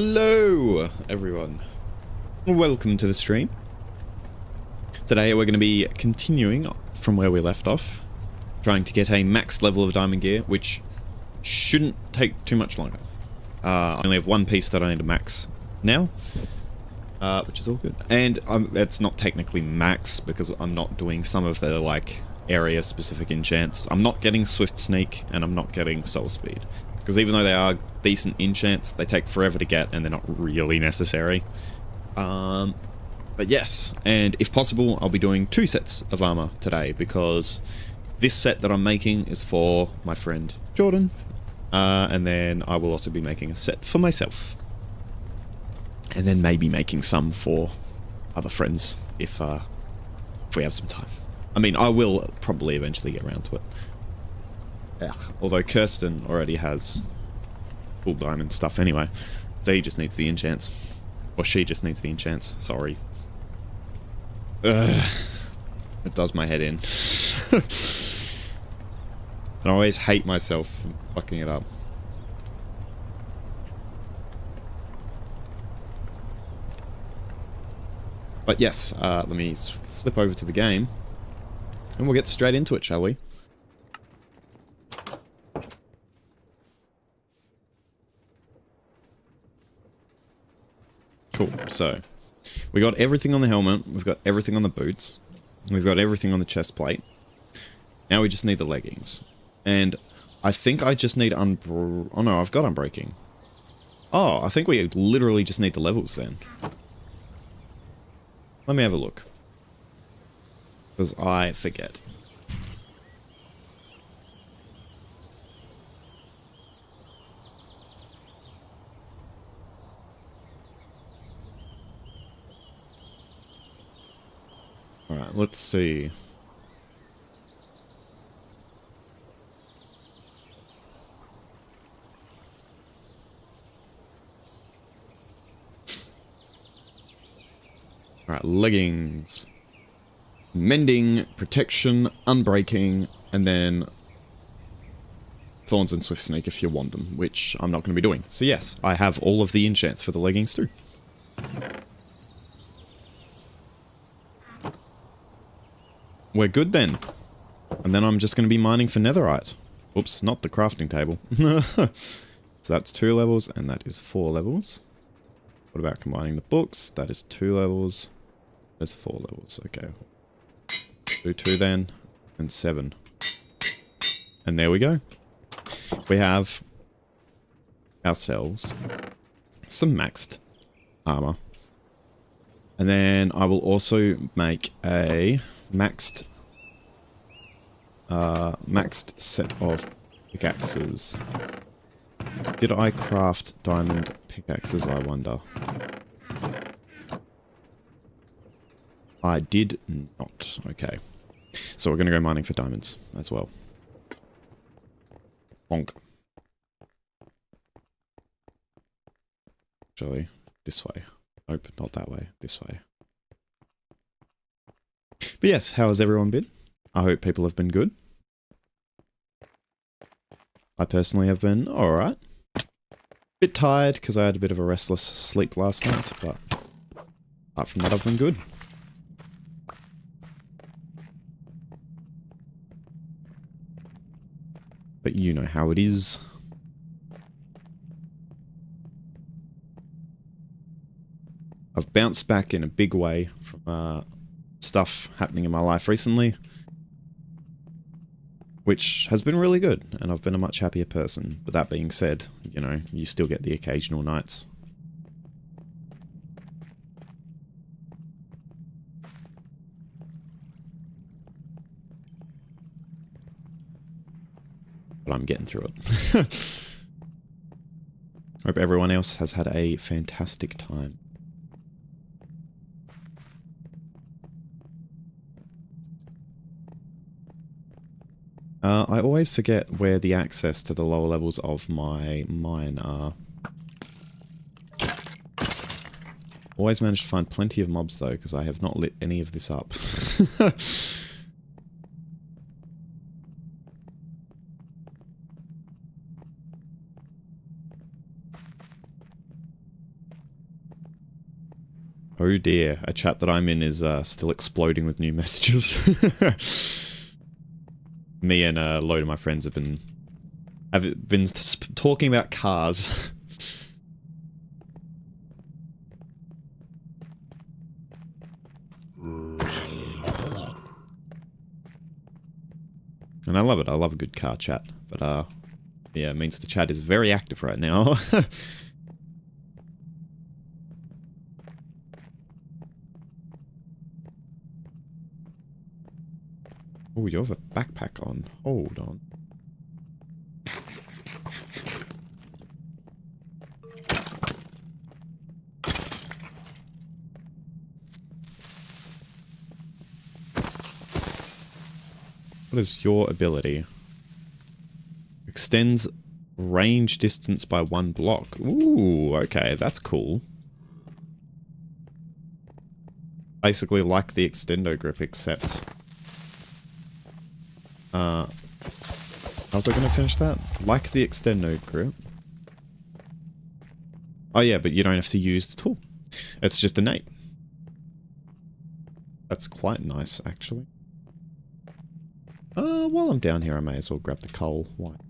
Hello, everyone. Welcome to the stream. Today we're going to be continuing from where we left off, trying to get a max level of diamond gear, which shouldn't take too much longer. I only have one piece that I need to max now, which is all good. And it's not technically max because I'm not doing some of the like area-specific enchants. I'm not getting Swift Sneak, and I'm not getting Soul Speed. Because even though they are decent enchants, they take forever to get and they're not really necessary. But yes, and if possible, I'll be doing 2 sets of armor today because this set that I'm making is for my friend Jordan. And then I will also be making a set for myself. And then maybe making some for other friends if we have some time. I mean, I will probably eventually get around to it. Although Kirsten already has full diamond stuff anyway. So he just needs the enchants. Or she just needs the enchants. Sorry. It does my head in. And I always hate myself for fucking it up. But yes, let me flip over to the game. And we'll get straight into it, shall we? Cool, so we got everything on the helmet, we've got everything on the boots, we've got everything on the chest plate. Now we just need the leggings. And I think I just need oh no, I've got Unbreaking. Oh, I think we literally just need the levels then. Let me have a look. Because I forget. Alright, let's see. Alright, leggings. Mending, protection, unbreaking, and then Thorns and Swift Sneak if you want them, which I'm not going to be doing. So yes, I have all of the enchants for the leggings too. We're good then. And then I'm just going to be mining for netherite. Oops, not the crafting table. So that's 2 levels, and that is 4 levels. What about combining the books? That is 2 levels. There's 4 levels, okay. Do 2 then, and 7. And there we go. We have ourselves some maxed armor. And then I will also make a maxed set of pickaxes. Did I craft diamond pickaxes, I wonder? I did not. Okay. So we're going to go mining for diamonds as well. Bonk. Actually, this way. Nope, not that way. This way. But yes, how has everyone been? I hope people have been good. I personally have been alright. Bit tired because I had a bit of a restless sleep last night, but apart from that I've been good. But you know how it is. I've bounced back in a big way from stuff happening in my life recently, which has been really good, and I've been a much happier person. But that being said, you know, you still get the occasional nights. But I'm getting through it. Hope everyone else has had a fantastic time. I always forget where the access to the lower levels of my mine are. Always managed to find plenty of mobs though, because I have not lit any of this up. Oh dear, a chat that I'm in is still exploding with new messages. Me and a load of my friends have been talking about cars. And I love it. I love a good car chat. But yeah, it means the chat is very active right now. Oh, you have a backpack on. Hold on. What is your ability? Extends range distance by 1 block. Ooh, okay, that's cool. Basically like the extendo grip, except... how was I going to finish that? Like the extendo grip. Oh yeah, but you don't have to use the tool. It's just innate. That's quite nice, actually. While I'm down here, I may as well grab the coal. Why not?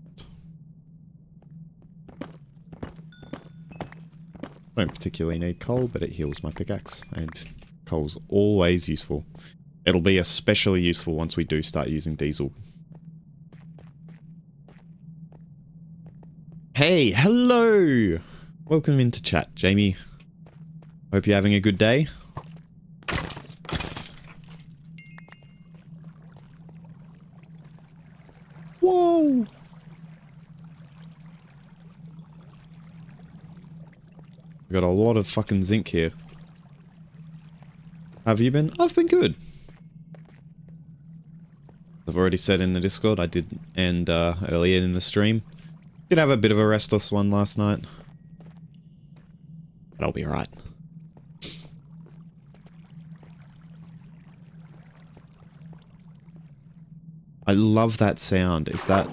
I don't particularly need coal, but it heals my pickaxe, and coal's always useful. It'll be especially useful once we do start using diesel. Hey, hello! Welcome into chat, Jamie. Hope you're having a good day. Whoa! We got a lot of fucking zinc here. Have you been? I've been good. I've already said in the Discord I did, and earlier in the stream. Did have a bit of a restless one last night. But I'll be alright. I love that sound. Is that...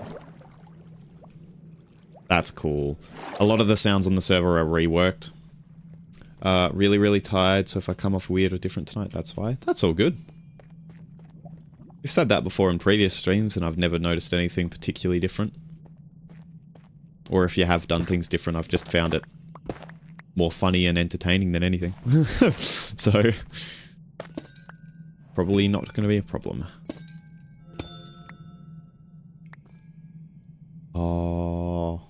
That's cool. A lot of the sounds on the server are reworked. Really, really tired, so if I come off weird or different tonight, that's why. That's all good. You've said that before in previous streams, and I've never noticed anything particularly different. Or if you have done things different, I've just found it more funny and entertaining than anything. So, probably not going to be a problem. Oh.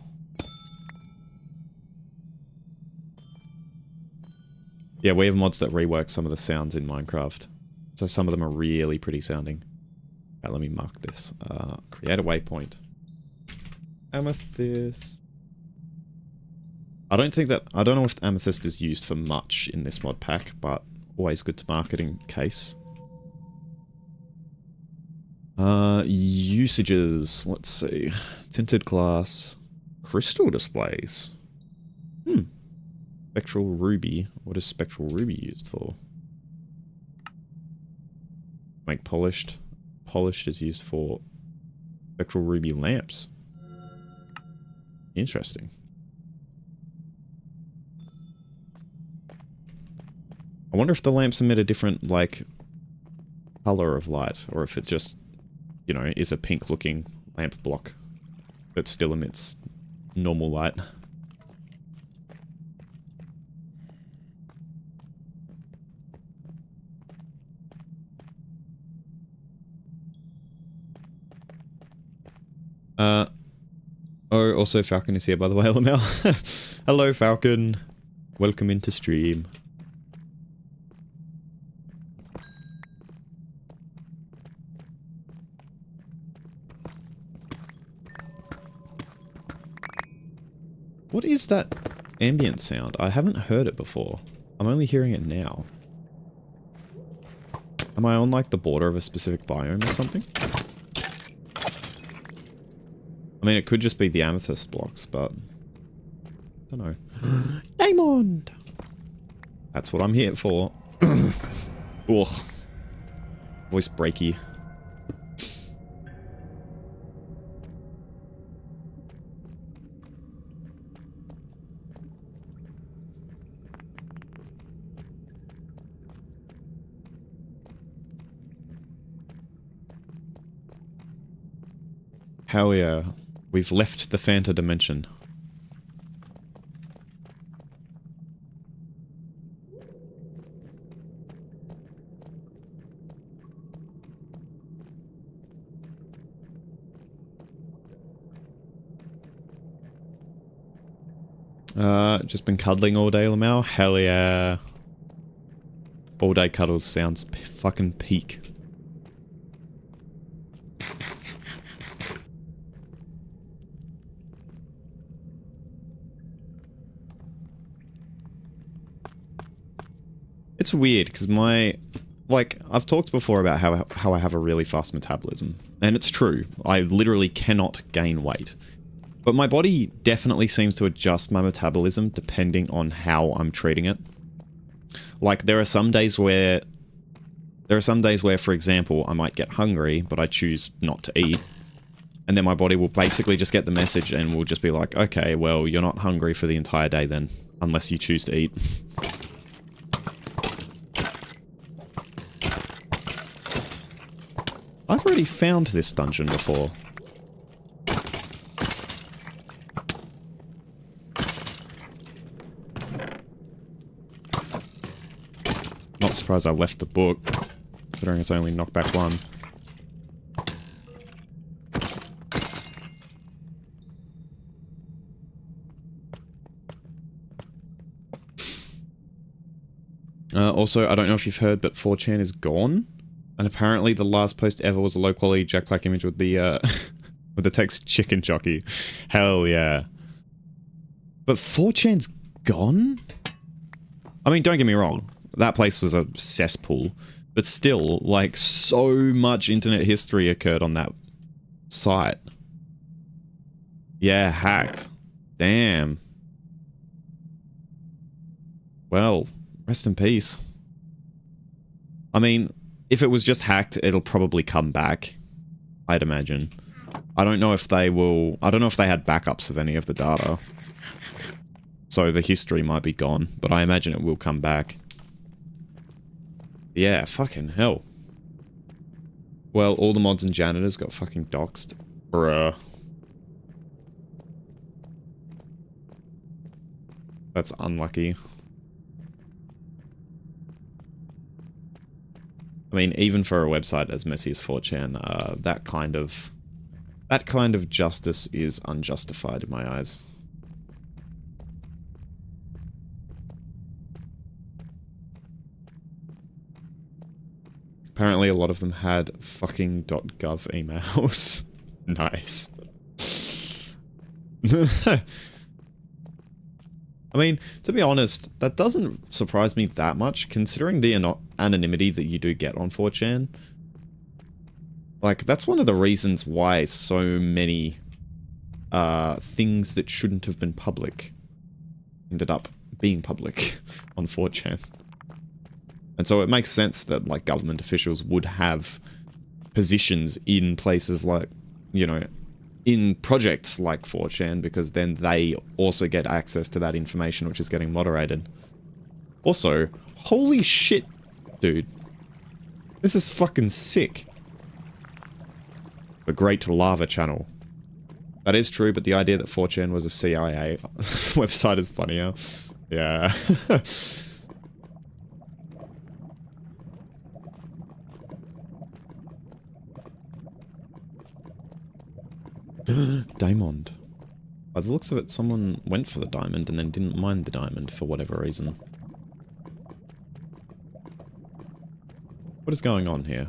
Yeah, we have mods that rework some of the sounds in Minecraft. So some of them are really pretty sounding. Okay, let me mark this. Create a waypoint. Amethyst. I don't know if amethyst is used for much in this mod pack, but always good to mark it in case. Usages. Let's see. Tinted glass. Crystal displays. Spectral ruby. What is spectral ruby used for? Make polished. Polished is used for spectral ruby lamps. Interesting. I wonder if the lamps emit a different, like, color of light, or if it just, you know, is a pink looking lamp block that still emits normal light. Oh, also Falcon is here, by the way, LML. Hello, Falcon. Welcome into stream. What is that ambient sound? I haven't heard it before. I'm only hearing it now. Am I on, like, the border of a specific biome or something? I mean, it could just be the amethyst blocks, but... I don't know. Diamond! That's what I'm here for. Ugh. Voice breaky. Hell yeah. We've left the Fanta dimension. Just been cuddling all day, Lamau? Hell yeah. All day cuddles sounds fucking peak. It's weird, because like, I've talked before about how I have a really fast metabolism. And it's true. I literally cannot gain weight. But my body definitely seems to adjust my metabolism depending on how I'm treating it. Like, there are some days where, for example, I might get hungry, but I choose not to eat. And then my body will basically just get the message and will just be like, okay, well, you're not hungry for the entire day then, unless you choose to eat. I've already found this dungeon before. Not surprised I left the book, considering it's only knockback 1. Also, I don't know if you've heard, but 4chan is gone. And apparently the last post ever was a low-quality Jack Black image with the, with the text chicken jockey. Hell yeah. But 4chan's gone? I mean, don't get me wrong. That place was a cesspool. But still, like, so much internet history occurred on that site. Yeah, hacked. Damn. Well, rest in peace. I mean, if it was just hacked, it'll probably come back, I'd imagine. I don't know if they will... I don't know if they had backups of any of the data. So the history might be gone, but I imagine it will come back. Yeah, fucking hell. Well, all the mods and janitors got fucking doxed. Bruh. That's unlucky. I mean, even for a website as messy as 4chan, that kind of justice is unjustified in my eyes. Apparently a lot of them had fucking .gov emails. Nice. I mean, to be honest, that doesn't surprise me that much, considering the anonymity that you do get on 4chan. Like, that's one of the reasons why so many things that shouldn't have been public ended up being public on 4chan. And so it makes sense that, like, government officials would have positions in places like, you know, in projects like 4chan, because then they also get access to that information which is getting moderated. Also, holy shit, dude. This is fucking sick. The Great Lava Channel. That is true, but the idea that 4chan was a CIA website is funnier. Yeah. Diamond. By the looks of it, someone went for the diamond and then didn't mind the diamond for whatever reason. What is going on here?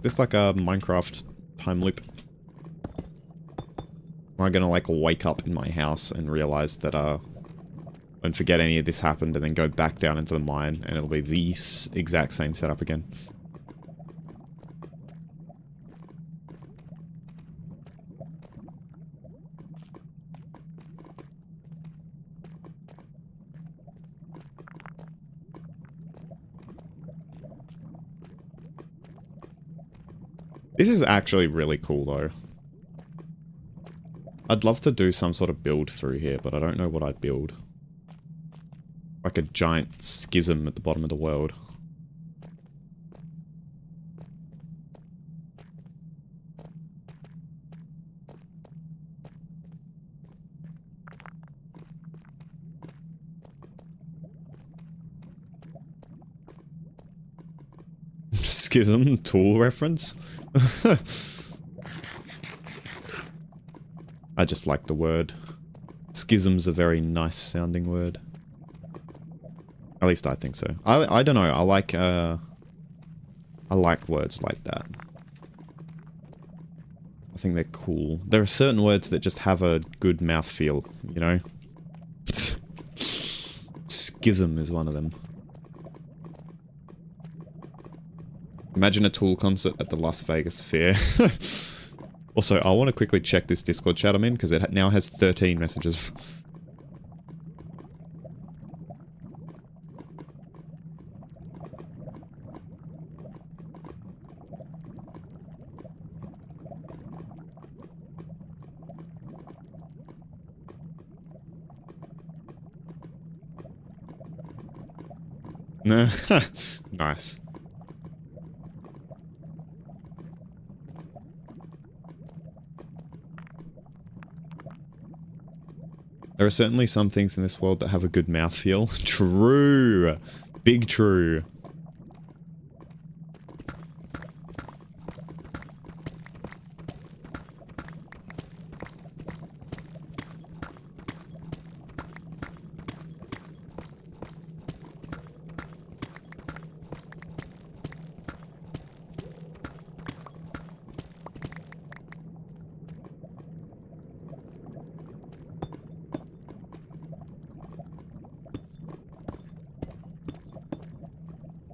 This like a Minecraft time loop? Am I gonna like wake up in my house and realize that and forget any of this happened and then go back down into the mine and it'll be the exact same setup again? This is actually really cool though. I'd love to do some sort of build through here, but I don't know what I'd build. Like a giant schism at the bottom of the world. Schism tool reference? I just like the word. Schism's a very nice sounding word. At least I think so. I don't know. I like words like that. I think they're cool. There are certain words that just have a good mouthfeel, you know? Schism is one of them. Imagine a Tool concert at the Las Vegas Fair. Also, I want to quickly check this Discord chat I'm in, because it now has 13 messages. Nice. There are certainly some things in this world that have a good mouthfeel. True! Big true.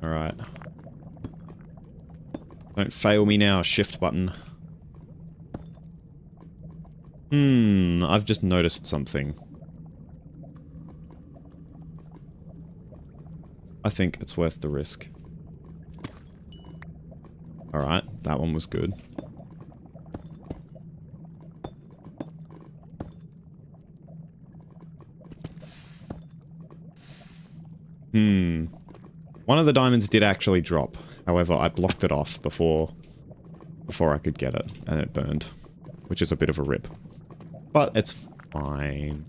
Alright. Don't fail me now, shift button. I've just noticed something. I think it's worth the risk. Alright, that one was good. One of the diamonds did actually drop. However, I blocked it off before I could get it, and it burned. Which is a bit of a rip. But it's fine.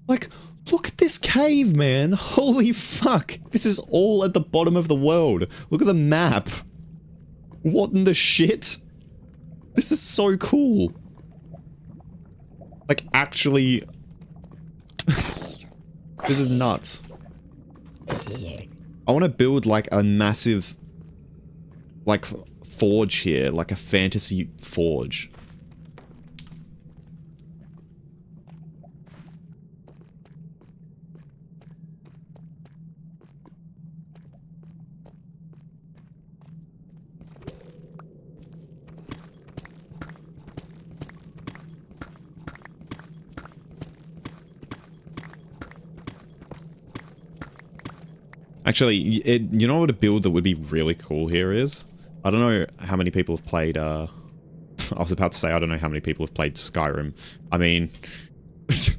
Like, look at this cave, man! Holy fuck! This is all at the bottom of the world. Look at the map. What in the shit? This is so cool. Like, actually... This is nuts. I want to build, like, a massive... like, forge here. Like a fantasy forge. Actually, you know what a build that would be really cool here is? I don't know how many people have played, I was about to say, I don't know how many people have played Skyrim. I mean... it's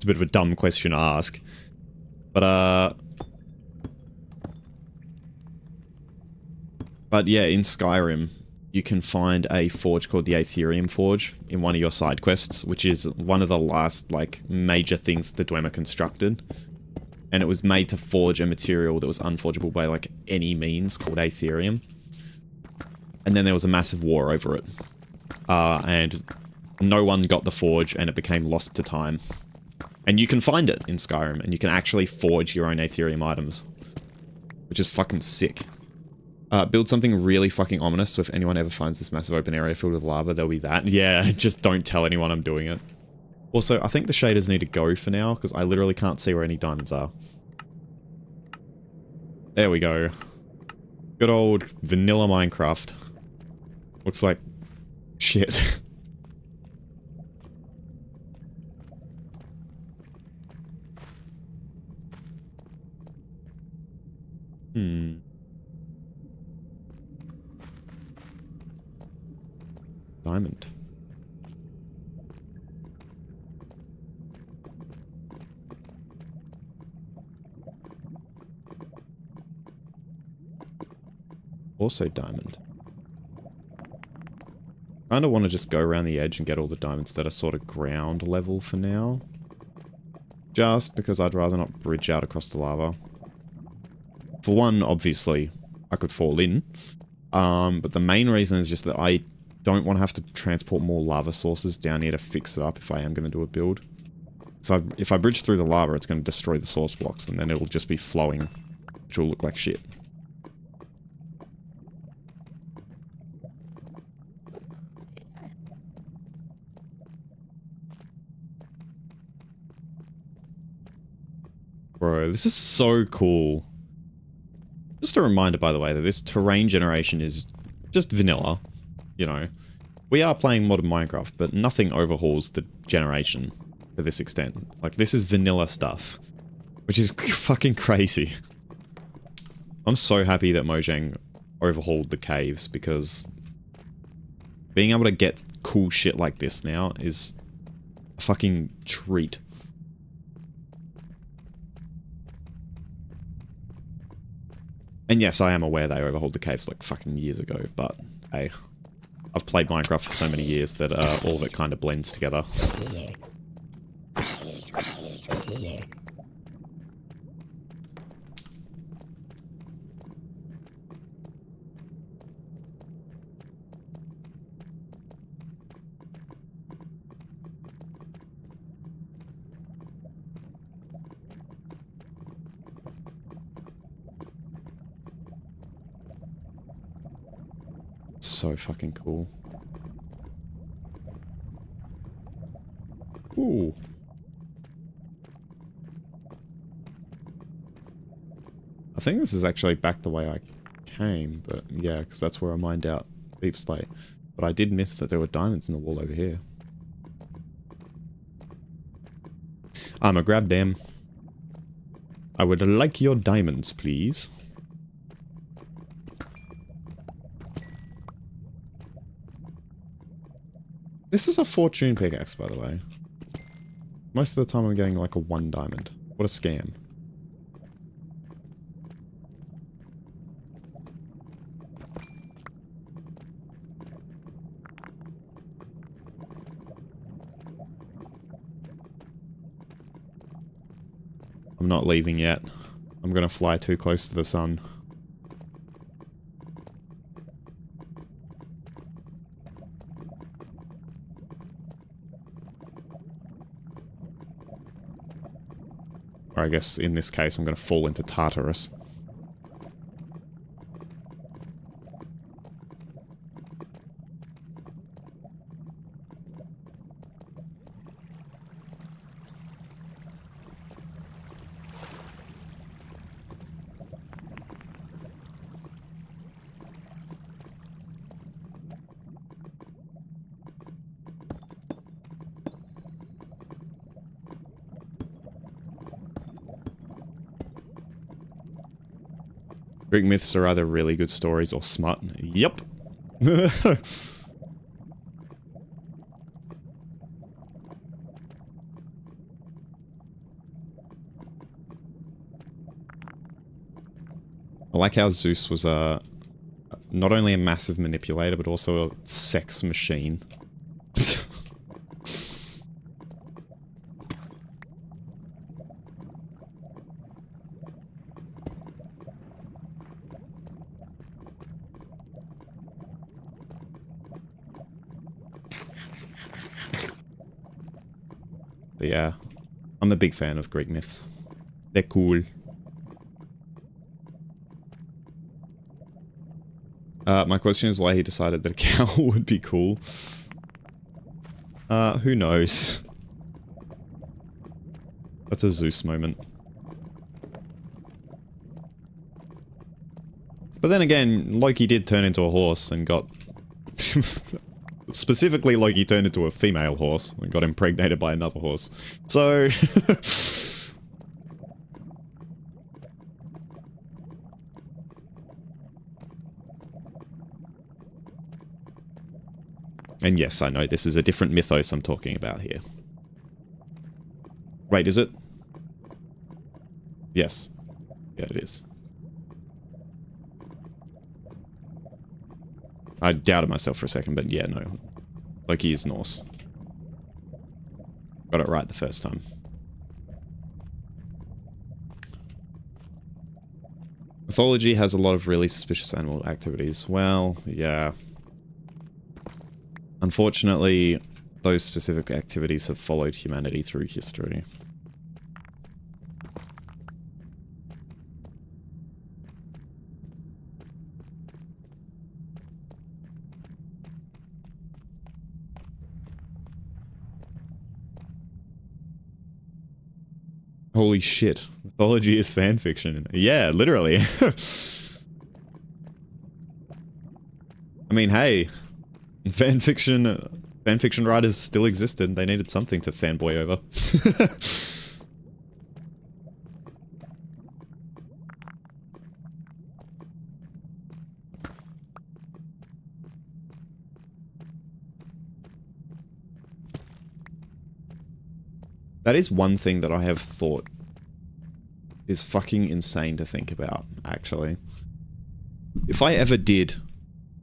a bit of a dumb question to ask. But yeah, in Skyrim, you can find a forge called the Aetherium Forge in one of your side quests, which is one of the last, like, major things the Dwemer constructed. And it was made to forge a material that was unforgeable by, like, any means, called Aetherium. And then there was a massive war over it. And no one got the forge, and it became lost to time. And you can find it in Skyrim, and you can actually forge your own Aetherium items. Which is fucking sick. Build something really fucking ominous, so if anyone ever finds this massive open area filled with lava, there'll be that. Yeah, just don't tell anyone I'm doing it. Also, I think the shaders need to go for now, because I literally can't see where any diamonds are. There we go. Good old vanilla Minecraft. Looks like shit. diamond. Also diamond. Kind of want to just go around the edge and get all the diamonds that are sort of ground level for now. Just because I'd rather not bridge out across the lava. For one, obviously, I could fall in. But the main reason is just that I don't want to have to transport more lava sources down here to fix it up if I am going to do a build. So if I bridge through the lava, it's going to destroy the source blocks, and then it'll just be flowing, which will look like shit. Bro, this is so cool. Just a reminder, by the way, that this terrain generation is just vanilla. You know, we are playing modern Minecraft, but nothing overhauls the generation to this extent. Like, this is vanilla stuff, which is fucking crazy. I'm so happy that Mojang overhauled the caves, because being able to get cool shit like this now is a fucking treat. And yes, I am aware they overhauled the caves like fucking years ago, but hey, I've played Minecraft for so many years that all of it kind of blends together. So fucking cool. Ooh. I think this is actually back the way I came, but yeah, because that's where I mined out Deep Slate. But I did miss that there were diamonds in the wall over here. I'ma grab them. I would like your diamonds, please. This is a fortune pickaxe, by the way. Most of the time I'm getting like a 1 diamond. What a scam. I'm not leaving yet. I'm gonna fly too close to the sun. Or I guess in this case I'm going to fall into Tartarus. Greek myths are either really good stories or smut. Yep. I like how Zeus was not only a massive manipulator, but also a sex machine. But yeah, I'm a big fan of Greek myths. They're cool. My question is why he decided that a cow would be cool. Who knows? That's a Zeus moment. But then again, Loki did turn into a horse and got... Specifically, Loki turned into a female horse and got impregnated by another horse. So... And yes, I know this is a different mythos I'm talking about here. Wait, is it? Yes. Yeah, it is. I doubted myself for a second, but yeah, no. Loki is Norse. Got it right the first time. Mythology has a lot of really suspicious animal activities. Well, yeah. Unfortunately, those specific activities have followed humanity through history. Holy shit. Mythology is fanfiction. Yeah, literally. I mean, hey. Fanfiction writers still existed. They needed something to fanboy over. That is one thing that I have thought is fucking insane to think about, actually. If I ever did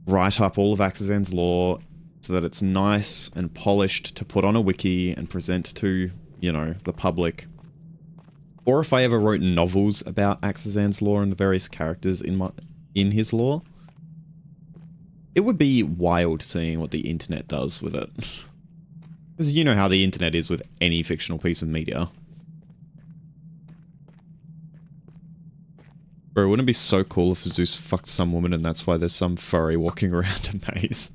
write up all of Axizan's lore so that it's nice and polished to put on a wiki and present to, you know, the public, or if I ever wrote novels about Axizan's lore and the various characters in his lore, it would be wild seeing what the internet does with it. Because you know how the internet is with any fictional piece of media. Bro, wouldn't it be so cool if Zeus fucked some woman and that's why there's some furry walking around a maze?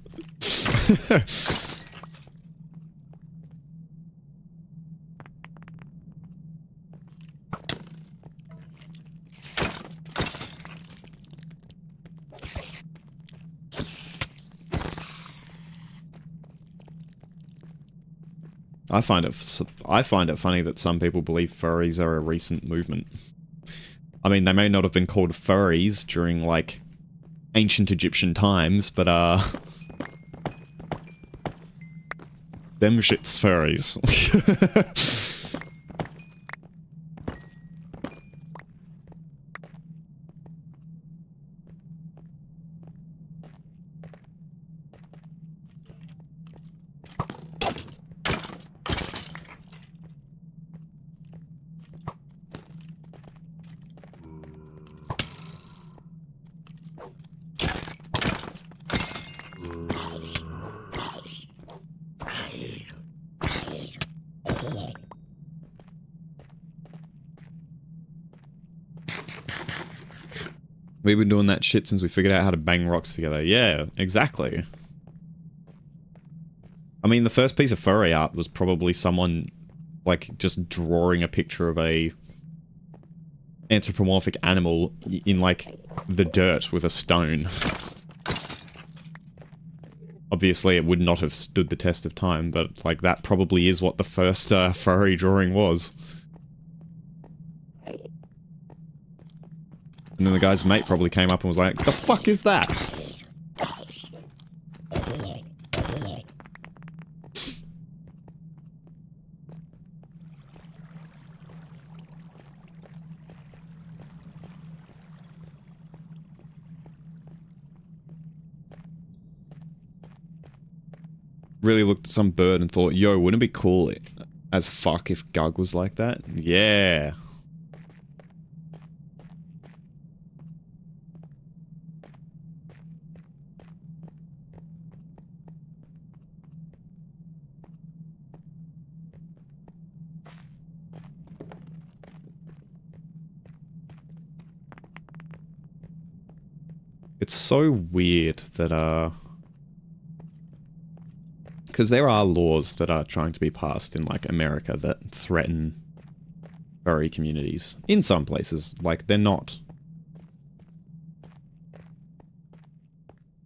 I find it funny that some people believe furries are a recent movement. I mean, they may not have been called furries during, like, ancient Egyptian times, but, them shit's furries. We've been doing that shit since we figured out how to bang rocks together. Yeah, exactly. I mean, the first piece of furry art was probably someone, like, just drawing a picture of a anthropomorphic animal in, like, the dirt with a stone. Obviously, it would not have stood the test of time, but, like, that probably is what the first furry drawing was. And then the guy's mate probably came up and was like, the fuck is that? Really looked at some bird and thought, yo, wouldn't it be cool as fuck if Gug was like that? Yeah. It's so weird that, because there are laws that are trying to be passed in, like, America that threaten furry communities. In some places, like, they're not...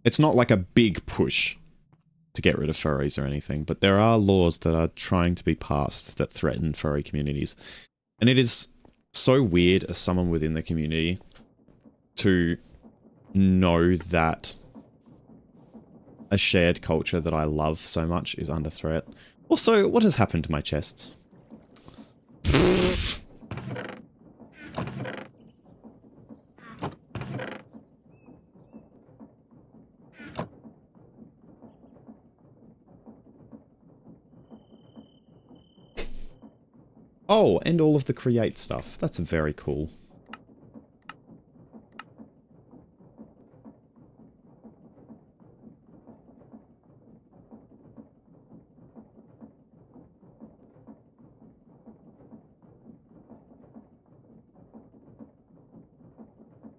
It's not like a big push to get rid of furries or anything, but there are laws that are trying to be passed that threaten furry communities. And it is so weird as someone within the community to know that a shared culture that I love so much is under threat. Also, what has happened to my chests? Oh, and all of the create stuff. That's very cool.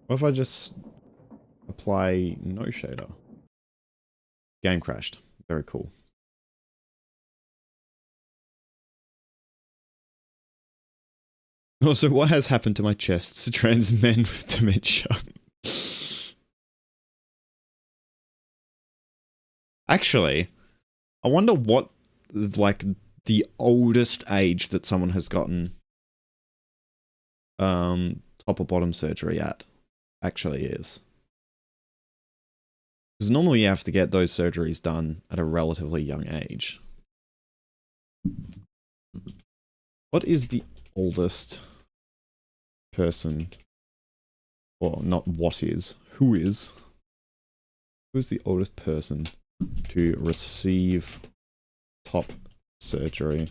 What if I just apply no shader? Game crashed. Very cool. Also, what has happened to my chests? Trans men with dementia. Actually, I wonder what, like, the oldest age that someone has gotten top or bottom surgery at actually is. Because normally you have to get those surgeries done at a relatively young age. What is the oldest person? Well, not what is. Who is? Who is the oldest person to receive top surgery?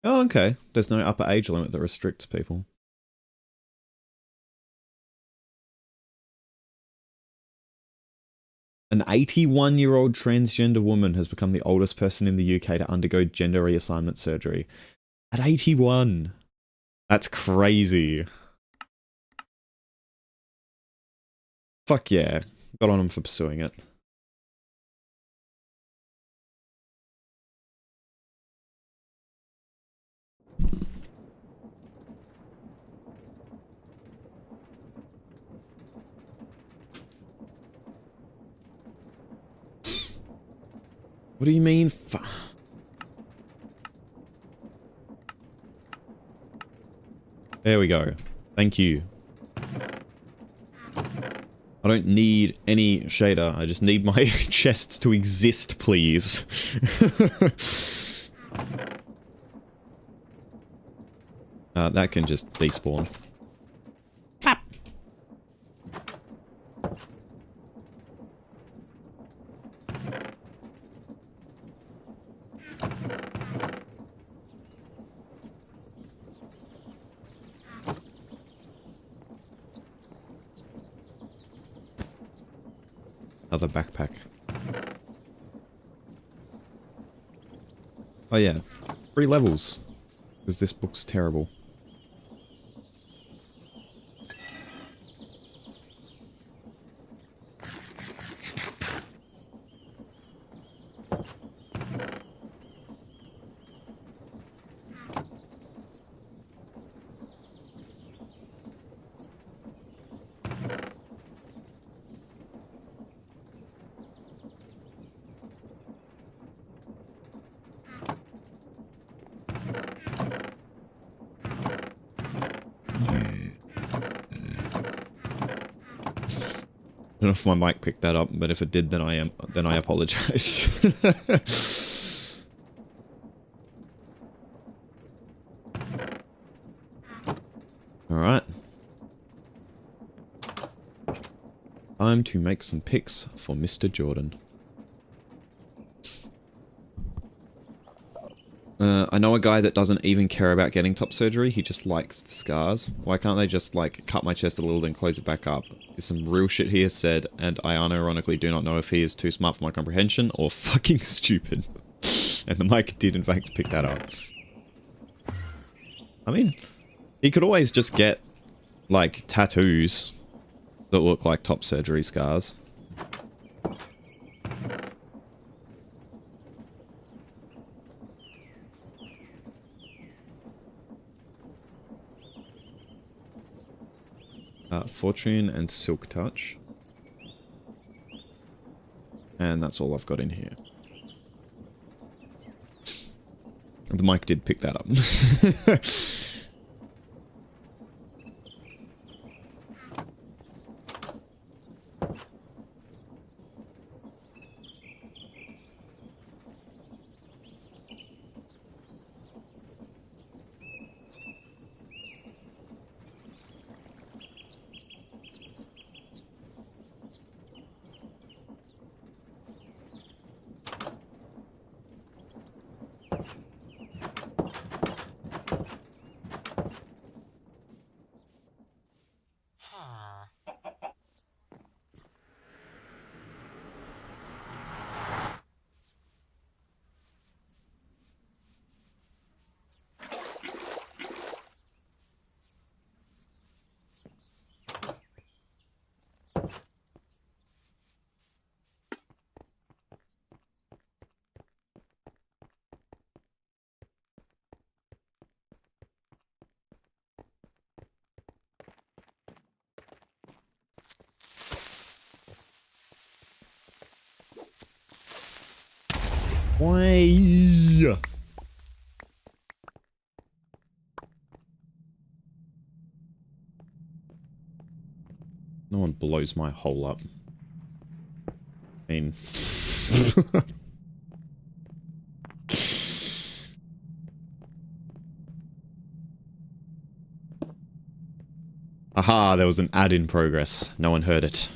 Oh, okay. There's no upper age limit that restricts people. An 81-year-old transgender woman has become the oldest person in the UK to undergo gender reassignment surgery. At 81! That's crazy. Fuck yeah. Got on him for pursuing it. What do you mean? There we go. Thank you. I don't need any shader. I just need my chests to exist, please. That can just despawn. Clap. Another backpack. Oh yeah, 3 levels. Because this book's terrible. I don't know if my mic picked that up, but if it did, then I apologize. All right. Time to make some picks for Mr. Jordan. I know a guy that doesn't even care about getting top surgery, he just likes the scars. Why can't they just, like, cut my chest a little and close it back up? There's some real shit he has said, and I unironically do not know if he is too smart for my comprehension or fucking stupid. And the mic did in fact pick that up. I mean, he could always just get, like, tattoos that look like top surgery scars. Fortune and Silk Touch. And that's all I've got in here. The mic did pick that up. Why? No one blows my hole up. I mean... Aha, there was an ad in progress. No one heard it.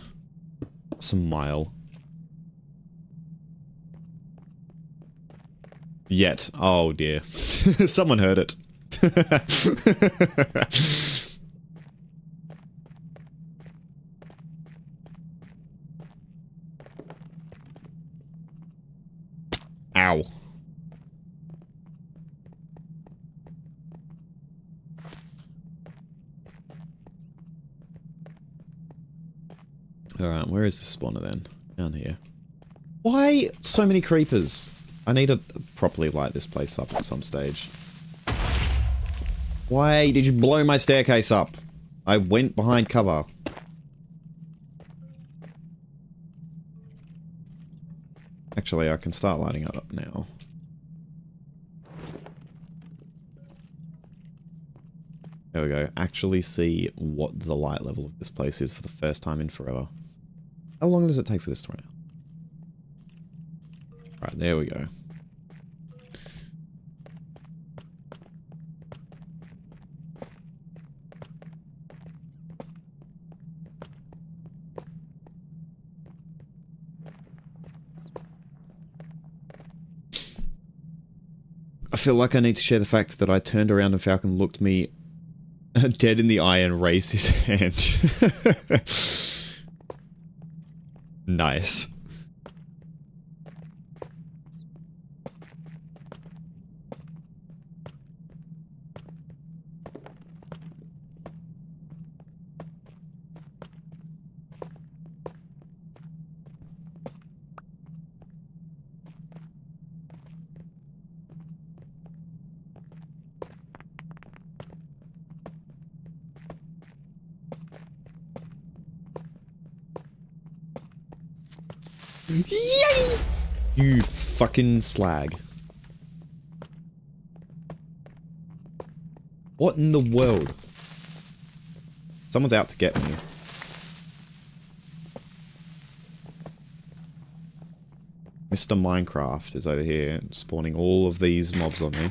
Smile. Yet. Oh dear. Someone heard it. Ow. Alright, where is the spawner then? Down here. Why so many creepers? I need to properly light this place up at some stage. Why did you blow my staircase up? I went behind cover. Actually, I can start lighting it up now. There we go. Actually see what the light level of this place is for the first time in forever. How long does it take for this to run out? Right, there we go. I feel like I need to share the fact that I turned around and Falcon looked me dead in the eye and raised his hand. Nice. Yay! You fucking slag. What in the world? Someone's out to get me. Mr. Minecraft is over here spawning all of these mobs on me.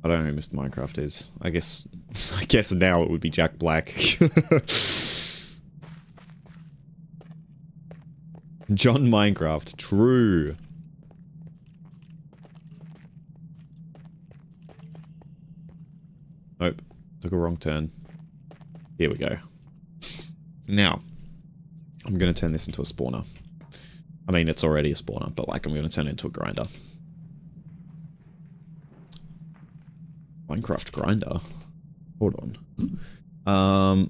I don't know who Mr. Minecraft is. I guess now it would be Jack Black. John Minecraft, true. Nope, took a wrong turn. Here we go. Now, I'm going to turn this into a spawner. I mean, it's already a spawner, but like I'm going to turn it into a grinder. Minecraft grinder? Hold on.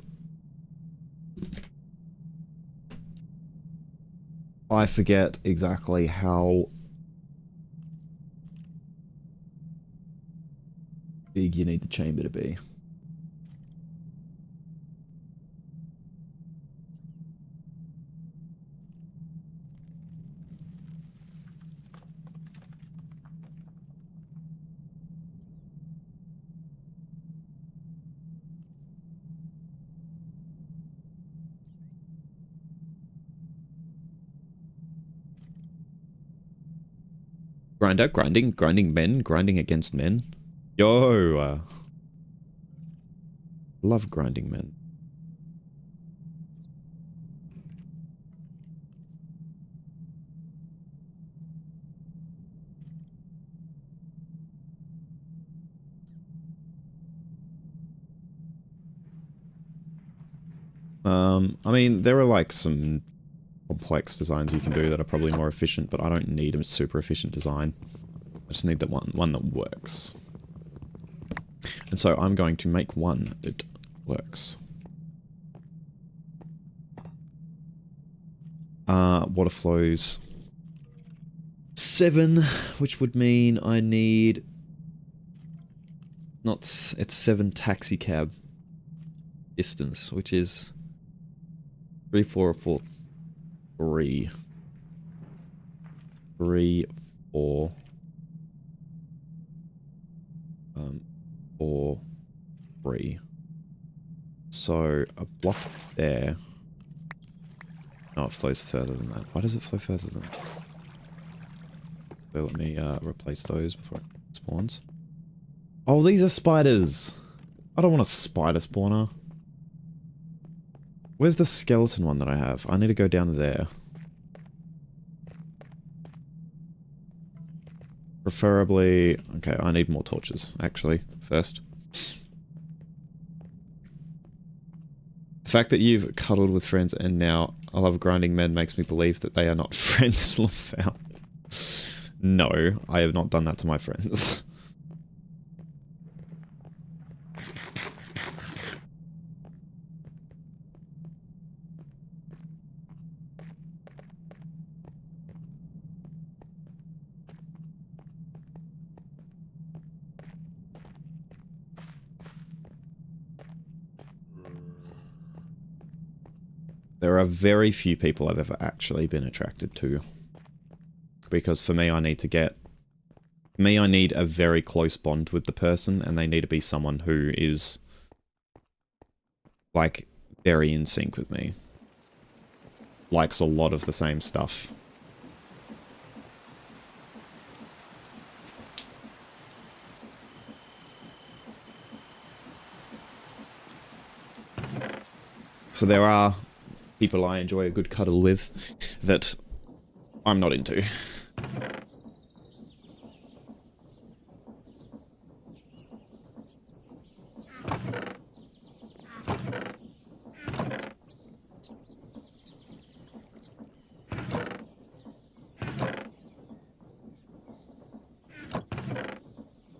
I forget exactly how big you need the chamber to be. grinding men, grinding against men. Yo, love grinding men. I mean, there are like some complex designs you can do that are probably more efficient, but I don't need a super efficient design. I just need the one that works. And so I'm going to make one that works. Water flows 7, which would mean I need it's 7 taxi cab distance, which is 3, 4, 4, 3, 3, 4, 4, 3. So a block there. No, it flows further than that. Why does it flow further than that? So let me replace those before it spawns. Oh, these are spiders! I don't want a spider spawner. Where's the skeleton one that I have? I need to go down there. Preferably... Okay, I need more torches, actually, first. The fact that you've cuddled with friends and now I love grinding men makes me believe that they are not friends, Lafout. No, I have not done that to my friends. There are very few people I've ever actually been attracted to. Because for me, I need a very close bond with the person, and they need to be someone who is, like, very in sync with me. Likes a lot of the same stuff. So there are people I enjoy a good cuddle with that I'm not into.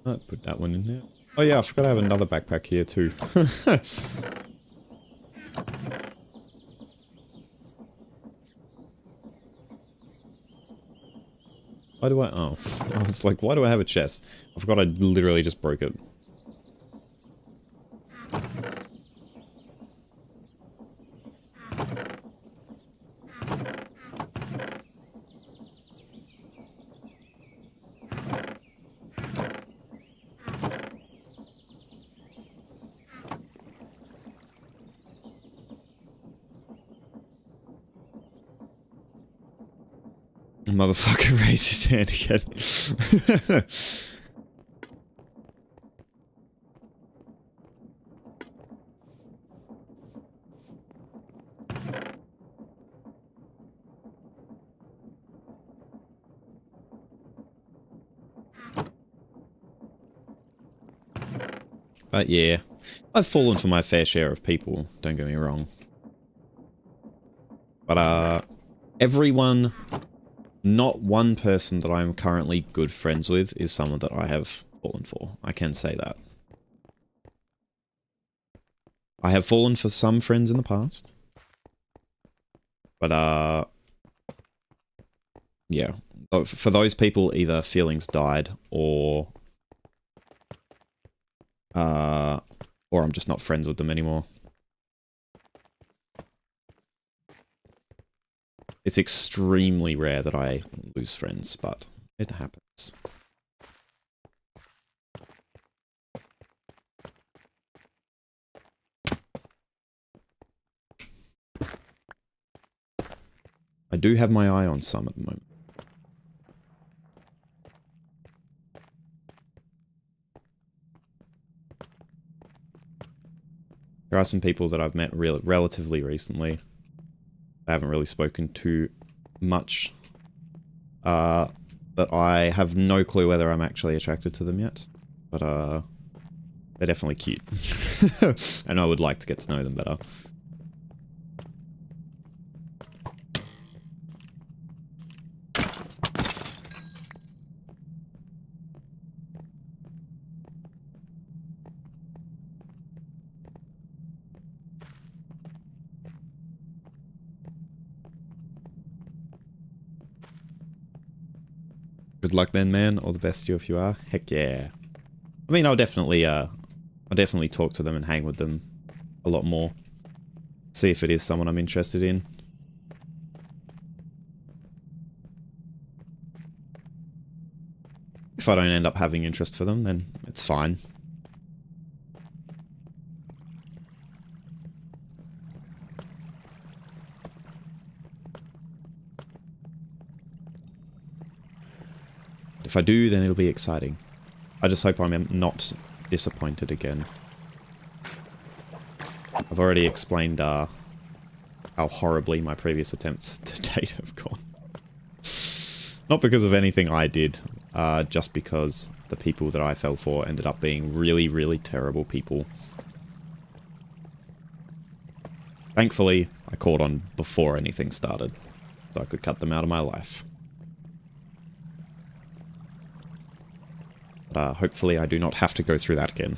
I'll put that one in there. Oh yeah, I forgot I have another backpack here too. Why do I... Oh. I was like, why do I have a chest? I forgot I literally just broke it. Motherfucker raised his hand again. But yeah, I've fallen for my fair share of people, don't get me wrong. But everyone... Not one person that I'm currently good friends with is someone that I have fallen for. I can say that. I have fallen for some friends in the past. But, yeah. For those people, either feelings died or I'm just not friends with them anymore. It's extremely rare that I lose friends, but it happens. I do have my eye on some at the moment. There are some people that I've met relatively recently. I haven't really spoken to much. But I have no clue whether I'm actually attracted to them yet. But they're definitely cute. And I would like to get to know them better. Good luck then, man. All the best to you if you are. Heck yeah. I mean, I'll definitely talk to them and hang with them a lot more. See if it is someone I'm interested in. If I don't end up having interest for them, then it's fine. If I do, then it'll be exciting. I just hope I'm not disappointed again. I've already explained how horribly my previous attempts to date have gone. Not because of anything I did, just because the people that I fell for ended up being really, really terrible people. Thankfully, I caught on before anything started, so I could cut them out of my life. Hopefully I do not have to go through that again.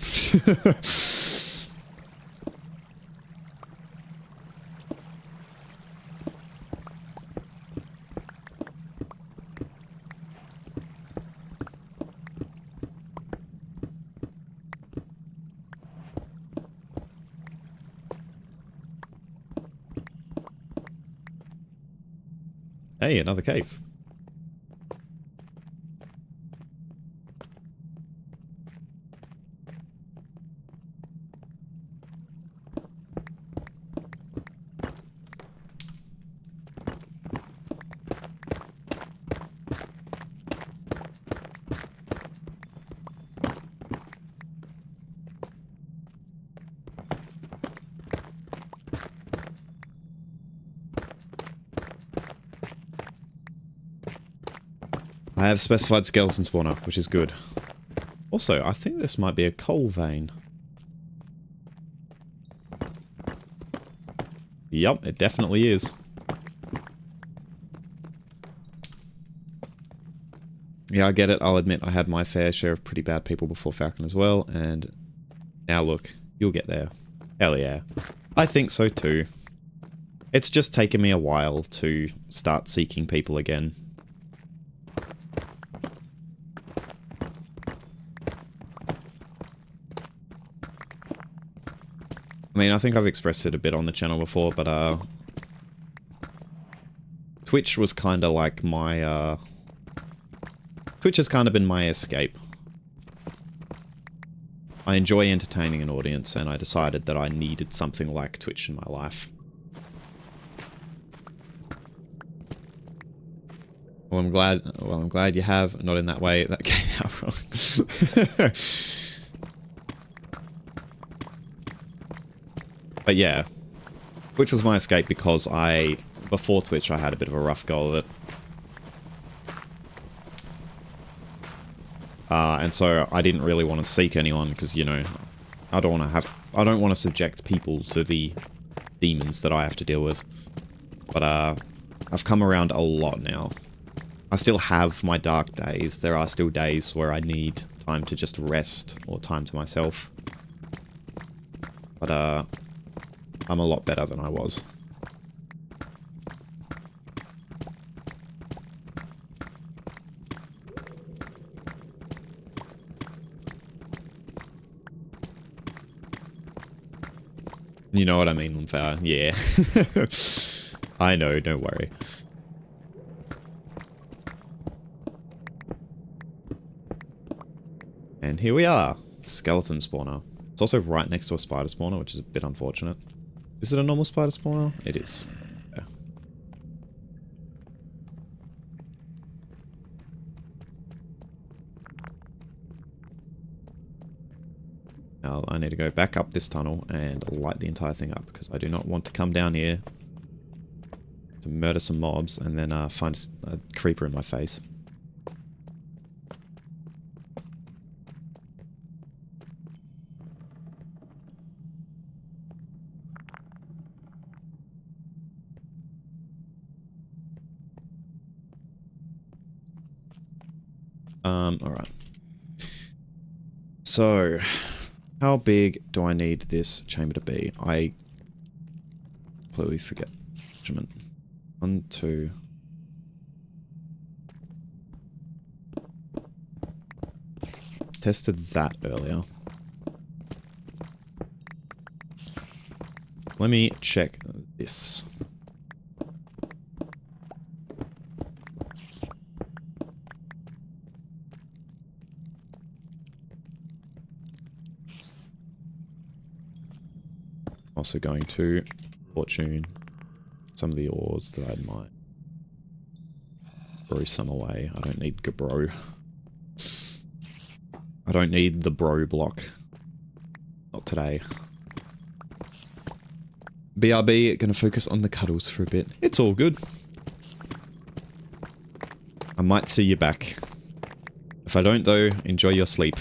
Hey, another cave. I have specified skeleton spawner, which is good. Also, I think this might be a coal vein. Yup, it definitely is. Yeah, I get it. I'll admit I had my fair share of pretty bad people before Falcon as well, and now look, you'll get there. Hell yeah. I think so too. It's just taken me a while to start seeking people again. I mean, I think I've expressed it a bit on the channel before, but Twitch was kind of like my Twitch has kind of been my escape. I enjoy entertaining an audience, and I decided that I needed something like Twitch in my life. Well, I'm glad you have. Not in that way. That came out wrong. But yeah, Twitch was my escape because before Twitch, I had a bit of a rough go of it. And so I didn't really want to seek anyone because, you know, I don't want to subject people to the demons that I have to deal with. But I've come around a lot now. I still have my dark days. There are still days where I need time to just rest or time to myself. But I'm a lot better than I was. You know what I mean, Lumphar? Yeah. I know, don't worry. And here we are. Skeleton spawner. It's also right next to a spider spawner, which is a bit unfortunate. Is it a normal spider spawner? It is. Yeah. Now I need to go back up this tunnel and light the entire thing up because I do not want to come down here to murder some mobs and then find a creeper in my face. Alright. So, how big do I need this chamber to be? I completely forget measurement. 1, 2. Tested that earlier. Let me check this. Also going to fortune some of the ores that I might bro some away. I don't need Gabro. I don't need the bro block. Not today. BRB, gonna focus on the cuddles for a bit. It's all good. I might see you back. If I don't though, enjoy your sleep.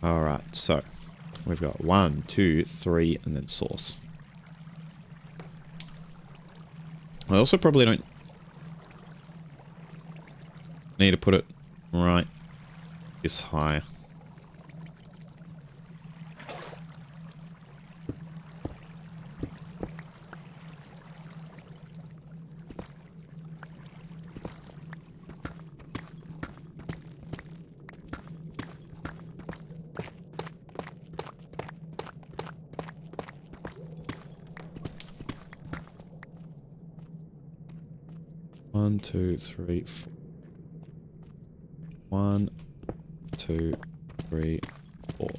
Alright, so we've got 1, 2, 3, and then source. I also probably don't need to put it right this high. One, two, three, four. 1, 2, 3, 4.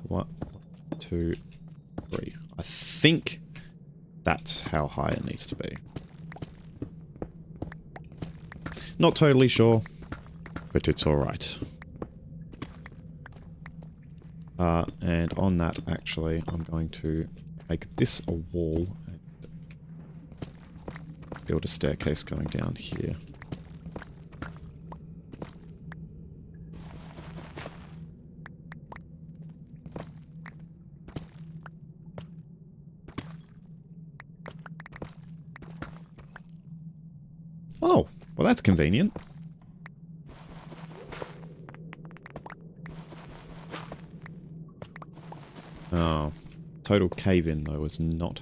One, 2, 3. I think that's how high it needs to be. Not totally sure, but it's alright. And on that, actually, I'm going to make this a wall and build a staircase going down here. Oh, well that's convenient. Oh, total cave-in though is not.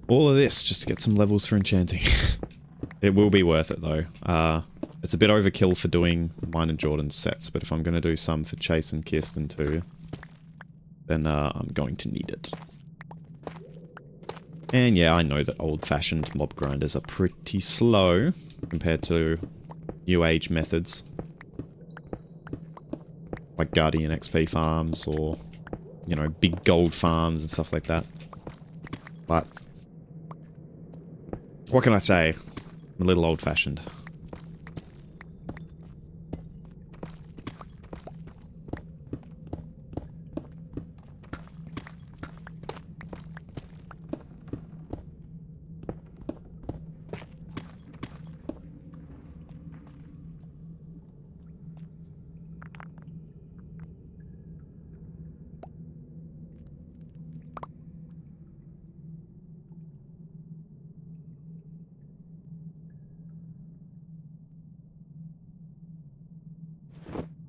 All of this just to get some levels for enchanting. It will be worth it though. It's a bit overkill for doing mine and Jordan's sets, but if I'm going to do some for Chase and Kirsten too, then I'm going to need it. And yeah, I know that old-fashioned mob grinders are pretty slow compared to new age methods. Like Guardian XP farms or, you know, big gold farms and stuff like that. But what can I say? I'm a little old-fashioned.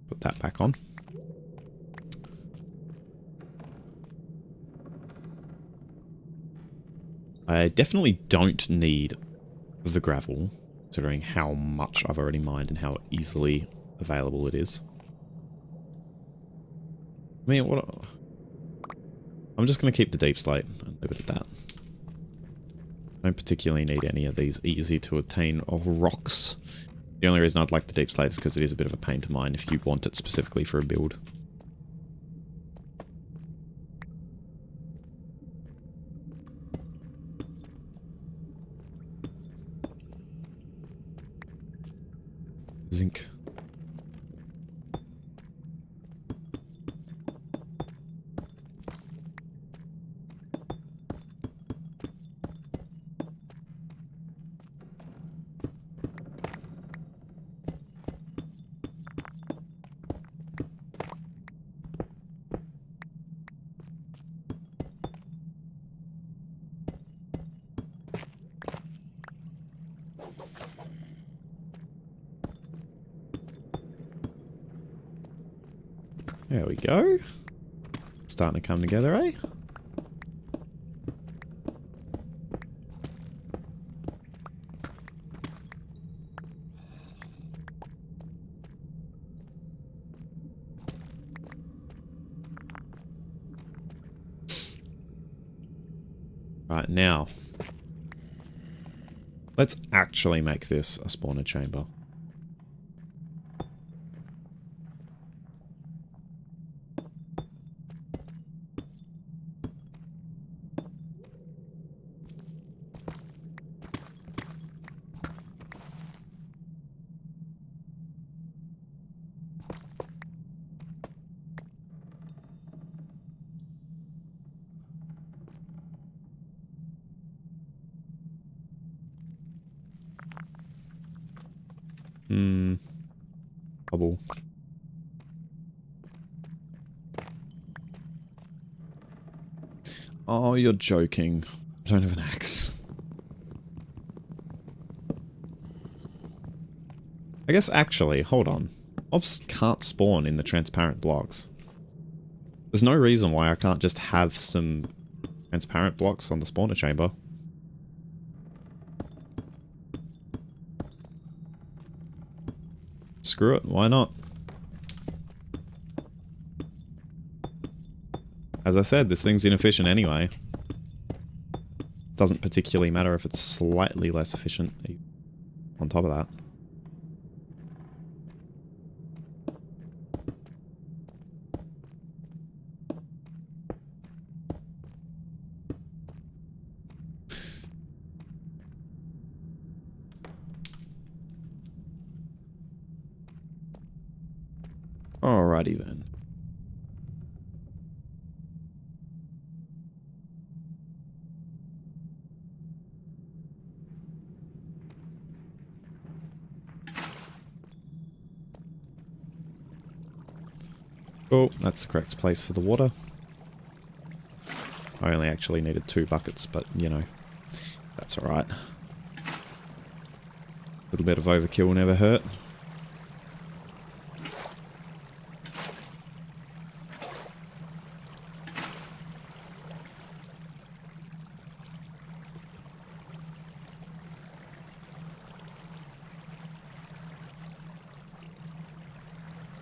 Put that back on. I definitely don't need the gravel, considering how much I've already mined and how easily available it is. I mean, what? I'm just going to keep the deep slate and leave it at that. I don't particularly need any of these easy to obtain rocks. The only reason I'd like the deep slate is because it is a bit of a pain to mine if you want it specifically for a build. Zinc. There we go. Starting to come together, eh? Right, now. Let's actually make this a spawner chamber. Bubble. Oh, you're joking. I don't have an axe. I guess actually, hold on. Mobs can't spawn in the transparent blocks. There's no reason why I can't just have some transparent blocks on the spawner chamber. Screw it, why not? As I said, this thing's inefficient anyway. Doesn't particularly matter if it's slightly less efficient on top of that. Alrighty then. Oh, that's the correct place for the water. I only actually needed 2 buckets, but, you know, that's alright. A little bit of overkill never hurt.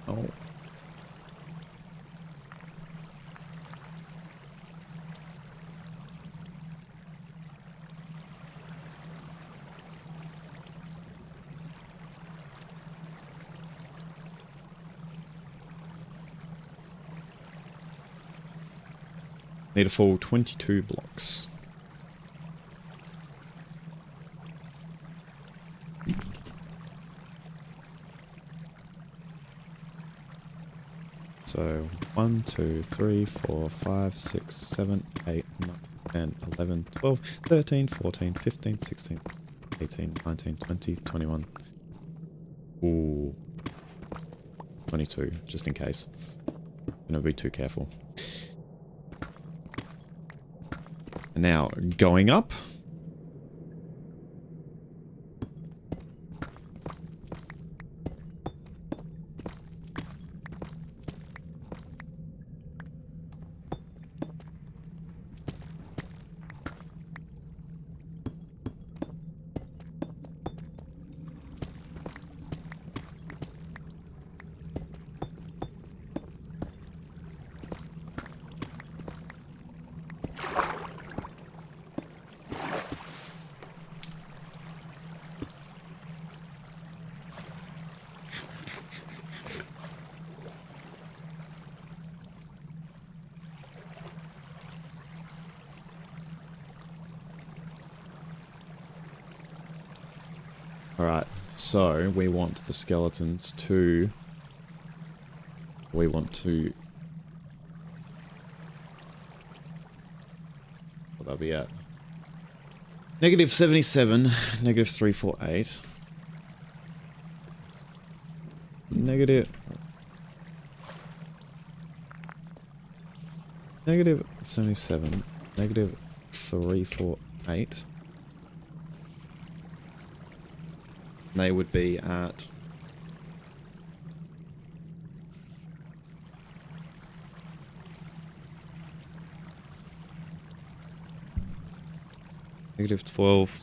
Oh. Need a full 22 blocks. So 1, 2, 3, 4, 5, 6, 7, 8, 9, 10, 11, 12, 13, 14, 15, 16, 18, 19, 20, 21. Ooh. 22, just in case. Gonna be too careful. And now, going up. Alright, so we want the skeletons to... We want to... What will that be at? Negative 77, negative 348. Negative 77, negative 348. They would be at negative 12.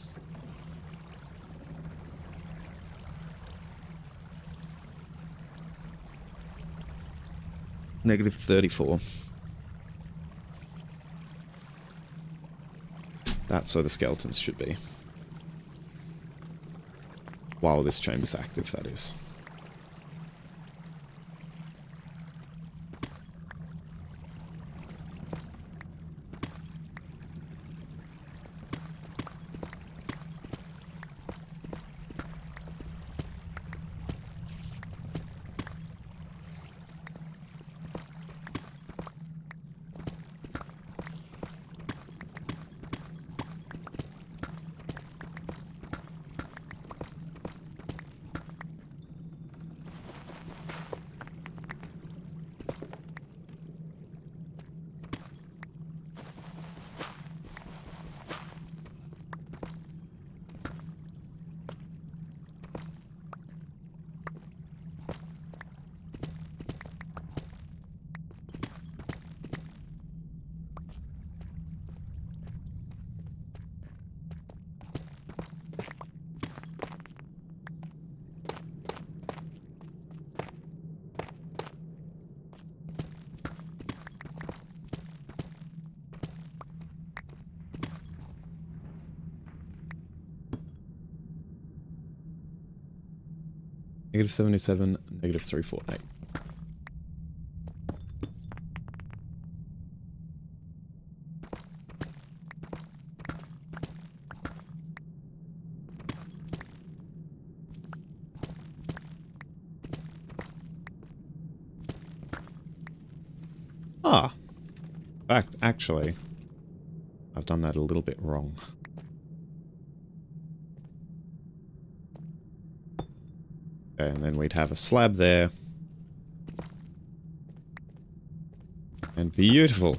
Negative 34. That's where the skeletons should be. While this chamber's active, that is. Negative 77, negative 348. Ah. In fact, actually, I've done that a little bit wrong. Okay, and then we'd have a slab there. And beautiful.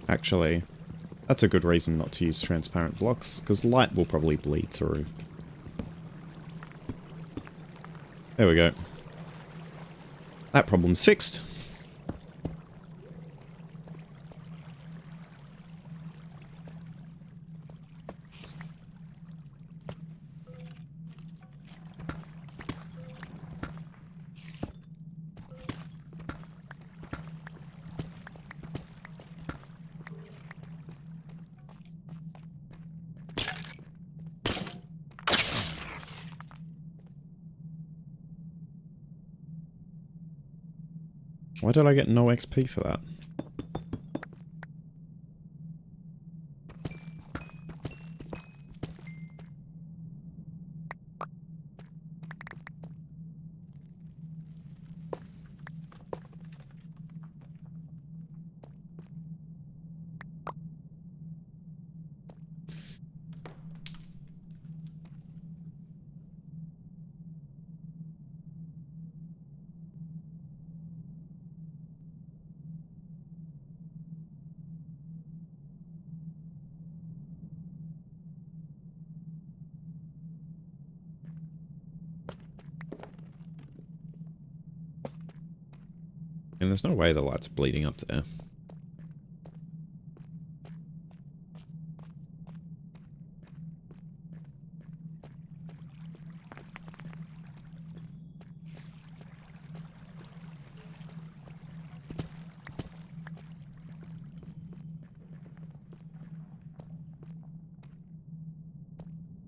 Actually, that's a good reason not to use transparent blocks, because light will probably bleed through. There we go. That problem's fixed. Why did I get no XP for that? And there's no way the light's bleeding up there.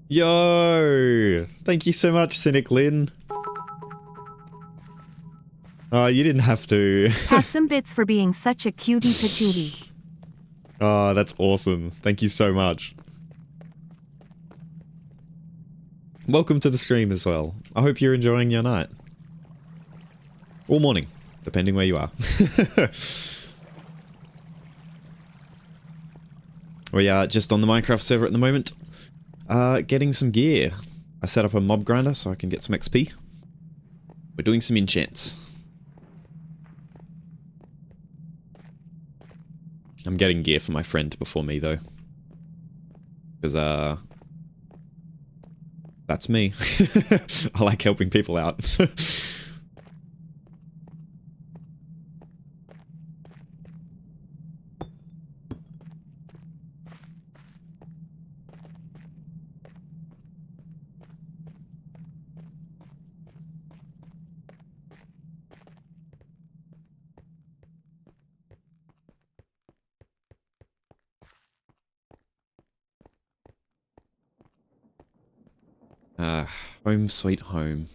Yo! Thank you so much, Cynic Lynn. Oh, you didn't have to. Have some bits for being such a cutie patootie. Oh, that's awesome. Thank you so much. Welcome to the stream as well. I hope you're enjoying your night. Or morning, depending where you are. We are just on the Minecraft server at the moment. Getting some gear. I set up a mob grinder so I can get some XP. We're doing some enchants. I'm getting gear for my friend before me, though. Because, that's me. I like helping people out. Home sweet home.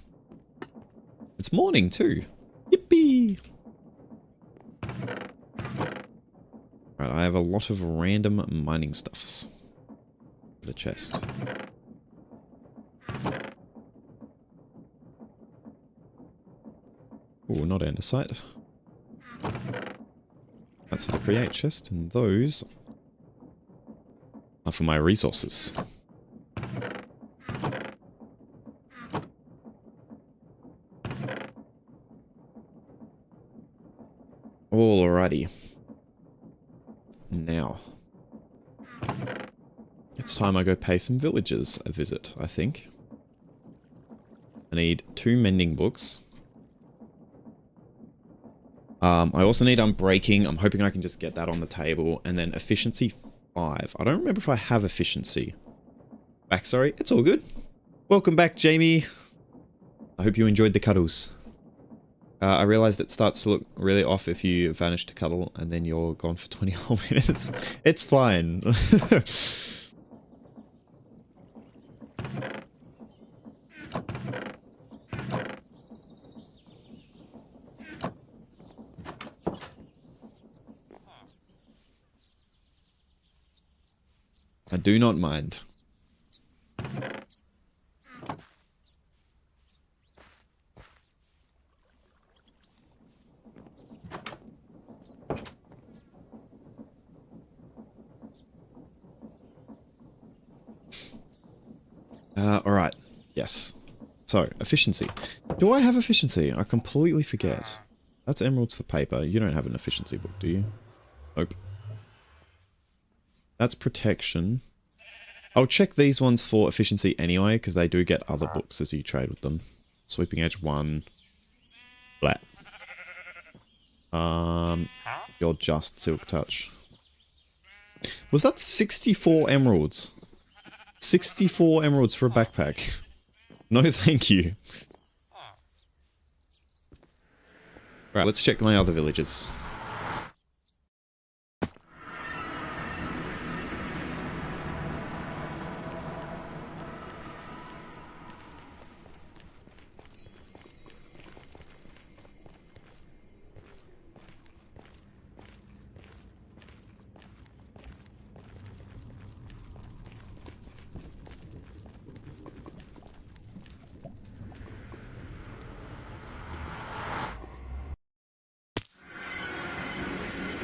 It's morning too. Yippee! Right, I have a lot of random mining stuffs. The chest. Oh, not andesite. That's for the create chest, and those are for my resources. Alrighty. Now. It's time I go pay some villagers a visit, I think. I need 2 mending books. I also need unbreaking. I'm hoping I can just get that on the table. And then efficiency 5. I don't remember if I have efficiency. Backstory, it's all good. Welcome back, Jamie. I hope you enjoyed the cuddles. I realized it starts to look really off if you vanish to cuddle and then you're gone for 20 whole minutes. It's fine. I do not mind. Alright. Yes. So, efficiency. Do I have efficiency? I completely forget. That's emeralds for paper. You don't have an efficiency book, do you? Nope. That's protection. I'll check these ones for efficiency anyway, because they do get other books as you trade with them. Sweeping Edge 1. Flat. You're just Silk Touch. Was that 64 emeralds? 64 emeralds for a backpack. No thank you. Right, let's check my other villages.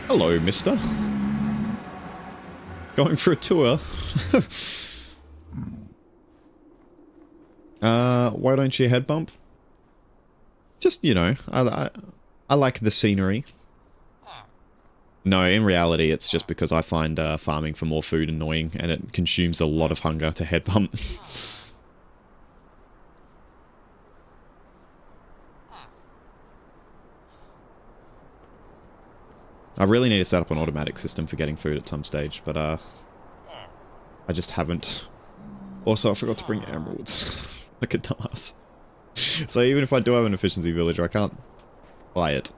Hello, mister. Going for a tour. Why don't you head bump? Just, you know, I like the scenery. No, in reality, it's just because I find farming for more food annoying, and it consumes a lot of hunger to head bump. I really need to set up an automatic system for getting food at some stage, but I just haven't. Also, I forgot to bring emeralds. Like a dumbass. So even if I do have an efficiency villager, I can't buy it.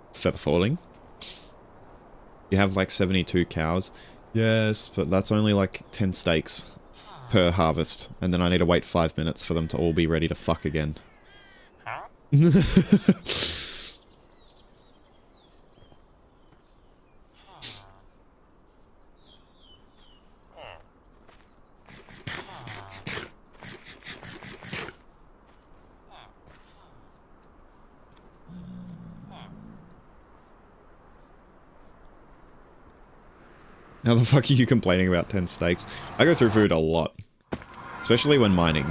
It's feather falling. You have like 72 cows. Yes, but that's only like 10 steaks per harvest. And then I need to wait 5 minutes for them to all be ready to fuck again. How the fuck are you complaining about 10 steaks? I go through food a lot. Especially when mining.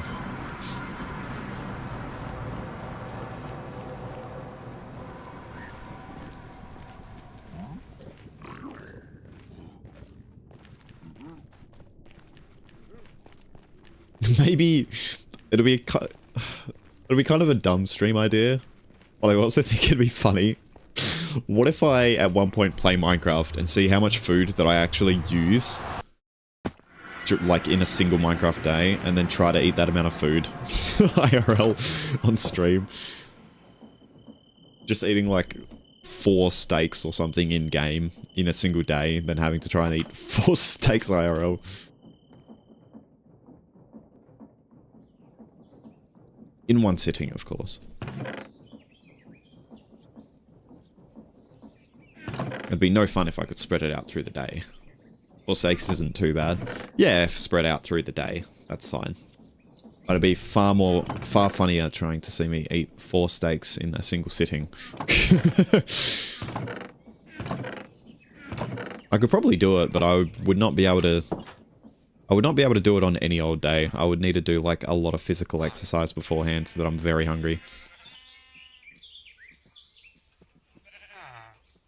Maybe it'll be kind of a dumb stream idea. But I also think it'd be funny. What if I, at one point, play Minecraft and see how much food that I actually use, like, in a single Minecraft day, and then try to eat that amount of food IRL on stream? Just eating, like, 4 steaks or something in-game in a single day, then having to try and eat 4 steaks IRL. In one sitting, of course. It'd be no fun if I could spread it out through the day. 4 steaks isn't too bad. Yeah, if spread out through the day, that's fine. But it'd be far funnier trying to see me eat 4 steaks in a single sitting. I could probably do it, but I would not be able to... I would not be able to do it on any old day. I would need to do, like, a lot of physical exercise beforehand so that I'm very hungry.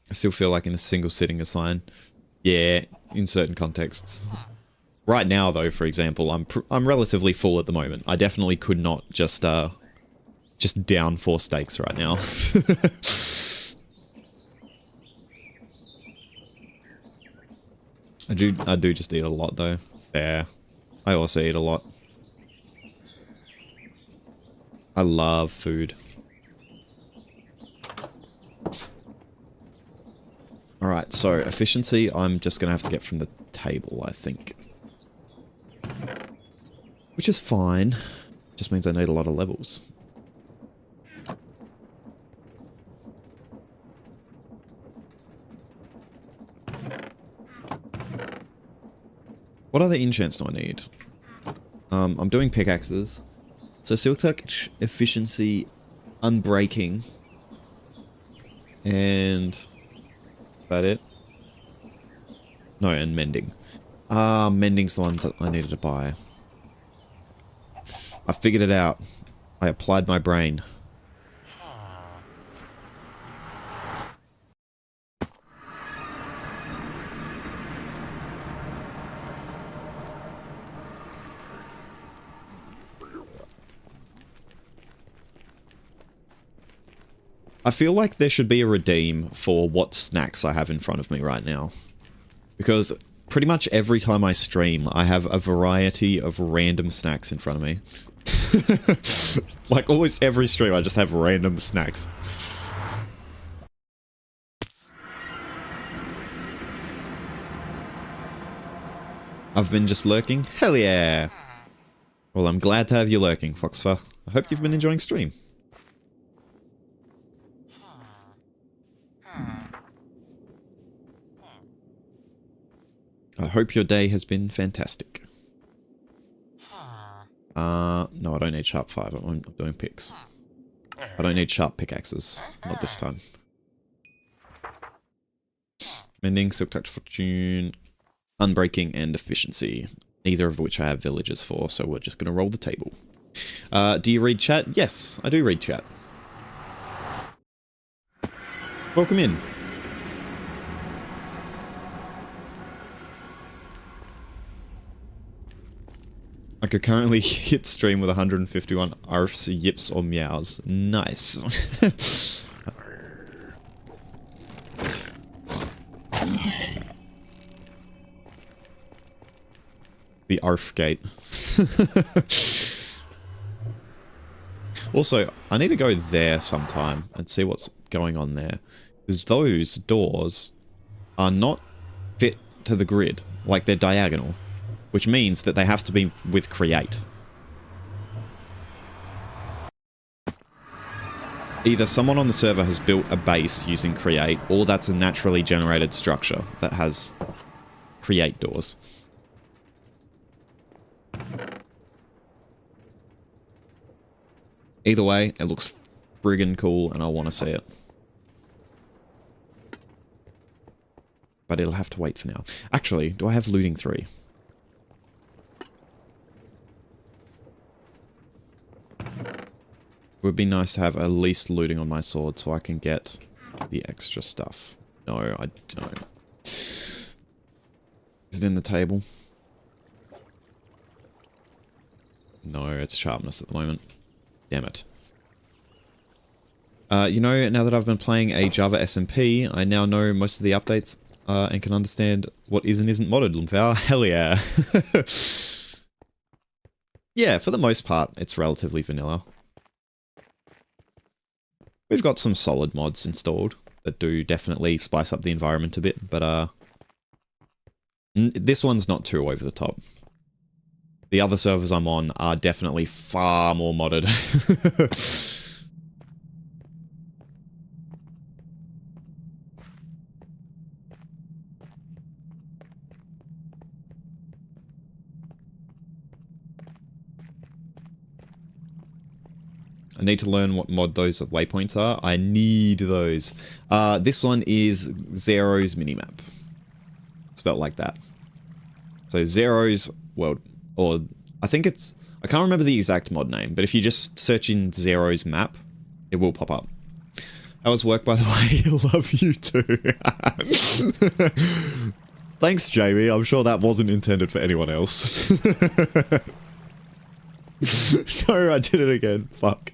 I still feel like in a single sitting is fine. Yeah, in certain contexts. Right now, though, for example, I'm relatively full at the moment. I definitely could not just down 4 steaks right now. I do just eat a lot, though. Fair. I also eat a lot. I love food. Alright, so efficiency, I'm just going to have to get from the table, I think. Which is fine. Just means I need a lot of levels. What other enchants do I need? I'm doing pickaxes. So Silk Touch, efficiency, unbreaking. And... that it? No, and mending. Mending's the ones that I needed to buy. I figured it out. I applied my brain. I feel like there should be a redeem for what snacks I have in front of me right now. Because pretty much every time I stream, I have a variety of random snacks in front of me. Like almost every stream, I just have random snacks. I've been just lurking? Hell yeah! Well, I'm glad to have you lurking, Foxfur. I hope you've been enjoying stream. I hope your day has been fantastic. No, I don't need sharp 5. I'm doing picks. I don't need sharp pickaxes. Not this time. Mending, Silk Touch Fortune, Unbreaking, and Efficiency. Neither of which I have villages for, so we're just going to roll the table. Do you read chat? Yes, I do read chat. Welcome in. I could currently hit stream with 151 arfs, yips, or meows. Nice. The arf gate. Also, I need to go there sometime and see what's going on there. Because those doors are not fit to the grid. Like, they're diagonal. Which means that they have to be with create. Either someone on the server has built a base using create, or that's a naturally generated structure that has create doors. Either way, it looks friggin' cool and I want to see it. But it'll have to wait for now. Actually, do I have looting 3? It would be nice to have at least looting on my sword so I can get the extra stuff. No, I don't. Is it in the table? No, it's sharpness at the moment. Damn it. You know, now that I've been playing a Java SMP, I now know most of the updates and can understand what is and isn't modded, Lumphao. Hell yeah. Yeah, for the most part, it's relatively vanilla. We've got some solid mods installed that do definitely spice up the environment a bit, but this one's not too over the top. The other servers I'm on are definitely far more modded. I need to learn what mod those waypoints are. I need those. This one is Zero's minimap. Spelled like that. So Zero's world, or I think it's, I can't remember the exact mod name, but if you just search in Zero's map, it will pop up. How was work, by the way? Love you too. Thanks, Jamie. I'm sure that wasn't intended for anyone else. No, I did it again. Fuck.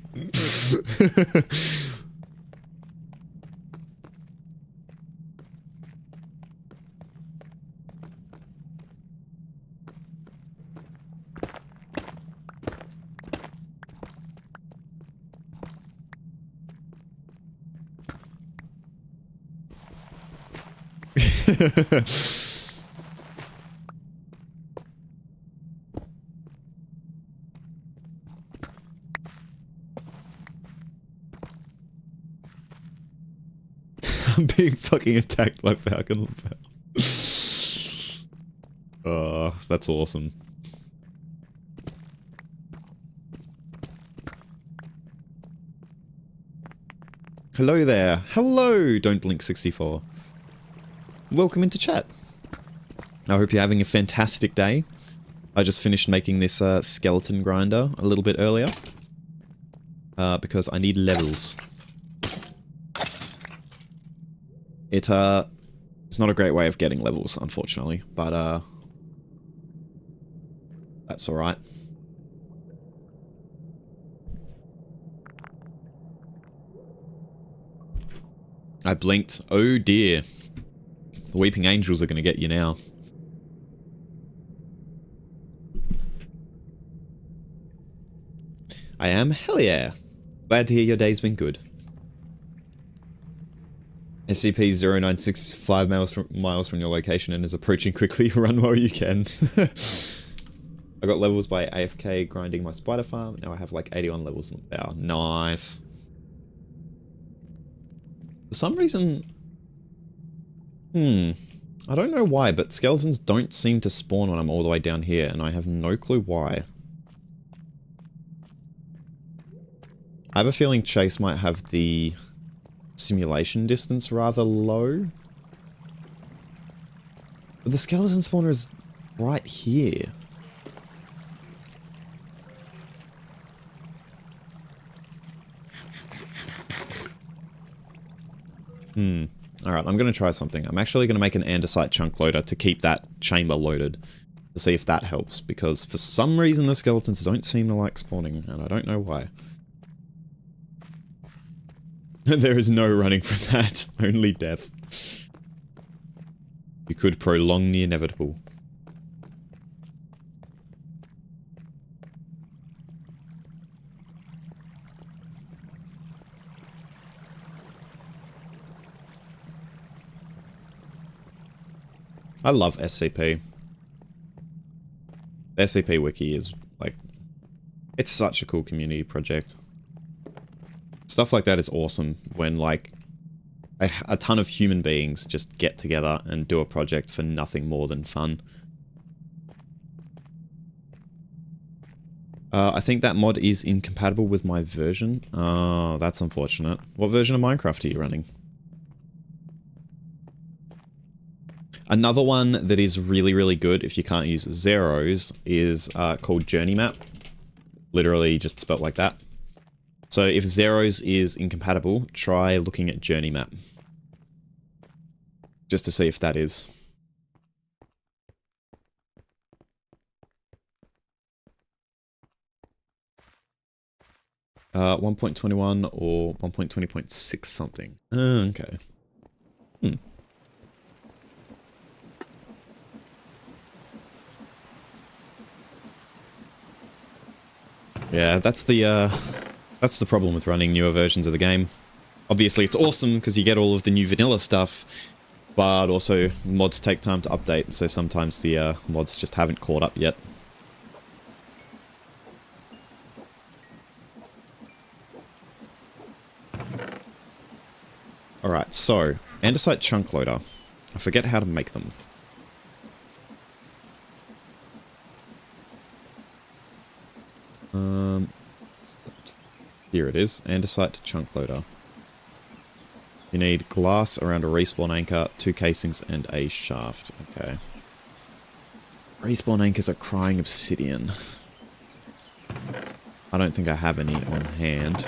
I'm being fucking attacked by Falcon. Oh, that's awesome. Hello there. Hello, Don't Blink 64. Welcome into chat. I hope you're having a fantastic day. I just finished making this skeleton grinder a little bit earlier. Because I need levels. It's not a great way of getting levels, unfortunately, but that's alright. I blinked. Oh dear. The Weeping Angels are going to get you now. I am. Hell yeah. Glad to hear your day's been good. SCP-096 is 5 miles from your location and is approaching quickly. Run while you can. I got levels by AFK grinding my spider farm. Now I have like 81 levels in the bow. Nice. For some reason... I don't know why, but skeletons don't seem to spawn when I'm all the way down here, and I have no clue why. I have a feeling Chase might have the simulation distance rather low. But the skeleton spawner is right here. Alright, I'm going to try something. I'm actually going to make an andesite chunk loader to keep that chamber loaded. To see if that helps, because for some reason the skeletons don't seem to like spawning, and I don't know why. There is no running from that, only death. You could prolong the inevitable. I love SCP. The SCP Wiki is, like, it's such a cool community project. Stuff like that is awesome when, like, a ton of human beings just get together and do a project for nothing more than fun. I think that mod is incompatible with my version. Oh, that's unfortunate. What version of Minecraft are you running? Another one that is really, really good if you can't use zeros is called Journey Map. Literally just spelt like that. So if zeros is incompatible, try looking at Journey Map. Just to see if that is. Uh, 1.21 or 1.20.6 something. Okay. Yeah, that's the problem with running newer versions of the game. Obviously, it's awesome because you get all of the new vanilla stuff, but also mods take time to update, so sometimes the mods just haven't caught up yet. Alright, so, andesite chunk loader. I forget how to make them. Here it is, andesite chunk loader. You need glass around a respawn anchor, 2 casings, and a shaft. Okay. Respawn anchors are crying obsidian. I don't think I have any on hand.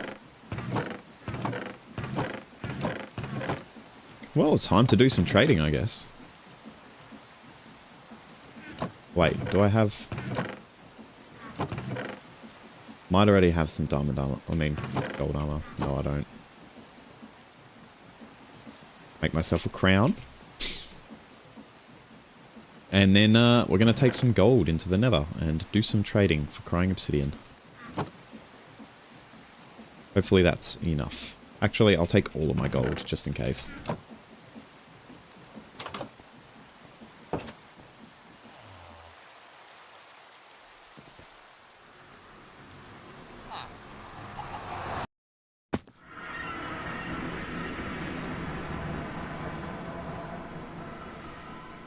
Well, time to do some trading, I guess. Wait, do I have... Might already have some diamond armor. I mean, gold armor. No, I don't. Make myself a crown. And then we're going to take some gold into the nether and do some trading for crying obsidian. Hopefully that's enough. Actually, I'll take all of my gold just in case.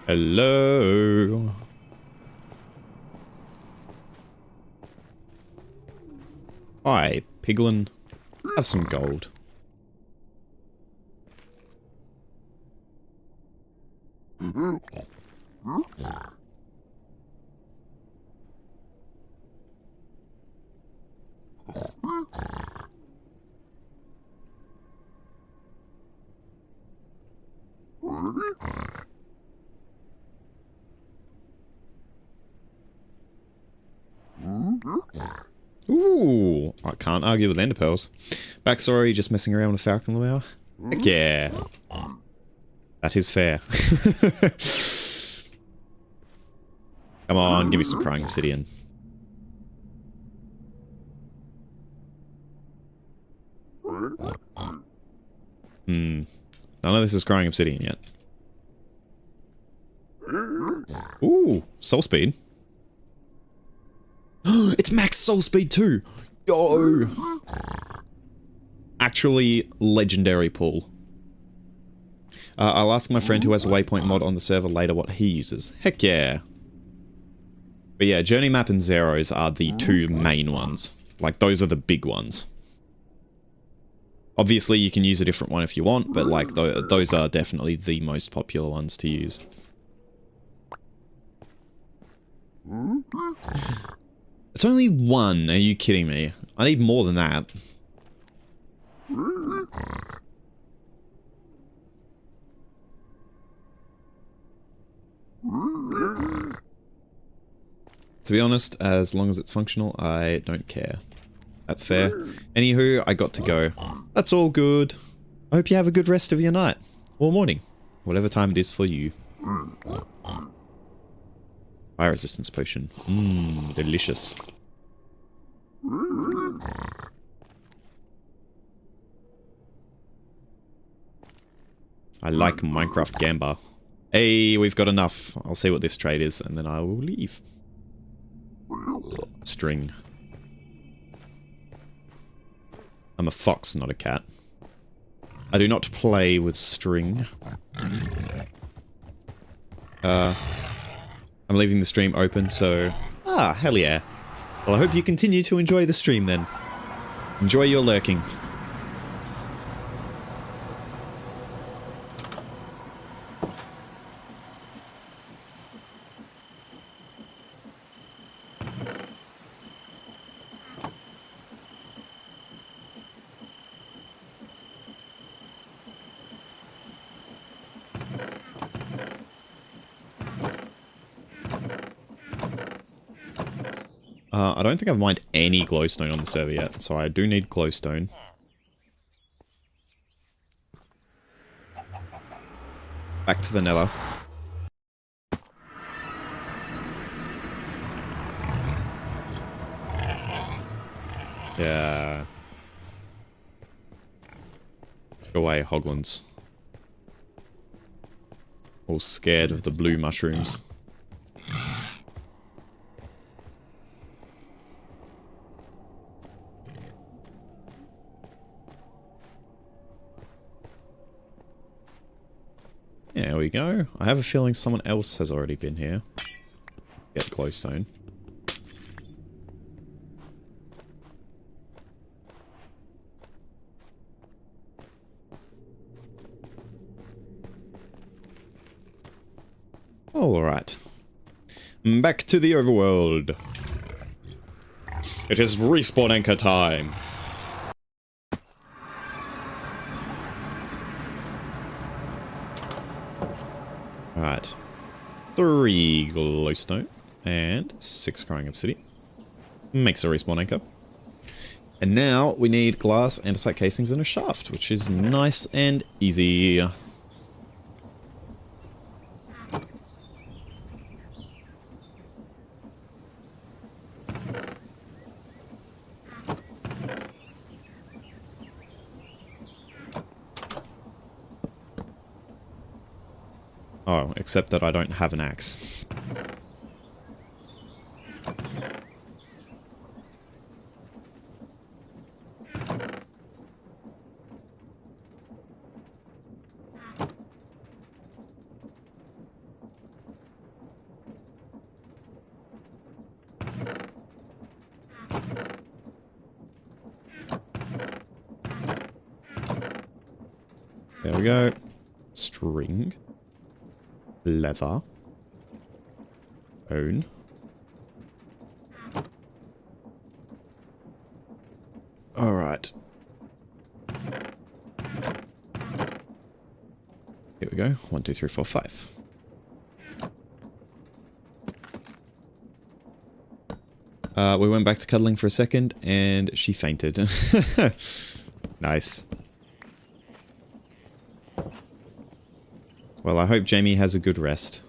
Hello. Hi, Piglin. Have some gold. Ooh, I can't argue with ender pearls. Backstory, just messing around with Falcon Lure. Heck yeah. That is fair. Come on, give me some crying obsidian. None of this is crying obsidian yet. Ooh, soul speed. It's max soul speed too. Yo. Actually, legendary pull. I'll ask my friend who has a waypoint mod on the server later what he uses. Heck yeah. But yeah, journey map and zeros are the two main ones. Like, those are the big ones. Obviously, you can use a different one if you want, but like, those are definitely the most popular ones to use. It's only one, are you kidding me? I need more than that. To be honest, as long as it's functional, I don't care. That's fair. Anywho, I got to go. That's all good. I hope you have a good rest of your night. Or morning. Whatever time it is for you. Fire resistance potion. Mmm, delicious. I like Minecraft Gamba. Hey, we've got enough. I'll see what this trade is, and then I will leave. String. I'm a fox, not a cat. I do not play with string. I'm leaving the stream open, so... Ah, hell yeah. Well, I hope you continue to enjoy the stream then. Enjoy your lurking. I don't think I've mined any glowstone on the server yet, so I do need glowstone. Back to the nether. Yeah. Go away, hoglins. All scared of the blue mushrooms. There we go. I have a feeling someone else has already been here. Get glowstone. Alright. Back to the overworld. It is respawn anchor time. Alright. 3 glowstone and 6 crying obsidian. Makes a respawn anchor. And now we need glass, andesite casings, and a shaft, which is nice and easy. Oh, except that I don't have an axe. There we go. String. Leather. Bone. Alright. Here we go. 1, 2, 3, 4, 5. We went back to cuddling for a second, and she fainted. Nice. Well, I hope Jamie has a good rest.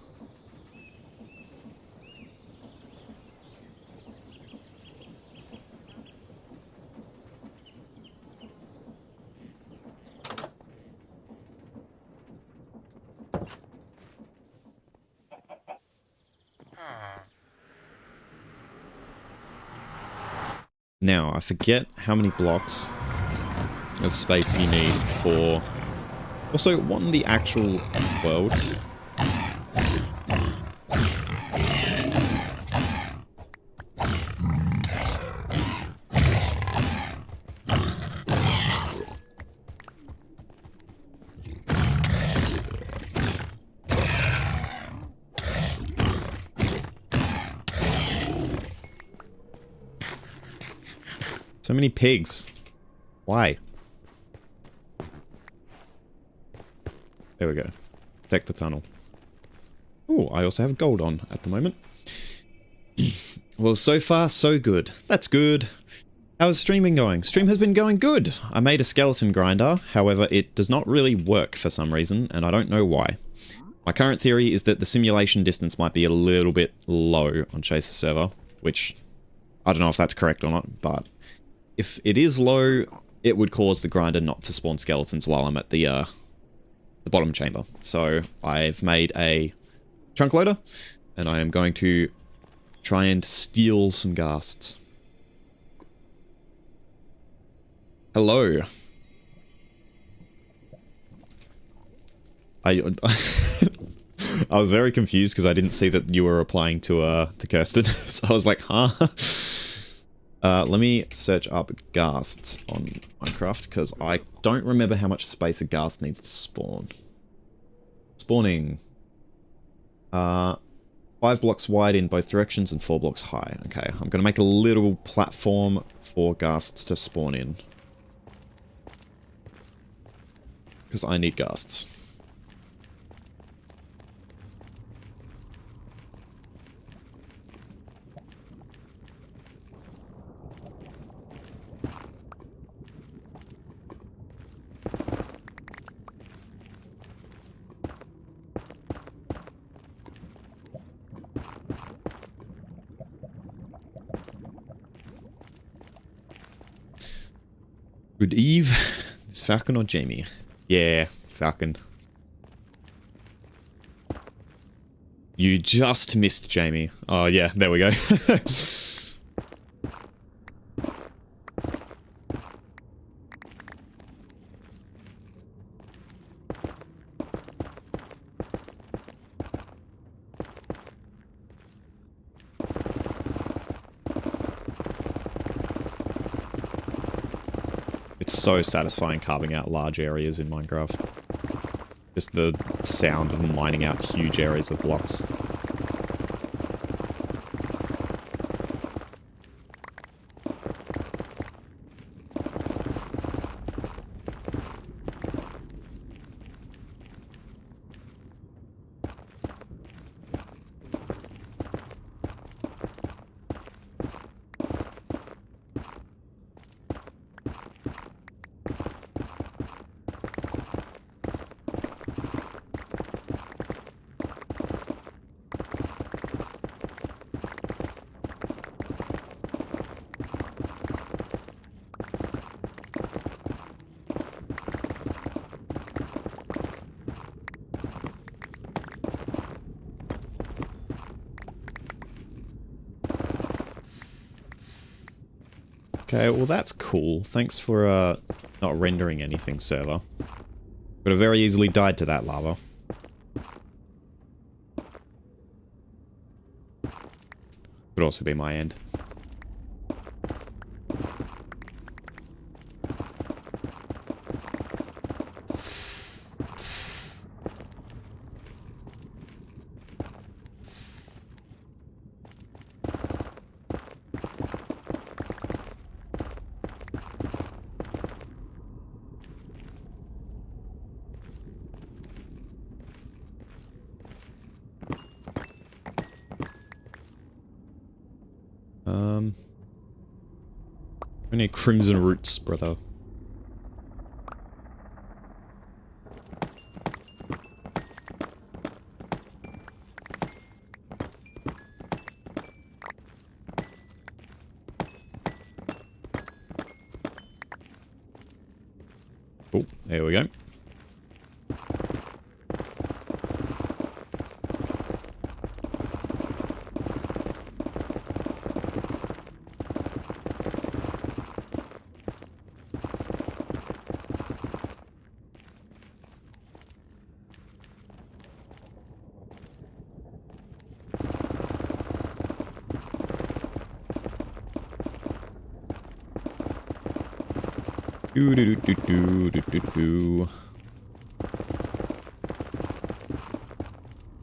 Now, I forget how many blocks of space you need for... Also, what in the actual world? So many pigs. Why? There we go. Protect the tunnel. Oh, I also have gold on at the moment. Well, so far, so good. That's good. How's streaming going? Stream has been going good. I made a skeleton grinder, however, it does not really work for some reason, and I don't know why. My current theory is that the simulation distance might be a little bit low on Chaser server, which I don't know if that's correct or not, but if it is low, it would cause the grinder not to spawn skeletons while I'm at the bottom chamber. So I've made a chunk loader, and I am going to try and steal some ghasts. Hello. I was very confused because I didn't see that you were replying to Kirsten, so I was like, huh? Let me search up ghasts on Minecraft, because I don't remember how much space a ghast needs to spawn. Spawning. 5 blocks wide in both directions and 4 blocks high. Okay, I'm going to make a little platform for ghasts to spawn in. Because I need ghasts. Good eve. It's Falcon or Jamie? Yeah, Falcon. You just missed Jamie. Oh yeah, there we go. So satisfying carving out large areas in Minecraft. Just the sound of mining out huge areas of blocks. Okay, well that's cool. Thanks for not rendering anything, server. Could have very easily died to that lava. Could also be my end. We need crimson roots, brother. There we go. Do do do do do do do.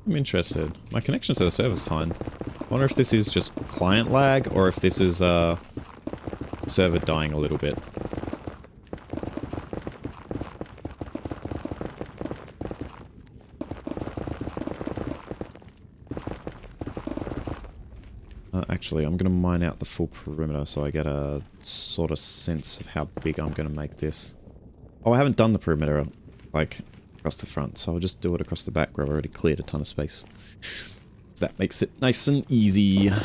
I'm interested. My connection to the server's fine. I wonder if this is just client lag or if this is server dying a little bit. Actually, I'm going to mine out the full perimeter so I get a sort of sense of how big I'm going to make this. Oh, I haven't done the perimeter, like, across the front, so I'll just do it across the back where I've already cleared a ton of space. So that makes it nice and easy. I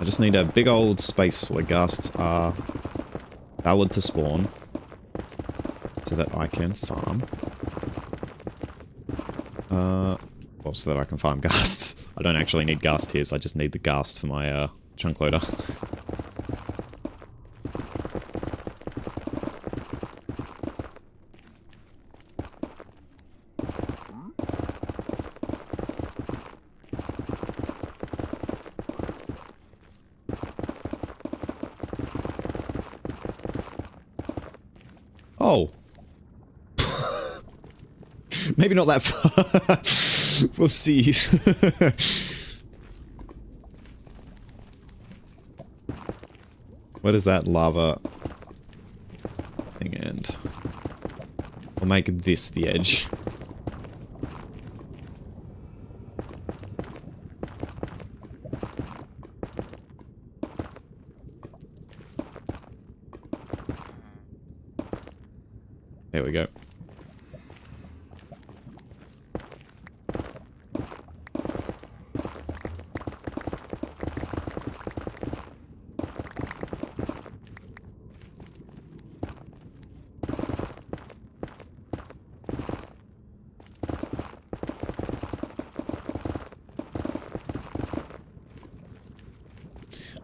just need a big old space where ghasts are valid to spawn so that I can farm. Well, so that I can farm ghasts. I don't actually need ghast tears, I just need the ghast for my chunk loader. Oh. Maybe not that far. Whoopsies. Where does that lava thing end? I'll make this the edge. There we go.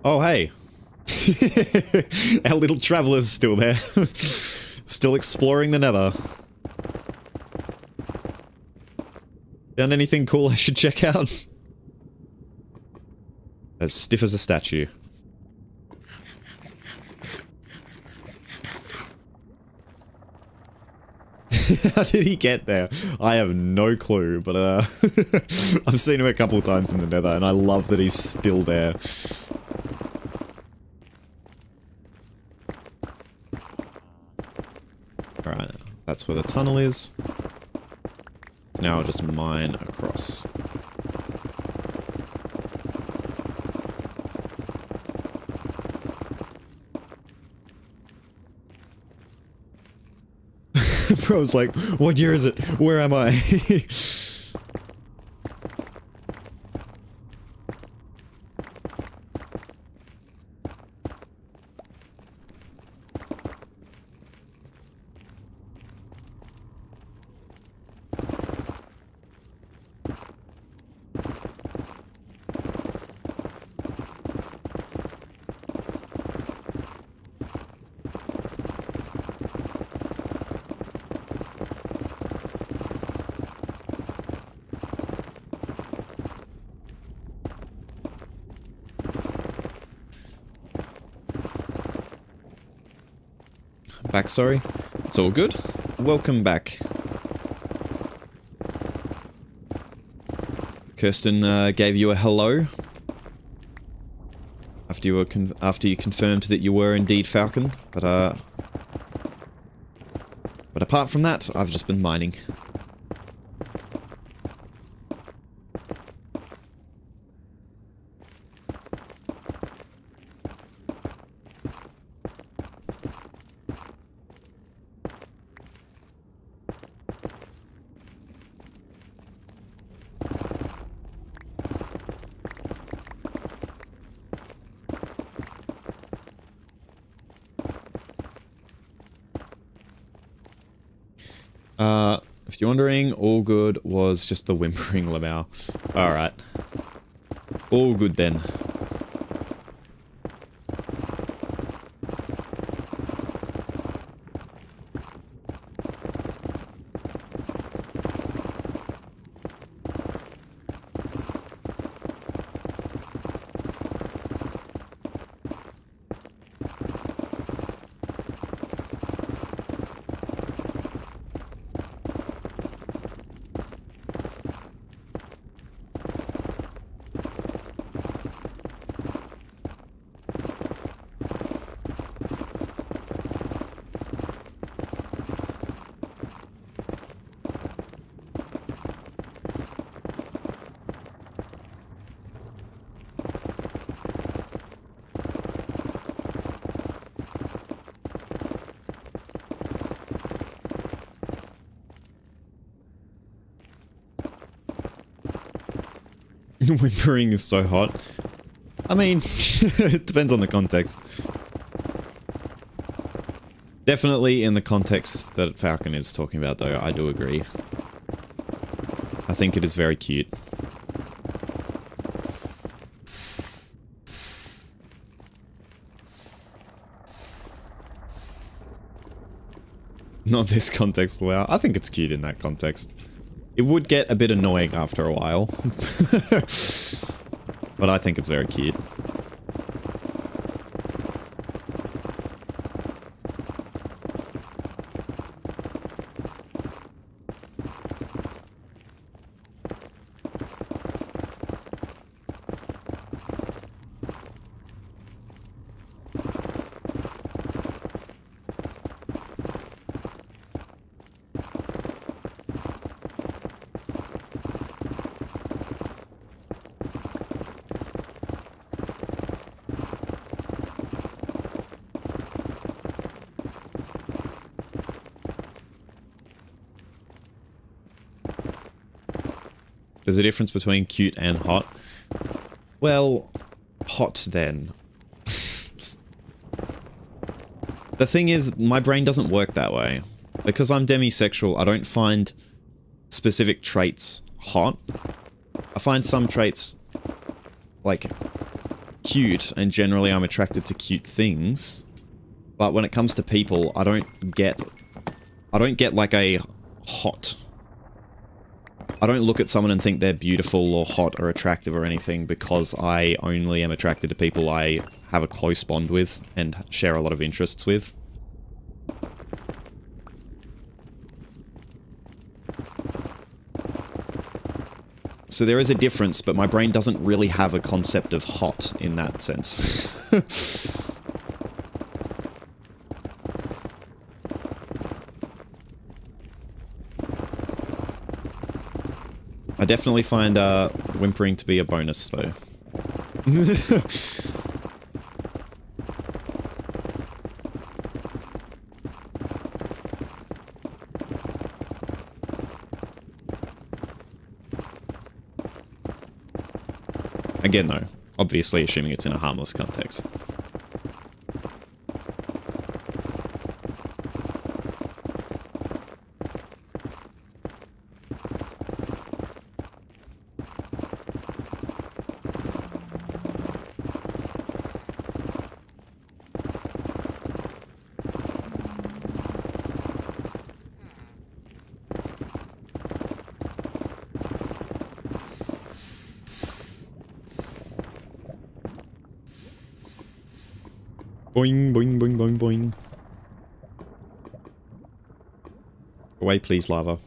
Oh, hey. Our little traveler's still there. Still exploring the nether. Found anything cool I should check out? As stiff as a statue. How did he get there? I have no clue, but I've seen him a couple of times in the nether, and I love that he's still there. Alright, that's where the tunnel is. So now I'll just mine across. Bro's like, what year is it? Where am I? Back, sorry. It's all good. Welcome back. Kirsten gave you a hello after you confirmed that you were indeed Falcon, but apart from that, I've just been mining. If you're wondering, all good was just the whimpering Lamau. Alright. All good then. Whimpering is so hot. I mean, it depends on the context. Definitely in the context that Falcon is talking about, though, I do agree. I think it is very cute. Not this context, wow. I think it's cute in that context. It would get a bit annoying after a while. But I think it's very cute. There's a difference between cute and hot. Well, hot then. The thing is, my brain doesn't work that way. Because I'm demisexual, I don't find specific traits hot. I find some traits, like, cute, and generally I'm attracted to cute things. But when it comes to people, I don't get like a hot. I don't look at someone and think they're beautiful or hot or attractive or anything because I only am attracted to people I have a close bond with and share a lot of interests with. So there is a difference, but my brain doesn't really have a concept of hot in that sense. I definitely find whimpering to be a bonus, though. Again, though, obviously assuming it's in a harmless context. Boing, boing, boing, boing, boing. Away, please, lava.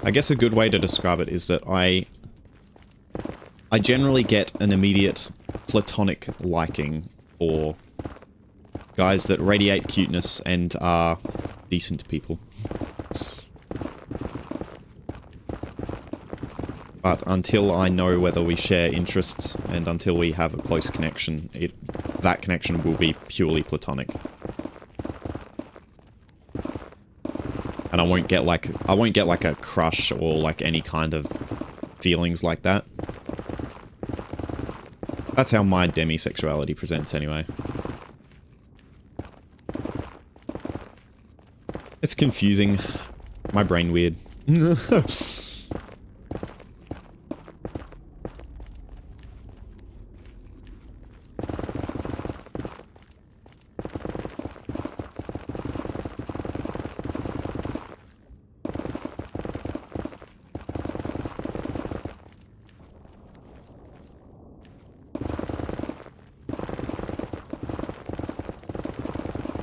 I guess a good way to describe it is that I generally get an immediate platonic liking for guys that radiate cuteness and are decent people. But until I know whether we share interests and until we have a close connection, that connection will be purely platonic. And I won't get like a crush or like any kind of feelings like that. That's how my demisexuality presents anyway. It's confusing. My brain weird.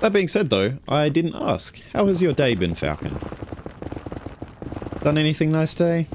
That being said though, I didn't ask. How has your day been, Falcon? Done anything nice today?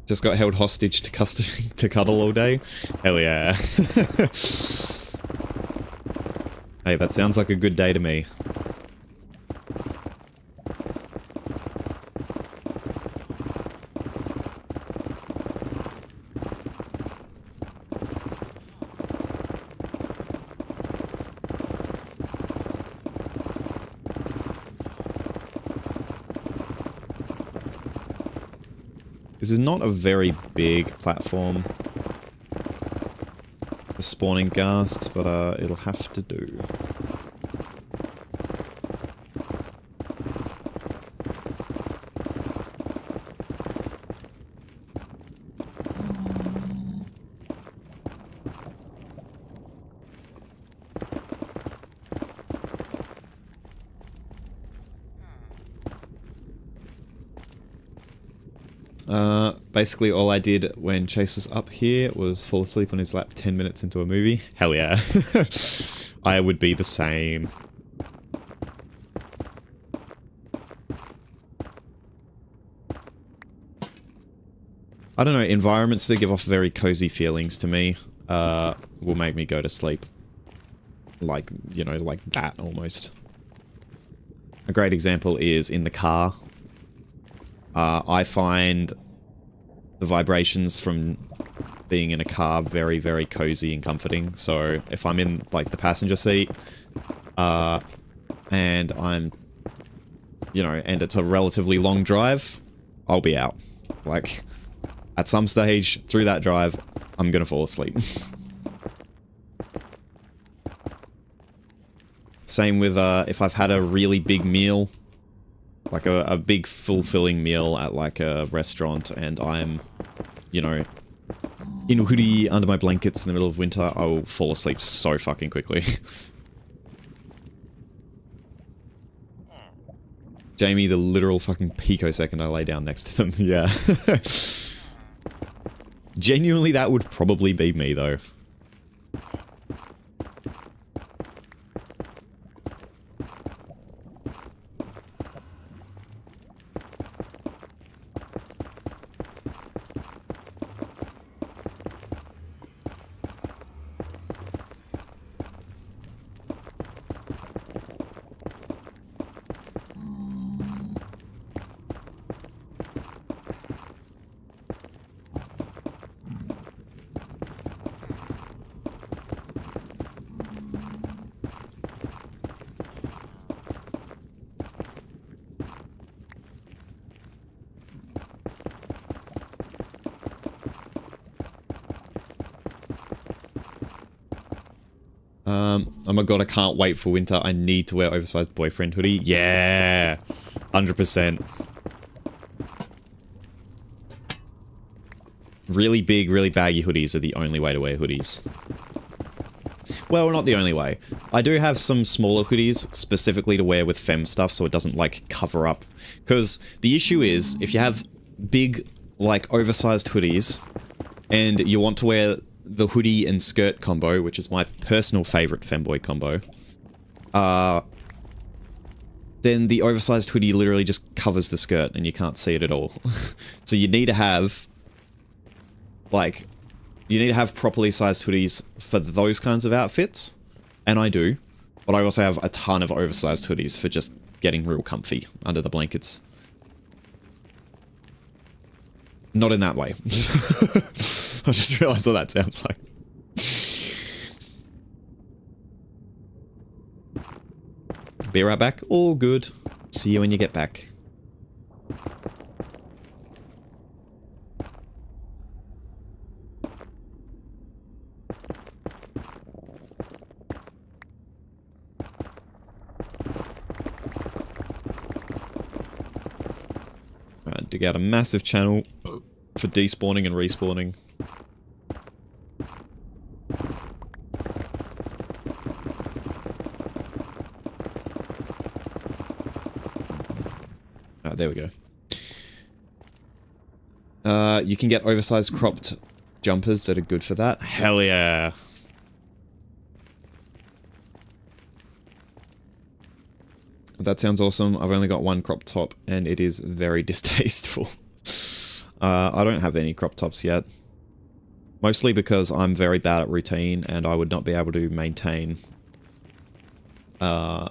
Just got held hostage to custody to cuddle all day? Hell yeah. Hey, that sounds like a good day to me. This is not a very big platform for spawning ghasts, but it'll have to do. Basically all I did when Chase was up here was fall asleep on his lap 10 minutes into a movie. Hell yeah. I would be the same. I don't know, environments that give off very cozy feelings to me will make me go to sleep. Like, you know, like that almost. A great example is in the car. I find the vibrations from being in a car very, very cozy and comforting. So if I'm in like the passenger seat, and I'm, you know, and it's a relatively long drive, I'll be out. Like, at some stage through that drive, I'm gonna fall asleep. Same with if I've had a really big meal, like a big fulfilling meal at like a restaurant, and I'm, you know, in a hoodie under my blankets in the middle of winter, I will fall asleep so fucking quickly. Jamie, the literal fucking picosecond I lay down next to them, yeah. Genuinely, that would probably be me though. Oh my god, I can't wait for winter. I need to wear oversized boyfriend hoodie. Yeah, 100%. Really big, really baggy hoodies are the only way to wear hoodies. Well, not the only way. I do have some smaller hoodies specifically to wear with femme stuff so it doesn't, like, cover up. Because the issue is, if you have big, like, oversized hoodies, and you want to wear the hoodie and skirt combo, which is my personal favorite femboy combo, then the oversized hoodie literally just covers the skirt and you can't see it at all. So you need to have, like, you need to have properly sized hoodies for those kinds of outfits, and I do, but I also have a ton of oversized hoodies for just getting real comfy under the blankets. Not in that way. I just realized what that sounds like. Be right back. All good. See you when you get back. Alright, dig out a massive channel for despawning and respawning. Alright, there we go. You can get oversized cropped jumpers that are good for that. Hell yeah! That sounds awesome. I've only got one crop top, and it is very distasteful. I don't have any crop tops yet. Mostly because I'm very bad at routine, and I would not be able to maintain... I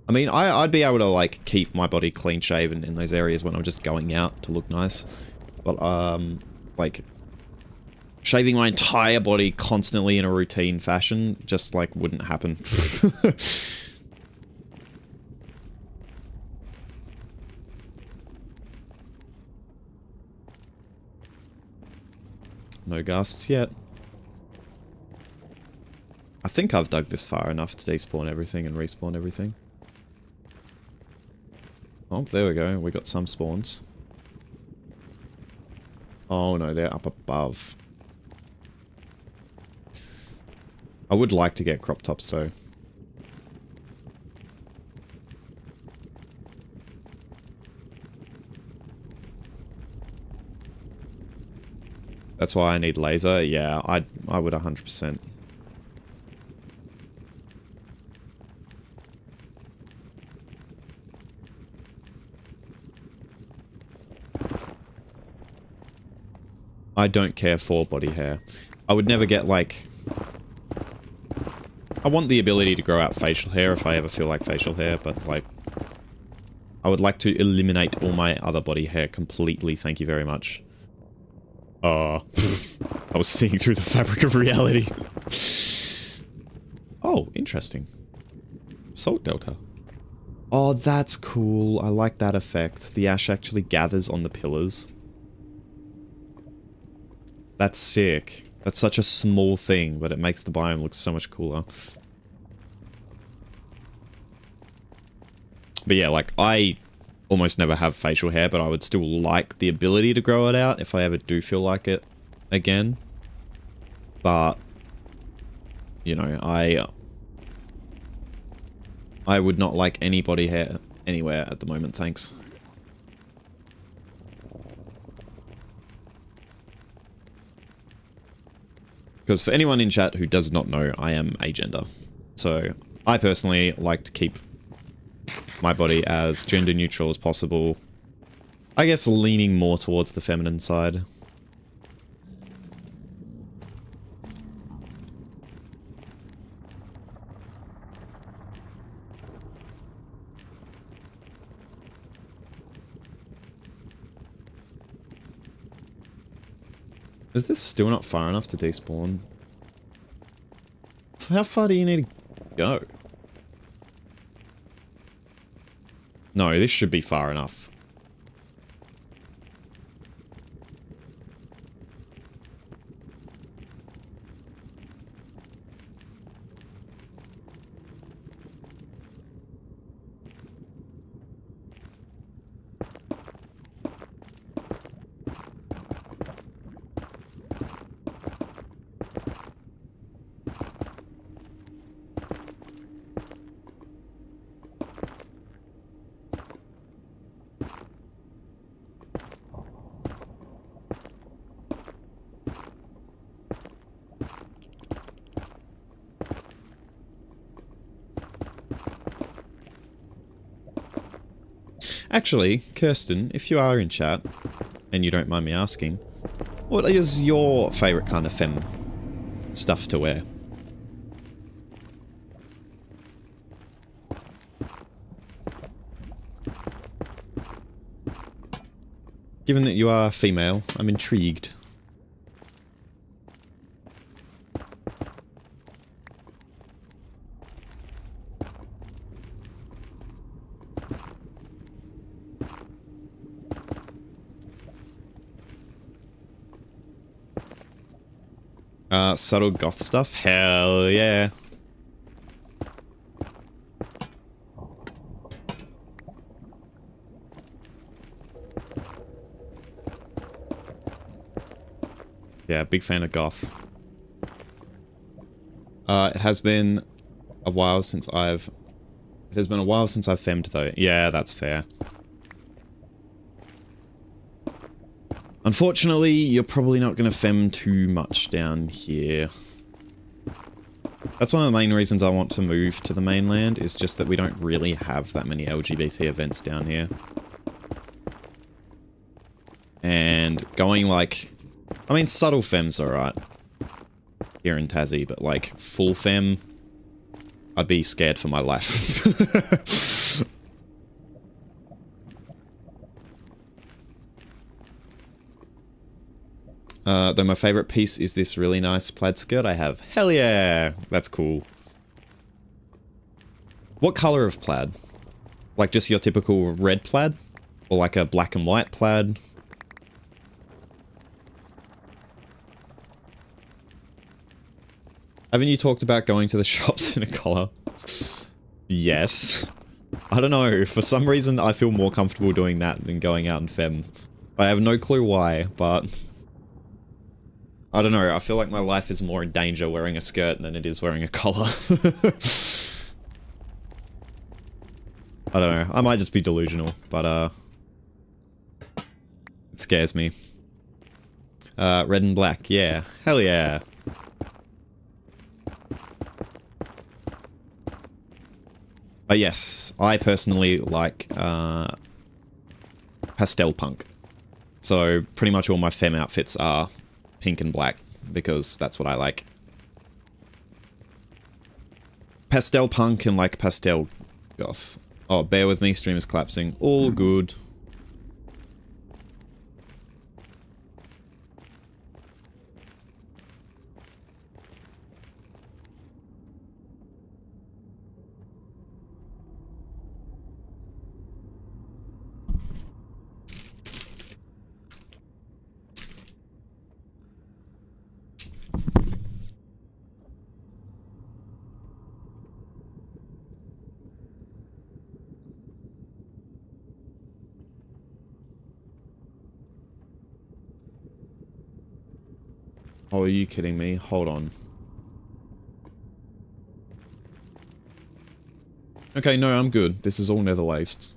mean, I'd be able to, like, keep my body clean-shaven in those areas when I'm just going out to look nice. But, like... shaving my entire body constantly in a routine fashion just, like, wouldn't happen. No ghasts yet. I think I've dug this far enough to despawn everything and respawn everything. Oh, there we go. We got some spawns. Oh no, they're up above. I would like to get crop tops though. That's why I need laser. Yeah, I would 100%. I don't care for body hair. I would never get, like... I want the ability to grow out facial hair if I ever feel like facial hair, but, like... I would like to eliminate all my other body hair completely, thank you very much. I was seeing through the fabric of reality. Oh, interesting. Salt Delta. Oh, that's cool. I like that effect. The ash actually gathers on the pillars. That's sick. That's such a small thing, but it makes the biome look so much cooler. But yeah, like, I almost never have facial hair, but I would still like the ability to grow it out if I ever do feel like it again. But, you know, I would not like any body hair anywhere at the moment, thanks. Because for anyone in chat who does not know, I am agender. So, I personally like to keep my body as gender neutral as possible. I guess leaning more towards the feminine side. Is this still not far enough to despawn? How far do you need to go? No, this should be far enough. Actually, Kirsten, if you are in chat, and you don't mind me asking, what is your favourite kind of femme stuff to wear? Given that you are female, I'm intrigued. Subtle goth stuff? Hell yeah. Yeah, big fan of goth. It has been a while since I've... It has been a while since I've femmed though. Yeah, that's fair. Unfortunately, you're probably not going to femme too much down here. That's one of the main reasons I want to move to the mainland, is just that we don't really have that many LGBT events down here. And going like... I mean, subtle femme's alright here in Tassie, but like, full femme, I'd be scared for my life. Though my favourite piece is this really nice plaid skirt I have. Hell yeah! That's cool. What colour of plaid? Like just your typical red plaid? Or like a black and white plaid? Haven't you talked about going to the shops in a collar? Yes. I don't know, for some reason I feel more comfortable doing that than going out in femme. I have no clue why, but... I don't know, I feel like my life is more in danger wearing a skirt than it is wearing a collar. I don't know, I might just be delusional, but it scares me. Red and black, yeah. Hell yeah. But yes, I personally like pastel punk. So pretty much all my femme outfits are pink and black, because that's what I like. Pastel punk and like pastel goth. Oh, bear with me, stream is collapsing. All good. Oh, are you kidding me? Hold on. Okay, no, I'm good. This is all nether wastes.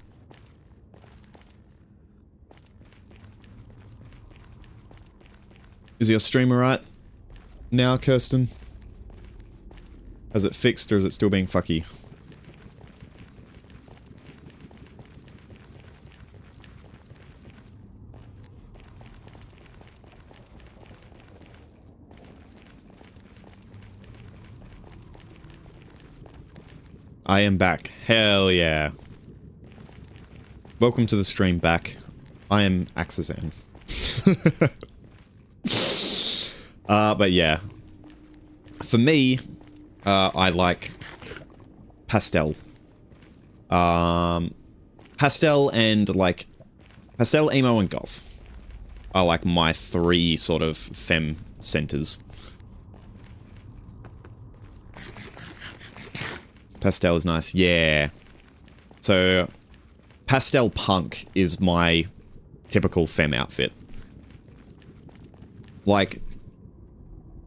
Is your stream alright now, Kirsten? Has it fixed or is it still being fucky? I am back. Hell yeah. Welcome to the stream back. I am Axazan. But yeah. For me, I like pastel. Pastel and like... Pastel, emo, and goth are like my three sort of femme centers. Pastel is nice, yeah. So, pastel punk is my typical femme outfit. Like,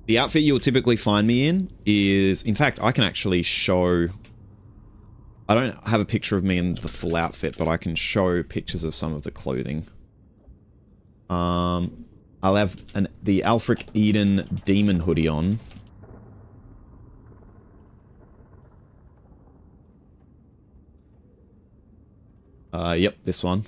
the outfit you'll typically find me in is... In fact, I can actually show... I don't have a picture of me in the full outfit, but I can show pictures of some of the clothing. I'll have the Alfric Eden Demon hoodie on. Yep, this one.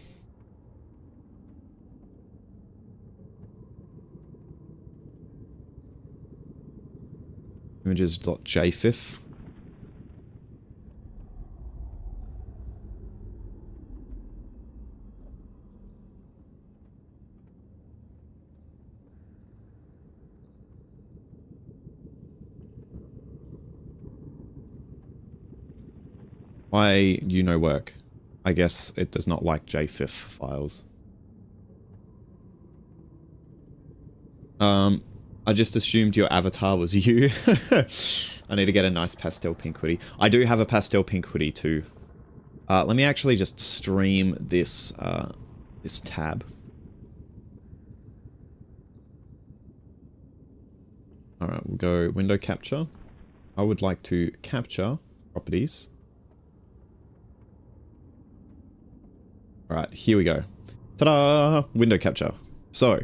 Images.jfif. Why you no work? I guess it does not like JFIF files. I just assumed your avatar was you. I need to get a nice pastel pink hoodie. I do have a pastel pink hoodie too. Let me actually just stream this this tab. Alright, we'll go window capture. I would like to capture properties. Alright, here we go. Ta-da! Window capture. So,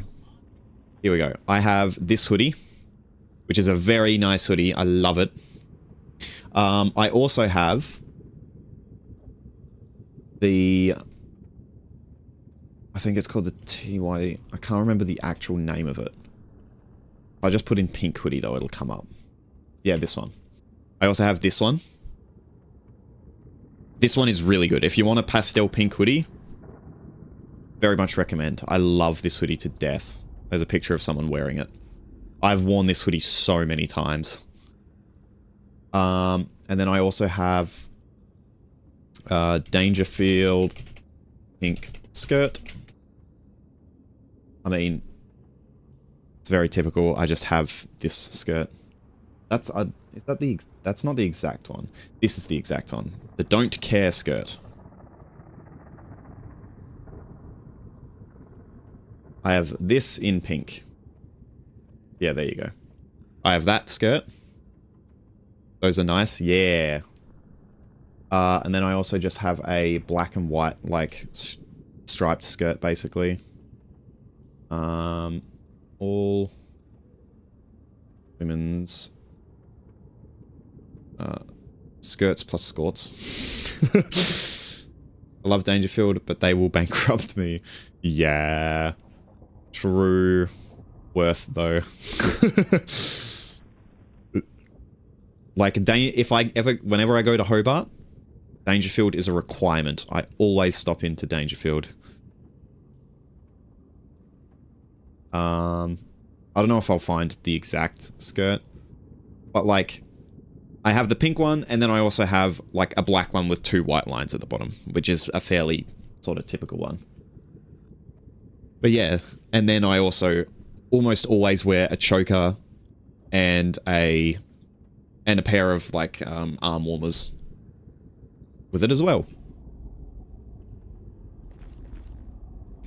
here we go. I have this hoodie, which is a very nice hoodie. I love it. I also have the... I think it's called the TY... I can't remember the actual name of it. If I just put in pink hoodie, though, it'll come up. Yeah, this one. I also have this one. This one is really good. If you want a pastel pink hoodie, very much recommend. I love this hoodie to death. There's a picture of someone wearing it. I've worn this hoodie so many times. And then I also have Dangerfield pink skirt. I mean, it's very typical. I just have this skirt. That's is that the that's not the exact one. This is the exact one. The Don't Care skirt. I have this in pink. Yeah, there you go. I have that skirt. Those are nice. Yeah. And then I also just have a black and white, like, striped skirt, basically. All women's skirts plus skirts. I love Dangerfield, but they will bankrupt me. Yeah. True. Worth, though. Like, whenever I go to Hobart, Dangerfield is a requirement. I always stop into Dangerfield. I don't know if I'll find the exact skirt, but like, I have the pink one, and then I also have like a black one with 2 white lines at the bottom, which is a fairly sort of typical one. But yeah, and then I also almost always wear a choker and a pair of like arm warmers with it as well.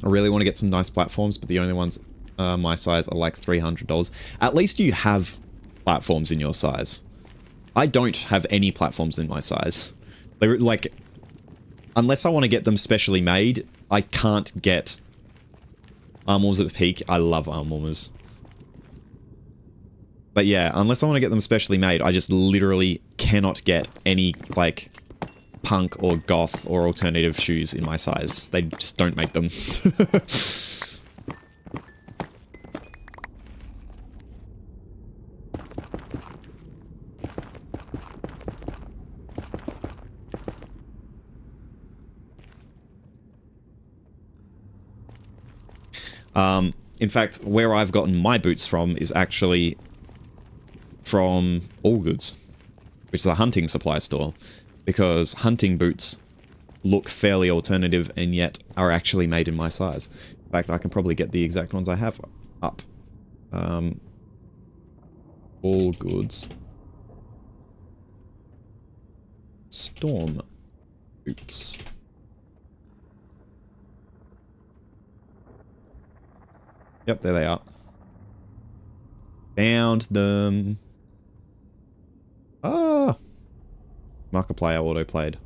I really want to get some nice platforms, but the only ones my size are like $300. At least you have platforms in your size. I don't have any platforms in my size. They're like, unless I want to get them specially made, I can't get arm warmers at peak. I love arm warmers. But yeah, unless I want to get them specially made, I just literally cannot get any, like, punk or goth or alternative shoes in my size. They just don't make them. In fact, where I've gotten my boots from is actually from All Goods, which is a hunting supply store, because hunting boots look fairly alternative and yet are actually made in my size. In fact, I can probably get the exact ones I have up. All Goods. Storm boots. Yep, there they are. Found them. Ah! Markiplier auto-played.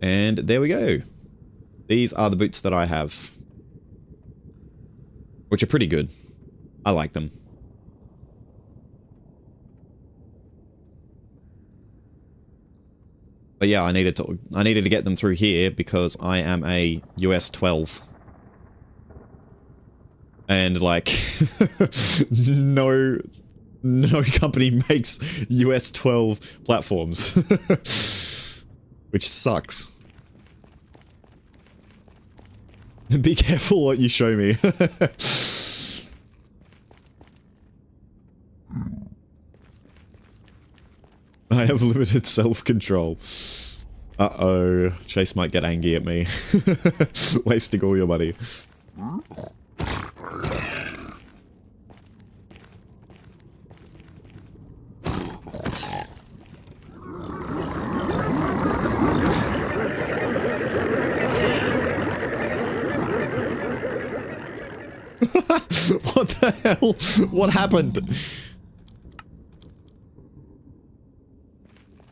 And there we go. These are the boots that I have. which are pretty good. I like them. But yeah, I needed to get them through here because I am a US 12. And like no company makes US 12 platforms. Which sucks. Be careful what you show me. I have limited self-control. Uh-oh. Chase might get angry at me. Wasting all your money. What the hell? What happened?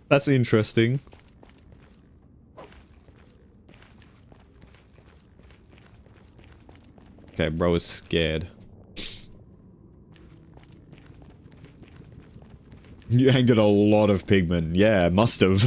That's interesting. Okay, bro is scared. You angered a lot of pigmen. Yeah, must have.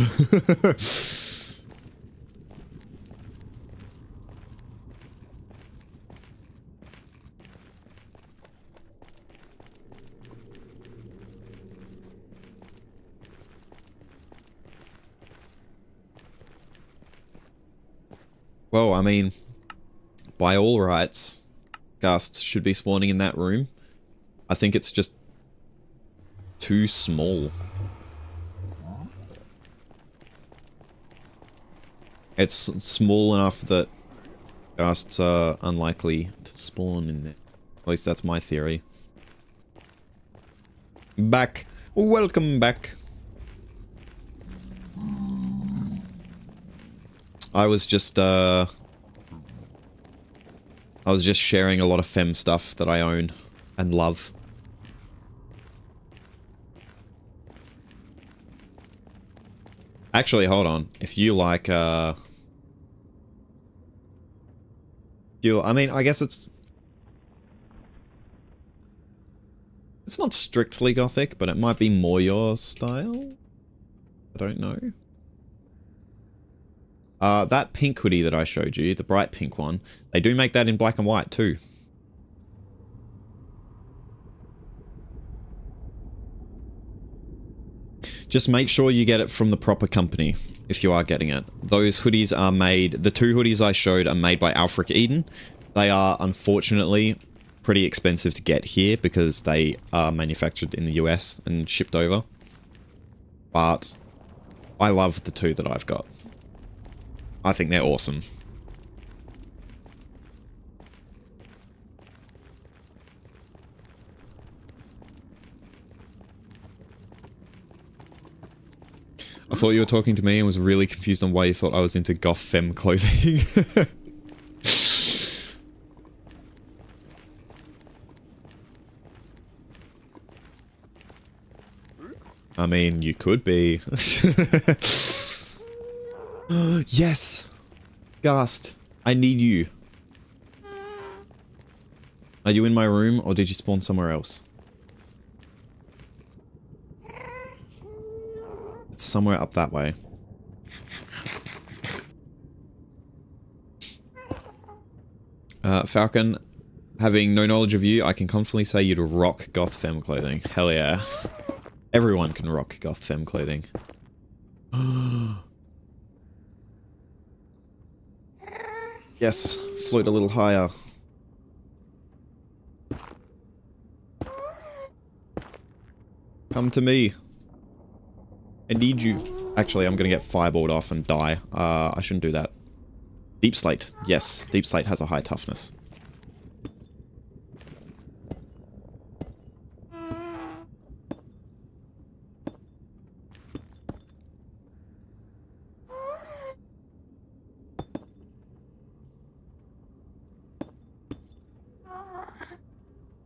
Well, I mean, by all rights, ghasts should be spawning in that room. I think it's just too small. It's small enough that ghasts are unlikely to spawn in there. At least that's my theory. Back. Welcome back. I was just sharing a lot of fem stuff that I own and love. Actually, hold on. If you like, I mean, I guess it's not strictly gothic, but it might be more your style. I don't know. That pink hoodie that I showed you, the bright pink one, they do make that in black and white too. Just make sure you get it from the proper company, if you are getting it. Those hoodies are made, the two hoodies I showed are made by Alfred Eden. They are, unfortunately, pretty expensive to get here because they are manufactured in the US and shipped over. But I love the two that I've got. I think they're awesome. I thought you were talking to me and was really confused on why you thought I was into goth femme clothing. I mean, you could be. Yes! Ghast, I need you. Are you in my room, or did you spawn somewhere else? It's somewhere up that way. Falcon, having no knowledge of you, I can confidently say you'd rock goth femme clothing. Hell yeah. Everyone can rock goth femme clothing. Yes, float a little higher. Come to me. I need you. Actually, I'm gonna get fireballed off and die. I shouldn't do that. Deep slate. Yes, deep slate has a high toughness.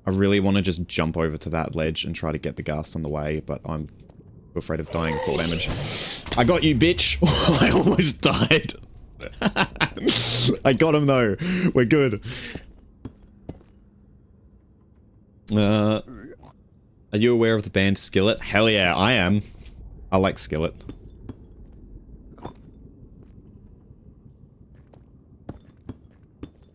I really want to just jump over to that ledge and try to get the ghast on the way, but I'm afraid of dying full damage. I got you, bitch! I almost died. I got him though. We're good. Are you aware of the band Skillet? Hell yeah, I am. I like Skillet.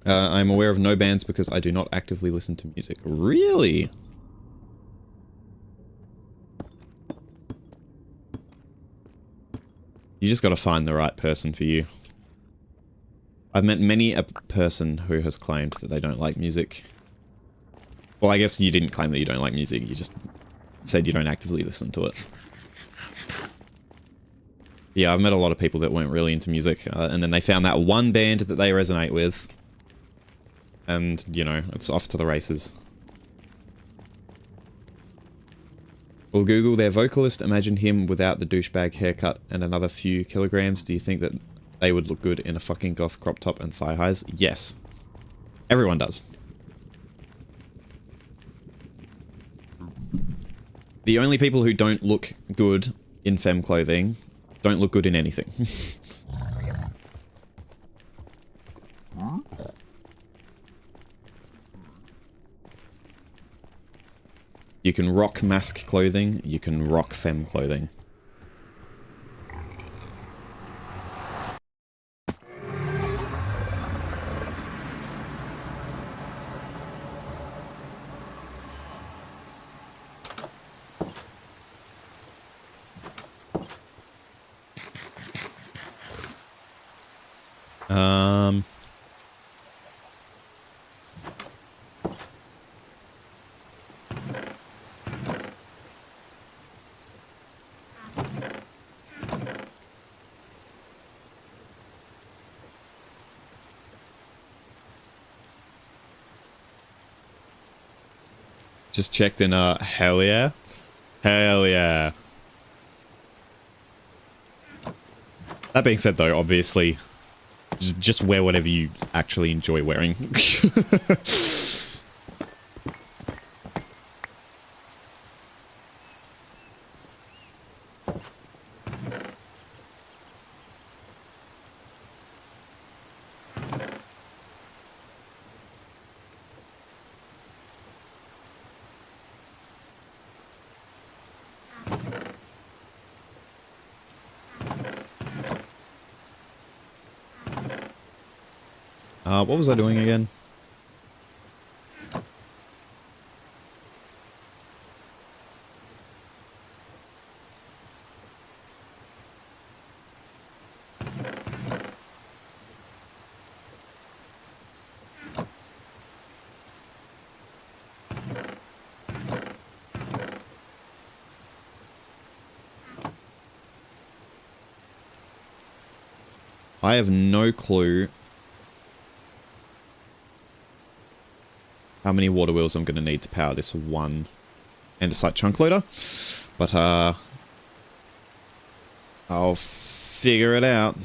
I'm aware of no bands because I do not actively listen to music. Really? You just gotta find the right person for you. I've met many a person who has claimed that they don't like music. Well, I guess you didn't claim that you don't like music, you just said you don't actively listen to it. Yeah, I've met a lot of people that weren't really into music, and then they found that one band that they resonate with. And, you know, it's off to the races. Will Google their vocalist, imagine him without the douchebag haircut and another few kilograms. Do you think that they would look good in a fucking goth crop top and thigh highs? Yes. Everyone does. The only people who don't look good in femme clothing don't look good in anything. You can rock mask clothing, you can rock femme clothing. Just checked in, hell yeah. Hell yeah. That being said though, obviously, just wear whatever you actually enjoy wearing. What was I doing again? I have no clue how many water wheels I'm going to need to power this one andesite chunk loader, but I'll figure it out.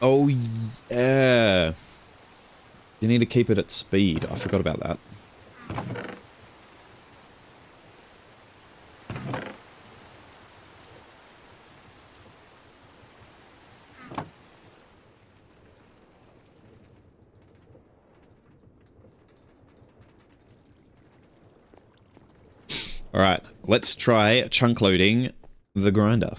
Oh yeah. You need to keep it at speed. I forgot about that. Alright, let's try chunk loading the grinder.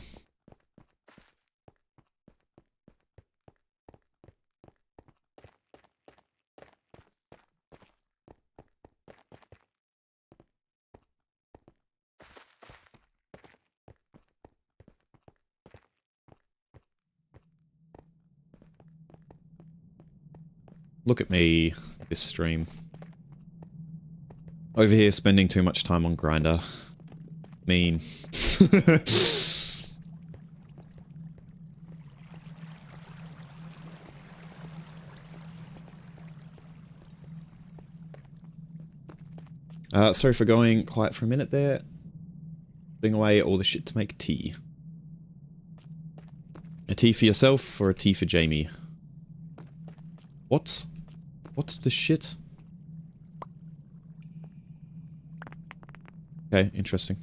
Look at me, this stream. Over here spending too much time on Grindr. Mean. Sorry for going quiet for a minute there. Putting away all the shit to make tea. A tea for yourself or a tea for Jamie? What? What's the shit? Okay, interesting.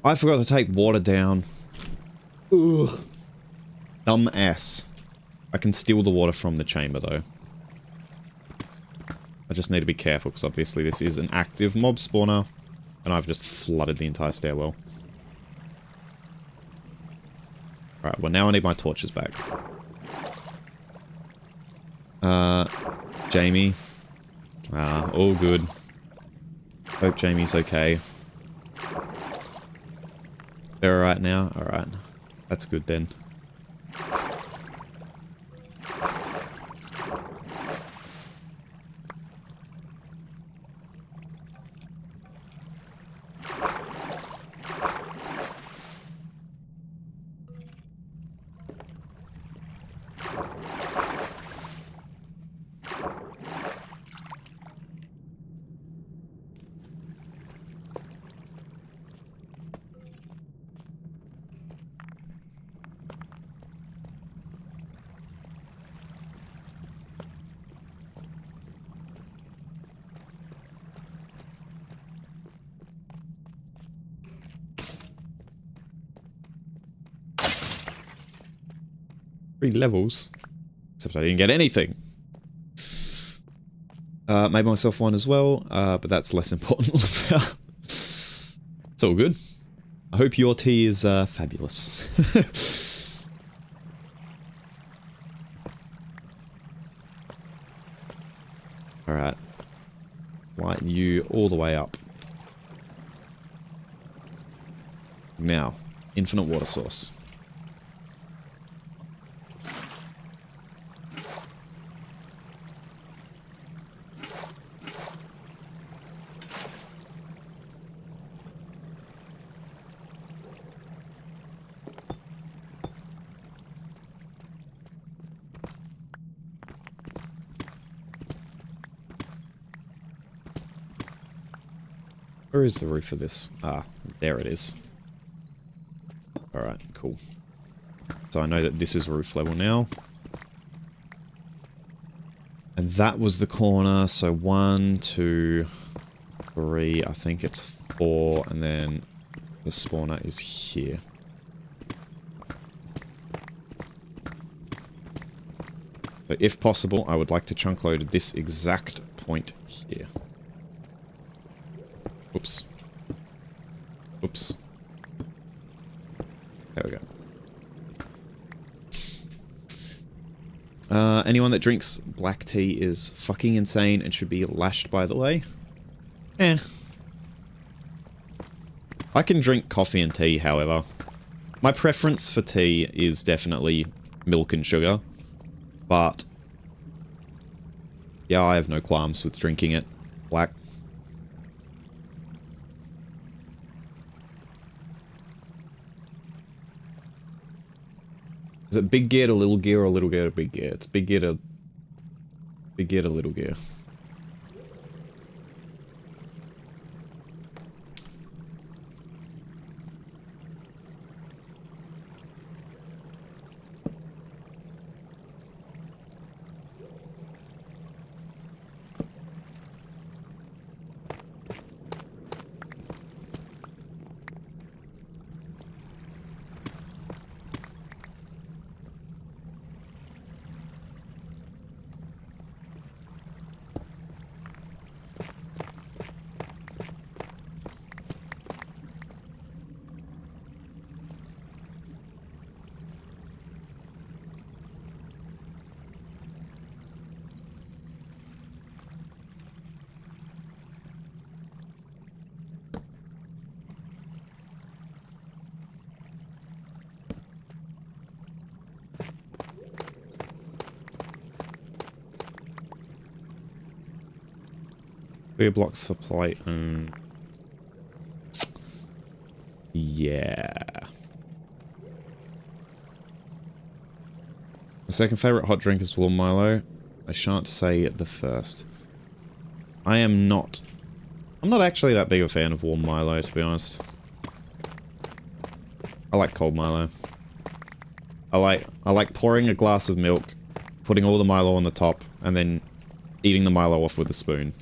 I forgot to take water down. Ugh. Dumb ass. I can steal the water from the chamber, though. I just need to be careful, because obviously this is an active mob spawner, and I've just flooded the entire stairwell. Alright, well now I need my torches back. Jamie. All good. Hope Jamie's okay. They're alright now? Alright. That's good then. Levels. Except I didn't get anything. Made myself one as well, but that's less important. It's all good. I hope your tea is fabulous. Alright. Lighten you all the way up. Now, infinite water source. Where is the roof of this? Ah, there it is. Alright, cool. So I know that this is roof level now. And that was the corner, so 1, 2, 3, I think it's 4, and then the spawner is here. So if possible, I would like to chunk load at this exact point here. Oops. Oops. There we go. Anyone that drinks black tea is fucking insane and should be lashed, by the way. Eh. I can drink coffee and tea, however. My preference for tea is definitely milk and sugar. But yeah, I have no qualms with drinking it black. Is it big gear to little gear or little gear to big gear? It's big gear to little gear. Clear blocks for plate and... Yeah. My second favorite hot drink is warm Milo. I shan't say the first. I'm not actually that big a fan of warm Milo, to be honest. I like cold Milo. I like pouring a glass of milk, putting all the Milo on the top, and then eating the Milo off with a spoon.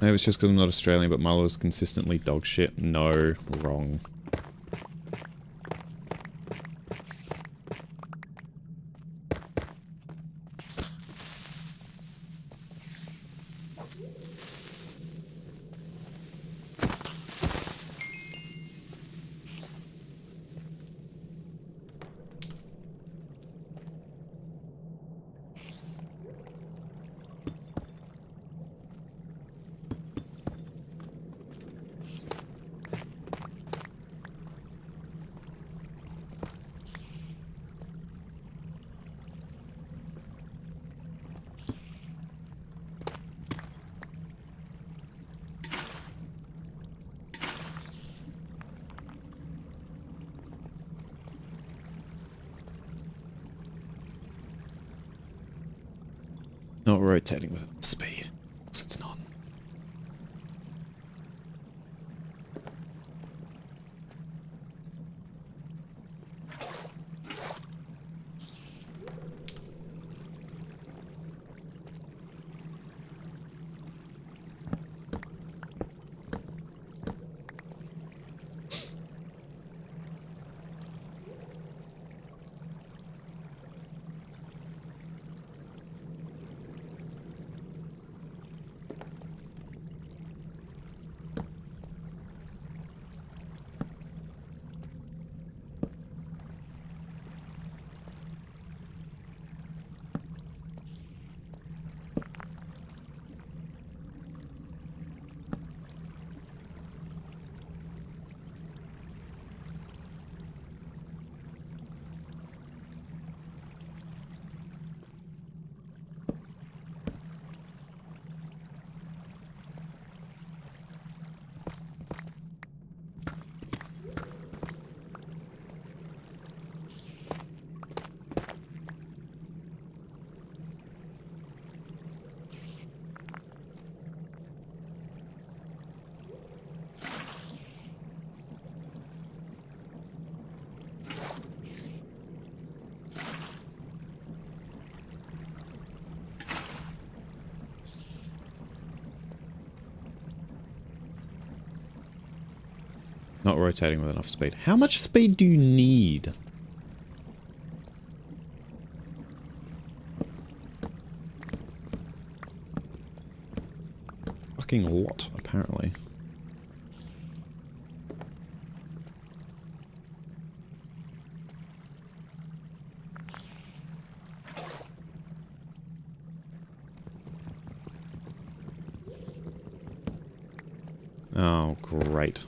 Maybe it's just because I'm not Australian, but Milo is consistently dog shit. No, wrong. Not rotating with enough speed. Because it's not. Not rotating with enough speed. How much speed do you need? Fucking a lot, apparently. Oh, great.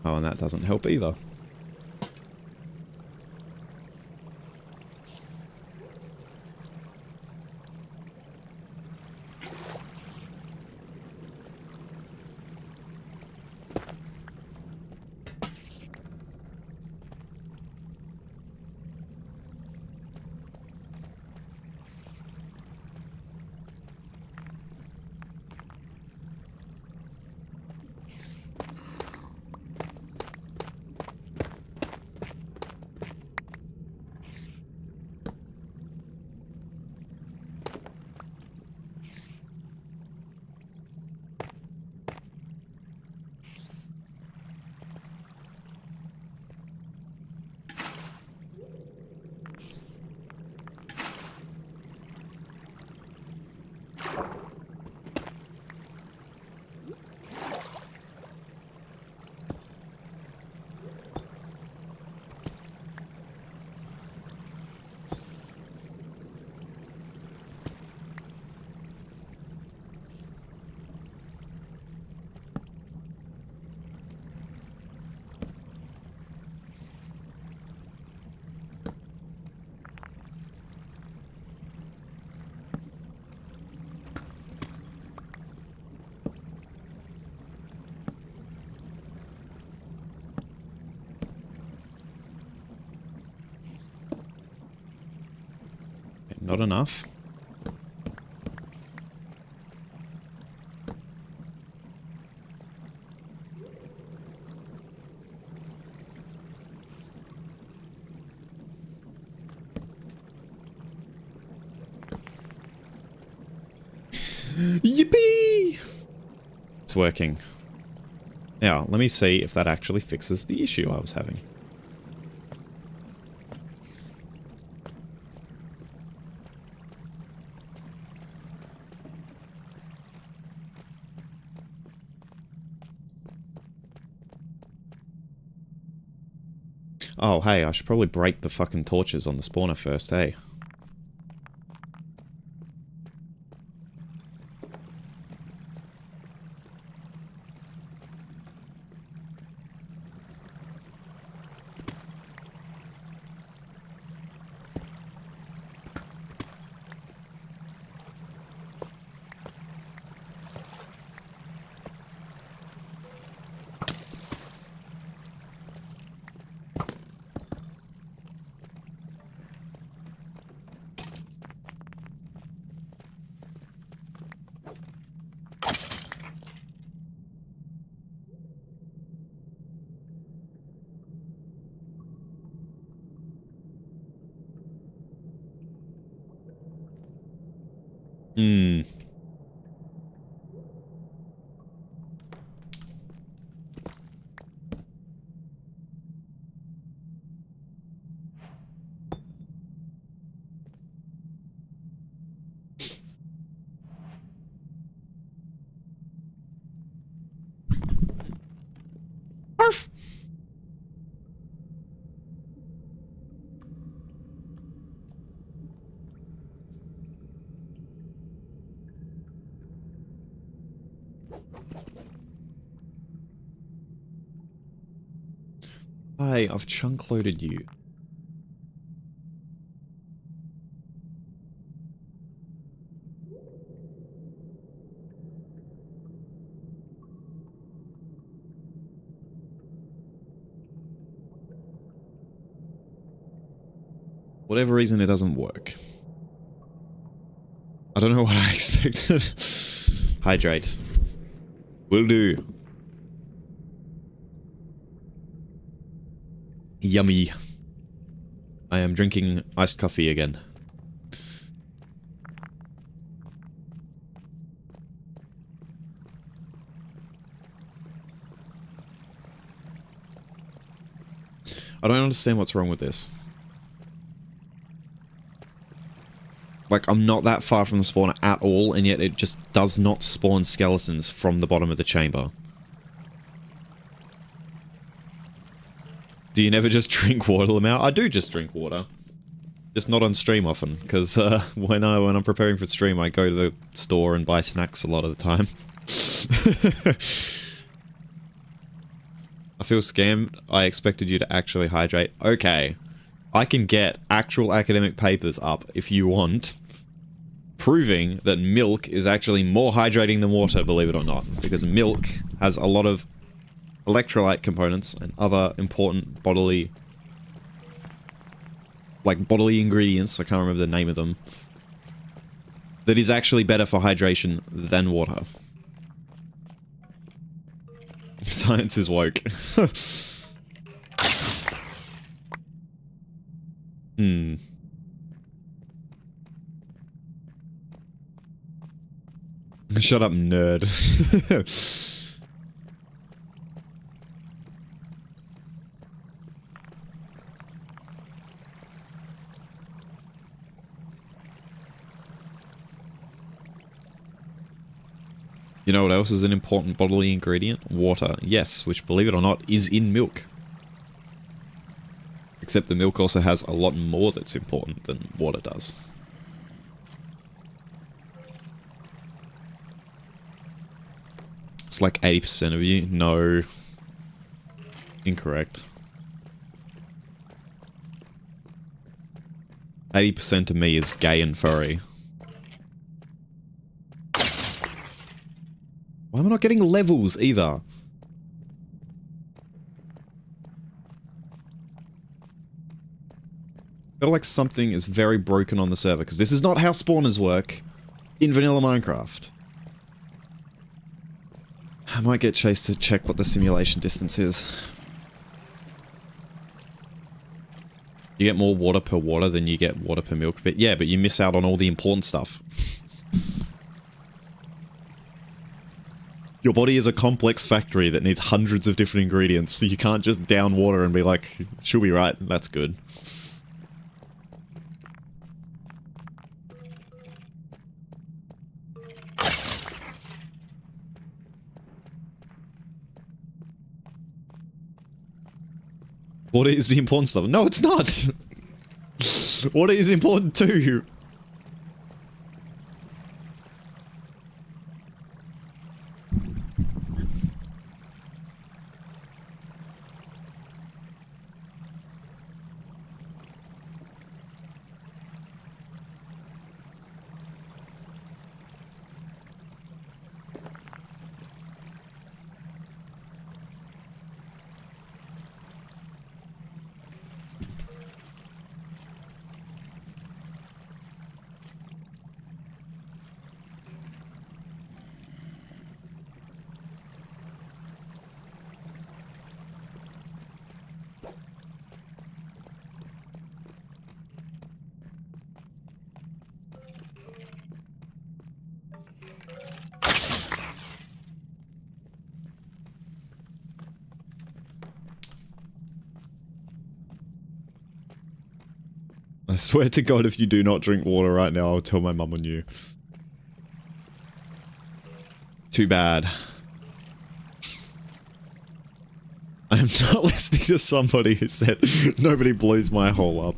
Oh, and that doesn't help either. enough? Yippee! It's working. Now, let me see if that actually fixes the issue I was having. Oh, hey, I should probably break the fucking torches on the spawner first, hey? Hmm. Arf! Hi, I've chunk loaded you. Whatever reason, it doesn't work. I don't know what I expected. Hydrate. Will do. Yummy. I am drinking iced coffee again. I don't understand what's wrong with this. Like, I'm not that far from the spawner at all, and yet it just does not spawn skeletons from the bottom of the chamber. Do you never just drink water, Lamau? I do just drink water. Just not on stream often, because when I'm preparing for stream, I go to the store and buy snacks a lot of the time. I feel scammed. I expected you to actually hydrate. Okay. I can get actual academic papers up if you want, proving that milk is actually more hydrating than water, believe it or not, because milk has a lot of electrolyte components and other important bodily ingredients, I can't remember the name of them, that is actually better for hydration than water. Science is woke. Hmm. Shut up, nerd. You know what else is an important bodily ingredient? Water. Yes, which, believe it or not, is in milk. Except the milk also has a lot more that's important than water does. It's like 80% of you. No. Incorrect. 80% of me is gay and furry. Why am I not getting levels either? feel like something is very broken on the server, because this is not how spawners work in vanilla Minecraft. I might get Chase to check what the simulation distance is. You get more water per water than you get water per milk. But yeah, but you miss out on all the important stuff. Your body is a complex factory that needs hundreds of different ingredients, so you can't just down water and be like, she'll be right, that's good. Water is the important stuff. No, it's not! Water is important too! I swear to God, if you do not drink water right now, I'll tell my mum on you. Too bad. I am not listening to somebody who said nobody blows my hole up.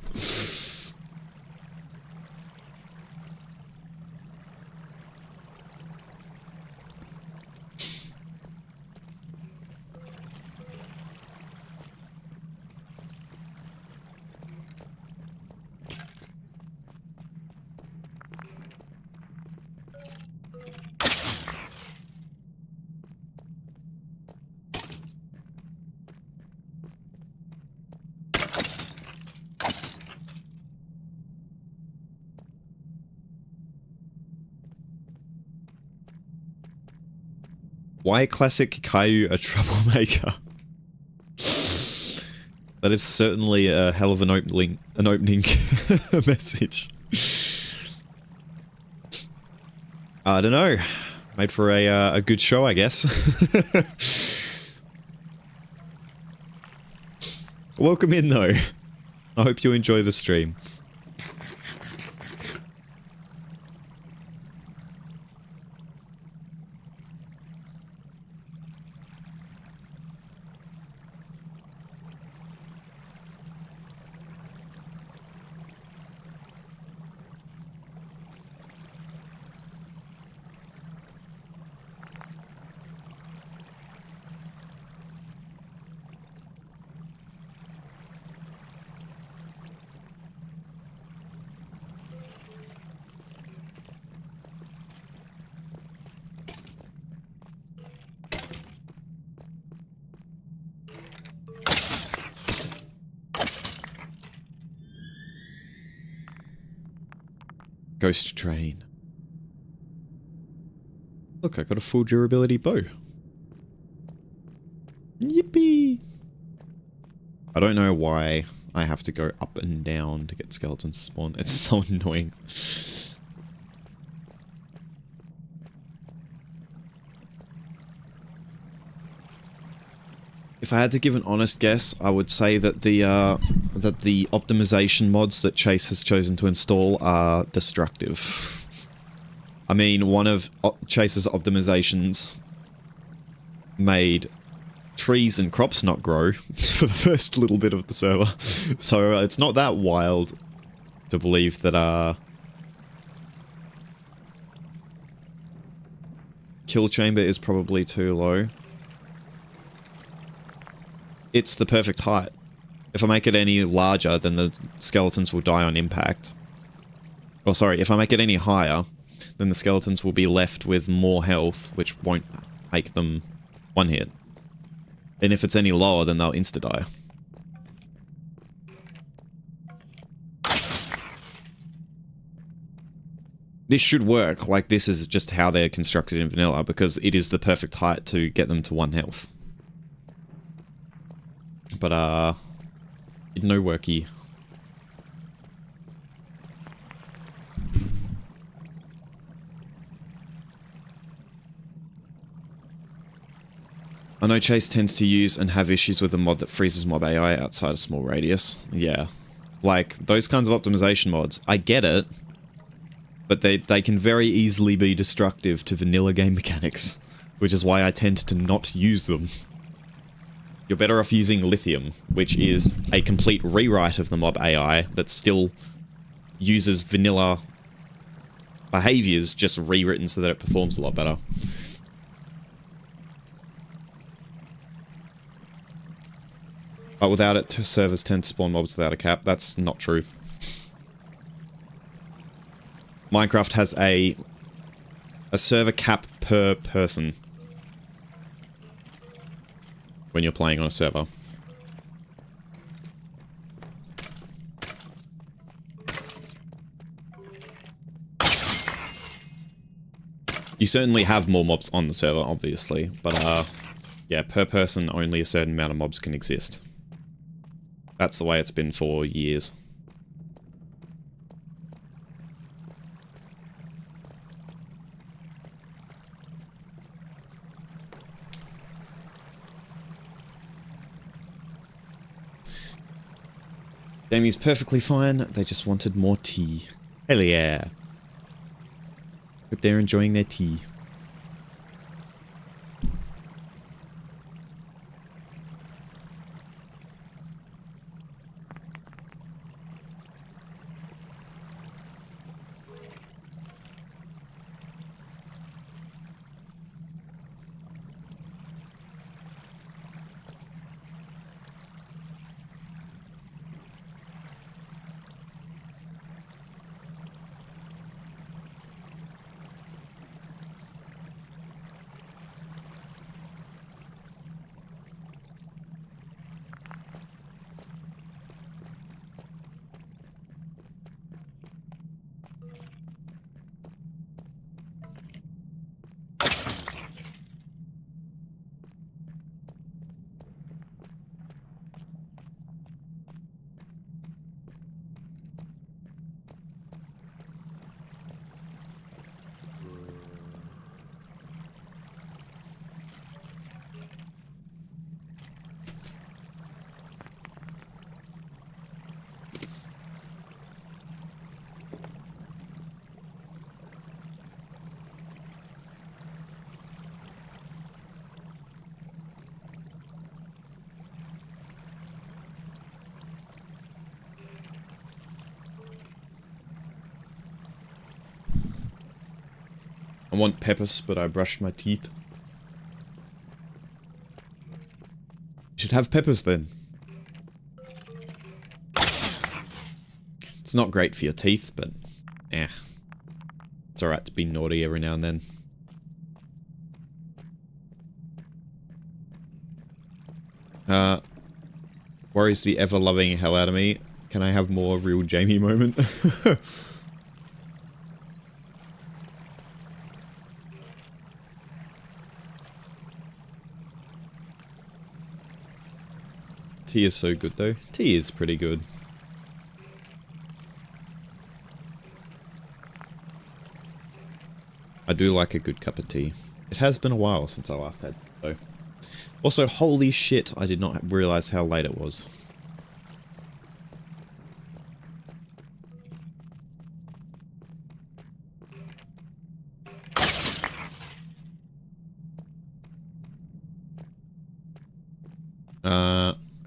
Why classic Caillou a troublemaker? That is certainly a hell of an opening message. I don't know. Made for a good show, I guess. Welcome in, though. I hope you enjoy the stream. Ghost train. Look, I got a full durability bow. Yippee! I don't know why I have to go up and down to get skeletons to spawn. It's so annoying. If I had to give an honest guess, I would say that the optimization mods that Chase has chosen to install are destructive. I mean, one of Chase's optimizations made trees and crops not grow for the first little bit of the server. So it's not that wild to believe that kill chamber is probably too low. It's the perfect height. If I make it any larger, then the skeletons will die on impact. Oh, sorry, if I make it any higher, then the skeletons will be left with more health, which won't make them one hit. And if it's any lower, then they'll insta-die. this should work. Like, this is just how they're constructed in vanilla, because it is the perfect height to get them to 1 health. But, no worky. I know Chase tends to use and have issues with a mod that freezes mob AI outside a small radius. Yeah. Like, those kinds of optimization mods, I get it, but they can very easily be destructive to vanilla game mechanics, which is why I tend to not use them. You're better off using Lithium, which is a complete rewrite of the mob AI that still uses vanilla behaviors, just rewritten so that it performs a lot better. But without it, servers tend to spawn mobs without a cap. That's not true. Minecraft has a server cap per person when you're playing on a server. You certainly have more mobs on the server, obviously, but yeah, per person only a certain amount of mobs can exist. That's the way it's been for years. Jamie's perfectly fine, they just wanted more tea. Hell yeah. Hope they're enjoying their tea. I want peppers, but I brushed my teeth. You should have peppers then. It's not great for your teeth, but it's alright to be naughty every now and then. Worries the ever-loving hell out of me. Can I have more real Jamie moment? Tea is so good though. Tea is pretty good. I do like a good cup of tea. It has been a while since I last had though. Also, holy shit, I did not realize how late it was.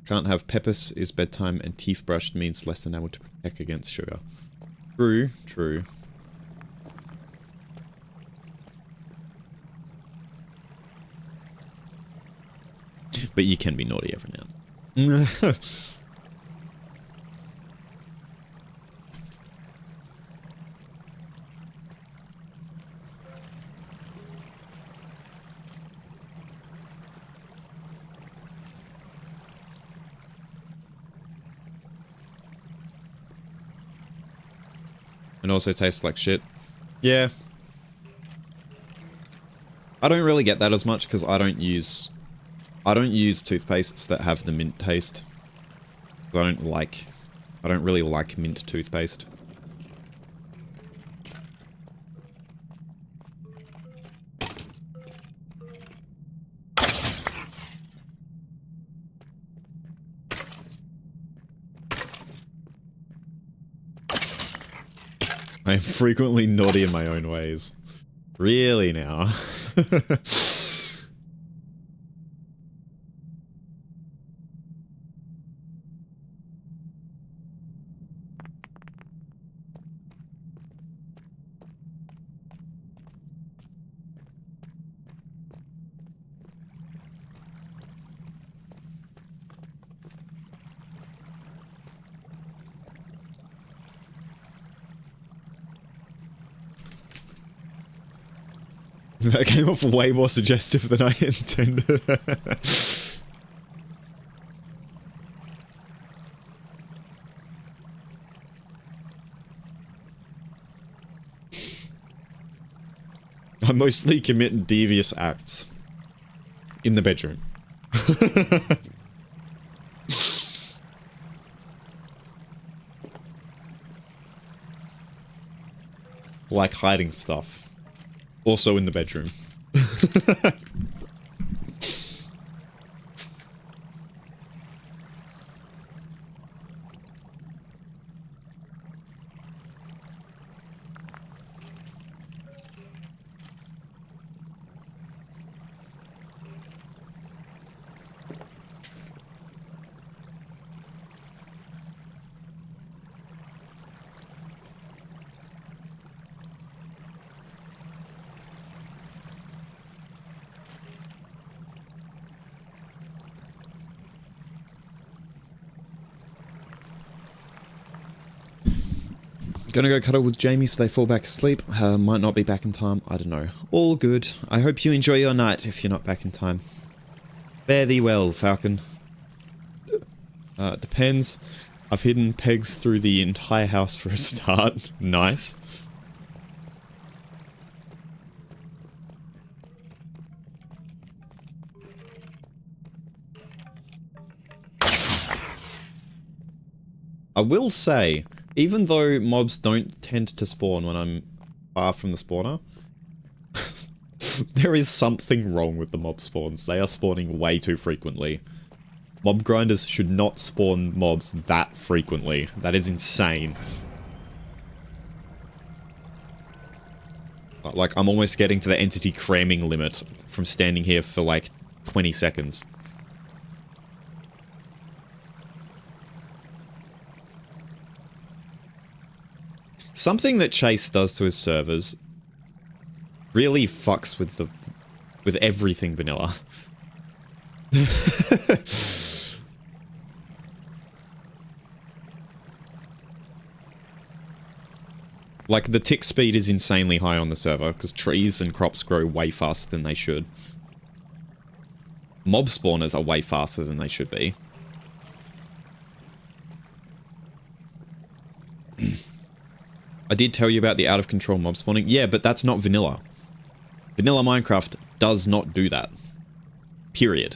Can't have peppers is bedtime and teeth brushed means less than able to protect against sugar. True, true. But you can be naughty every now and then. It also tastes like shit. Yeah. I don't really get that as much because I don't use toothpastes that have the mint taste. I don't really like mint toothpaste. I am frequently naughty in my own ways. Really now? That came off way more suggestive than I intended. I mostly commit devious acts in the bedroom. Like hiding stuff. Also in the bedroom. Gonna go cuddle with Jamie so they fall back asleep. Might not be back in time. I don't know. All good. I hope you enjoy your night if you're not back in time. Fare thee well, Falcon. Depends. I've hidden pegs through the entire house for a start. Nice. I will say, even though mobs don't tend to spawn when I'm far from the spawner, there is something wrong with the mob spawns. They are spawning way too frequently. Mob grinders should not spawn mobs that frequently. That is insane. Like, I'm almost getting to the entity cramming limit from standing here for like 20 seconds. Something that Chase does to his servers really fucks with everything vanilla. Like, the tick speed is insanely high on the server, because trees and crops grow way faster than they should. Mob spawners are way faster than they should be. I did tell you about the out-of-control mob spawning. Yeah, but that's not vanilla. Vanilla Minecraft does not do that. Period.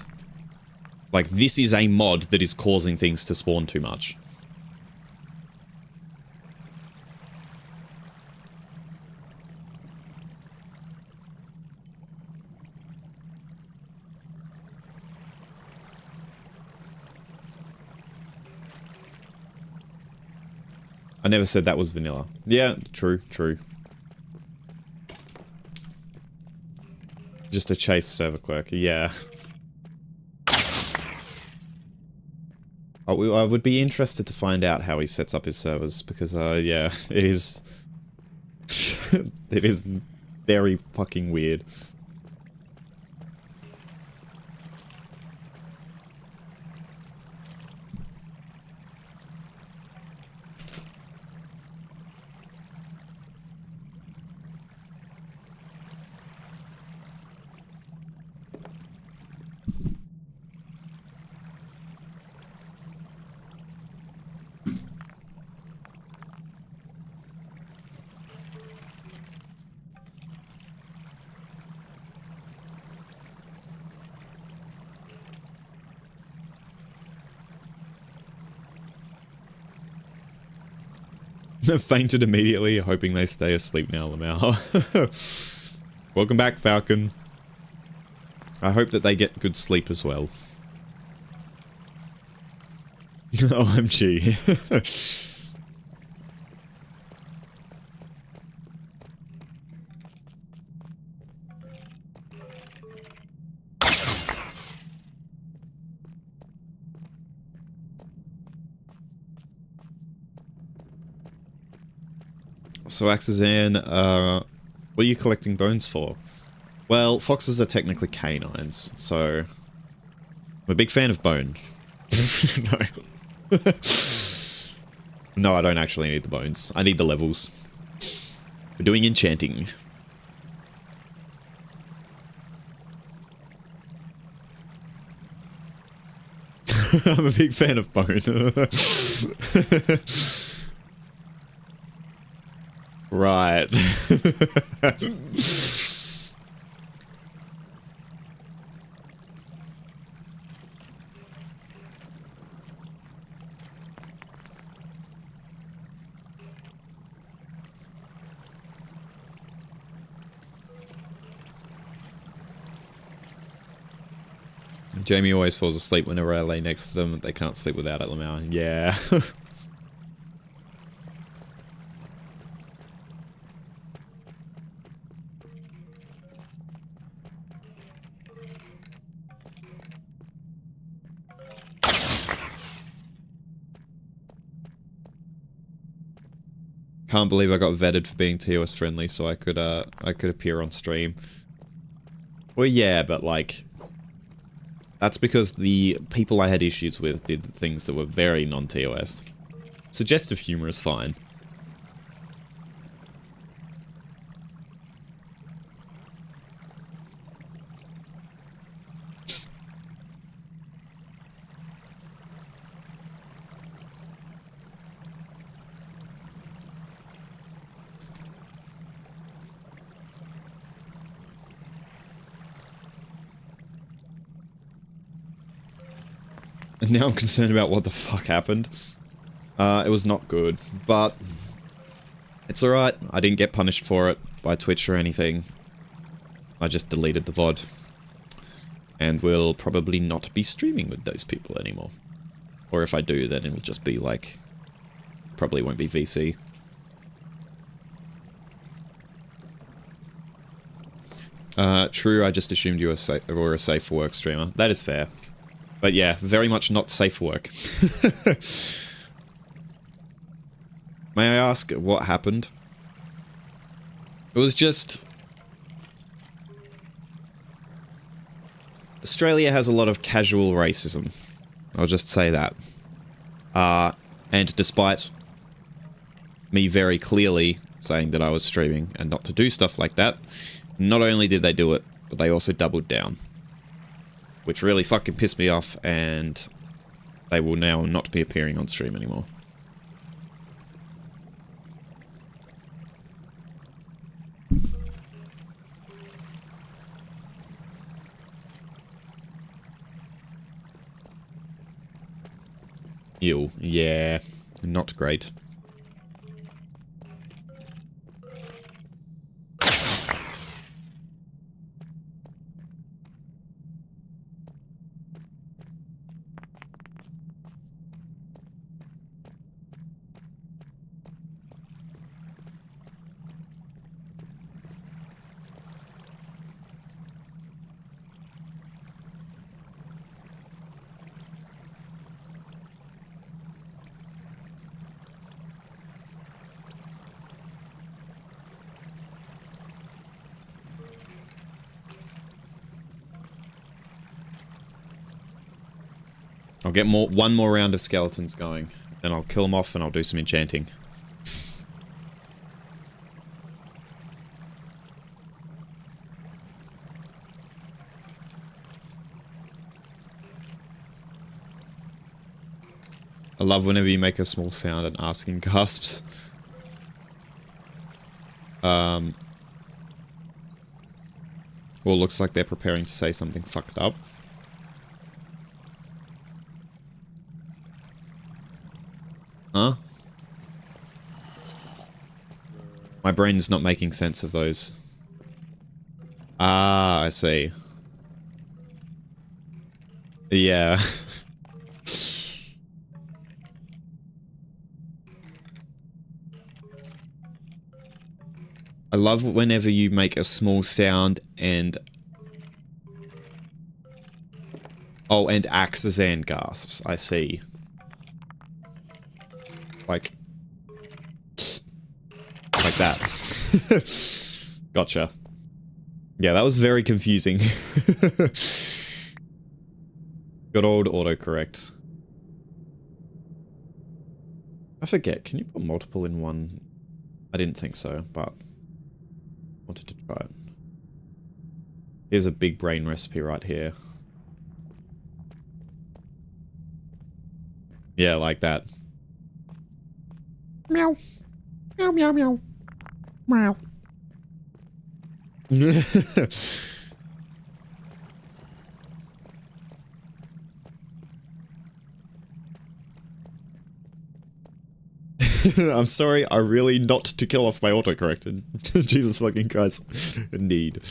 Like, this is a mod that is causing things to spawn too much. I never said that was vanilla. Yeah, true, true. Just a Chase server quirk, yeah. I would be interested to find out how he sets up his servers, because, yeah, it is... it is very fucking weird. Fainted immediately, hoping they stay asleep now, Lamau. Welcome back, Falcon. I hope that they get good sleep as well. OMG. So Axazan, what are you collecting bones for? Well, foxes are technically canines, so I'm a big fan of bone. No. No, I don't actually need the bones. I need the levels. We're doing enchanting. I'm a big fan of bone. Right. Jamie always falls asleep whenever I lay next to them. They can't sleep without it, Lamau. Yeah. Can't believe I got vetted for being TOS friendly, so I could appear on stream. Well, yeah, but like, that's because the people I had issues with did things that were very non-TOS. Suggestive humor is fine. And now I'm concerned about what the fuck happened. It was not good, but it's alright. I didn't get punished for it by Twitch or anything. I just deleted the VOD. And will probably not be streaming with those people anymore. Or if I do, then it'll just be like... probably won't be VC. True, I just assumed you were a safe for work streamer. That is fair. But yeah, very much not safe for work. May I ask what happened? It was just... Australia has a lot of casual racism. I'll just say that. And despite me very clearly saying that I was streaming and not to do stuff like that, not only did they do it, but they also doubled down. Which really fucking pissed me off, and they will now not be appearing on stream anymore. Ew, yeah, not great. I'll get one more round of skeletons going, then I'll kill them off and I'll do some enchanting. I love whenever you make a small sound and asking gasps. Well, looks like they're preparing to say something fucked up. Huh? My brain's not making sense of those. Ah, I see. Yeah. I love whenever you make a small sound and... Oh, and Axazan gasps. I see. Like that. Gotcha. Yeah, that was very confusing. Good old autocorrect. I forget, can you put multiple in one? I didn't think so, but wanted to try it. Here's a big brain recipe right here. Yeah, like that. Meow. Meow, meow, meow. Meow. I'm sorry, I really not to kill off my autocorrected. Jesus fucking Christ. Indeed.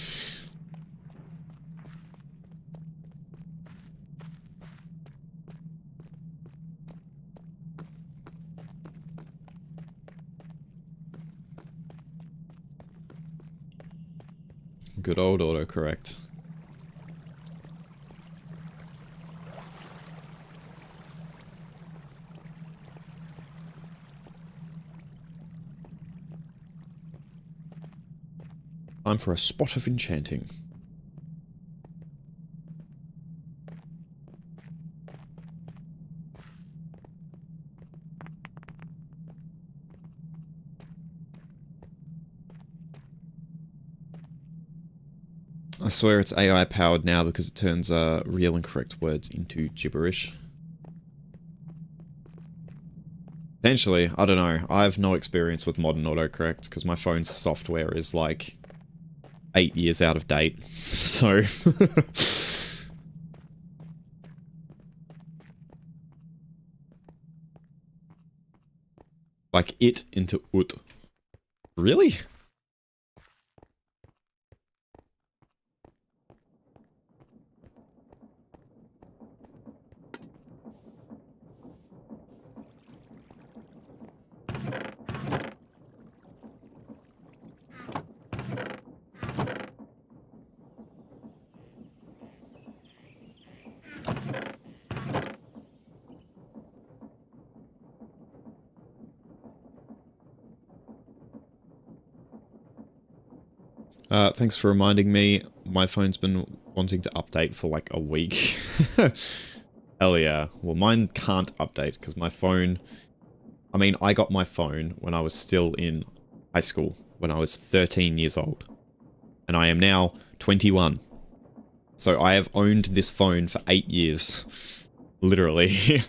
Good old autocorrect. Time for a spot of enchanting. I swear it's AI powered now because it turns real and correct words into gibberish. Potentially, I don't know. I have no experience with modern autocorrect because my phone's software is like 8 years out of date. So like it into ut. Really? Thanks for reminding me. My phone's been wanting to update for like a week. Hell yeah. Well, mine can't update because my phone... I mean, I got my phone when I was still in high school, when I was 13 years old. And I am now 21. So I have owned this phone for 8 years. Literally.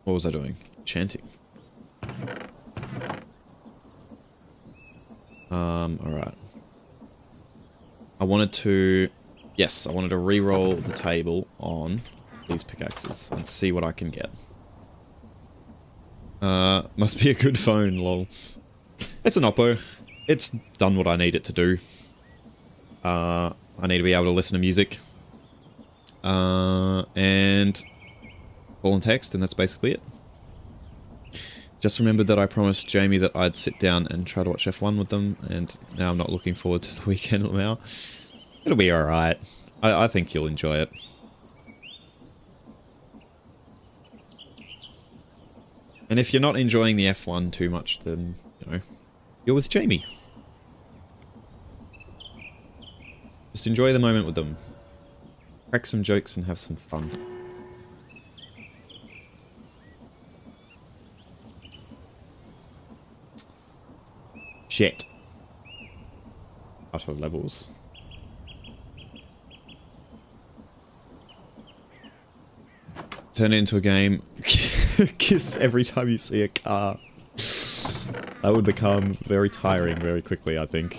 What was I doing? Chanting. Alright. I wanted to... Yes, I wanted to re-roll the table on these pickaxes and see what I can get. Must be a good phone, lol. It's an Oppo. It's done what I need it to do. I need to be able to listen to music. And... call and text, and that's basically it. Just remembered that I promised Jamie that I'd sit down and try to watch F1 with them, and now I'm not looking forward to the weekend now. It'll be alright. I think you'll enjoy it. And if you're not enjoying the F1 too much, then, you know, you're with Jamie. Just enjoy the moment with them. Crack some jokes and have some fun. Shit. Out of levels. Turn it into a game. Kiss every time you see a car. That would become very tiring very quickly, I think.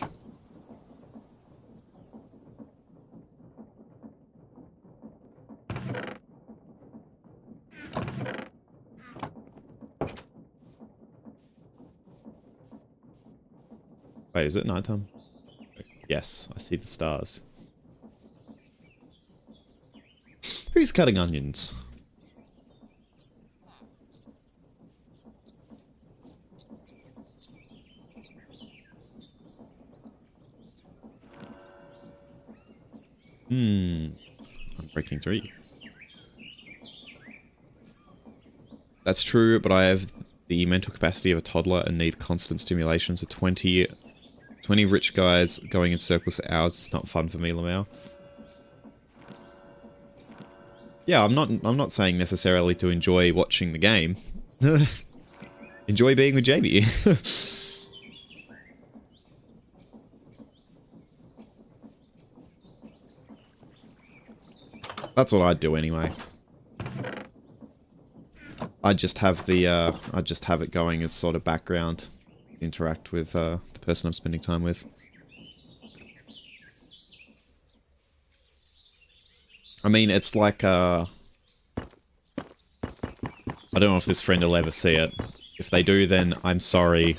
Wait, is it nighttime? Yes, I see the stars. Who's cutting onions? I'm breaking 3. That's true, but I have the mental capacity of a toddler and need constant stimulation, so 20 rich guys going in circles for hours is not fun for me, Lamau. Yeah, I'm not saying necessarily to enjoy watching the game. Enjoy being with Jamie. That's what I'd do anyway. I'd just have it going as sort of background, interact with the person I'm spending time with. I mean, it's like I don't know if this friend will ever see it. If they do, then I'm sorry.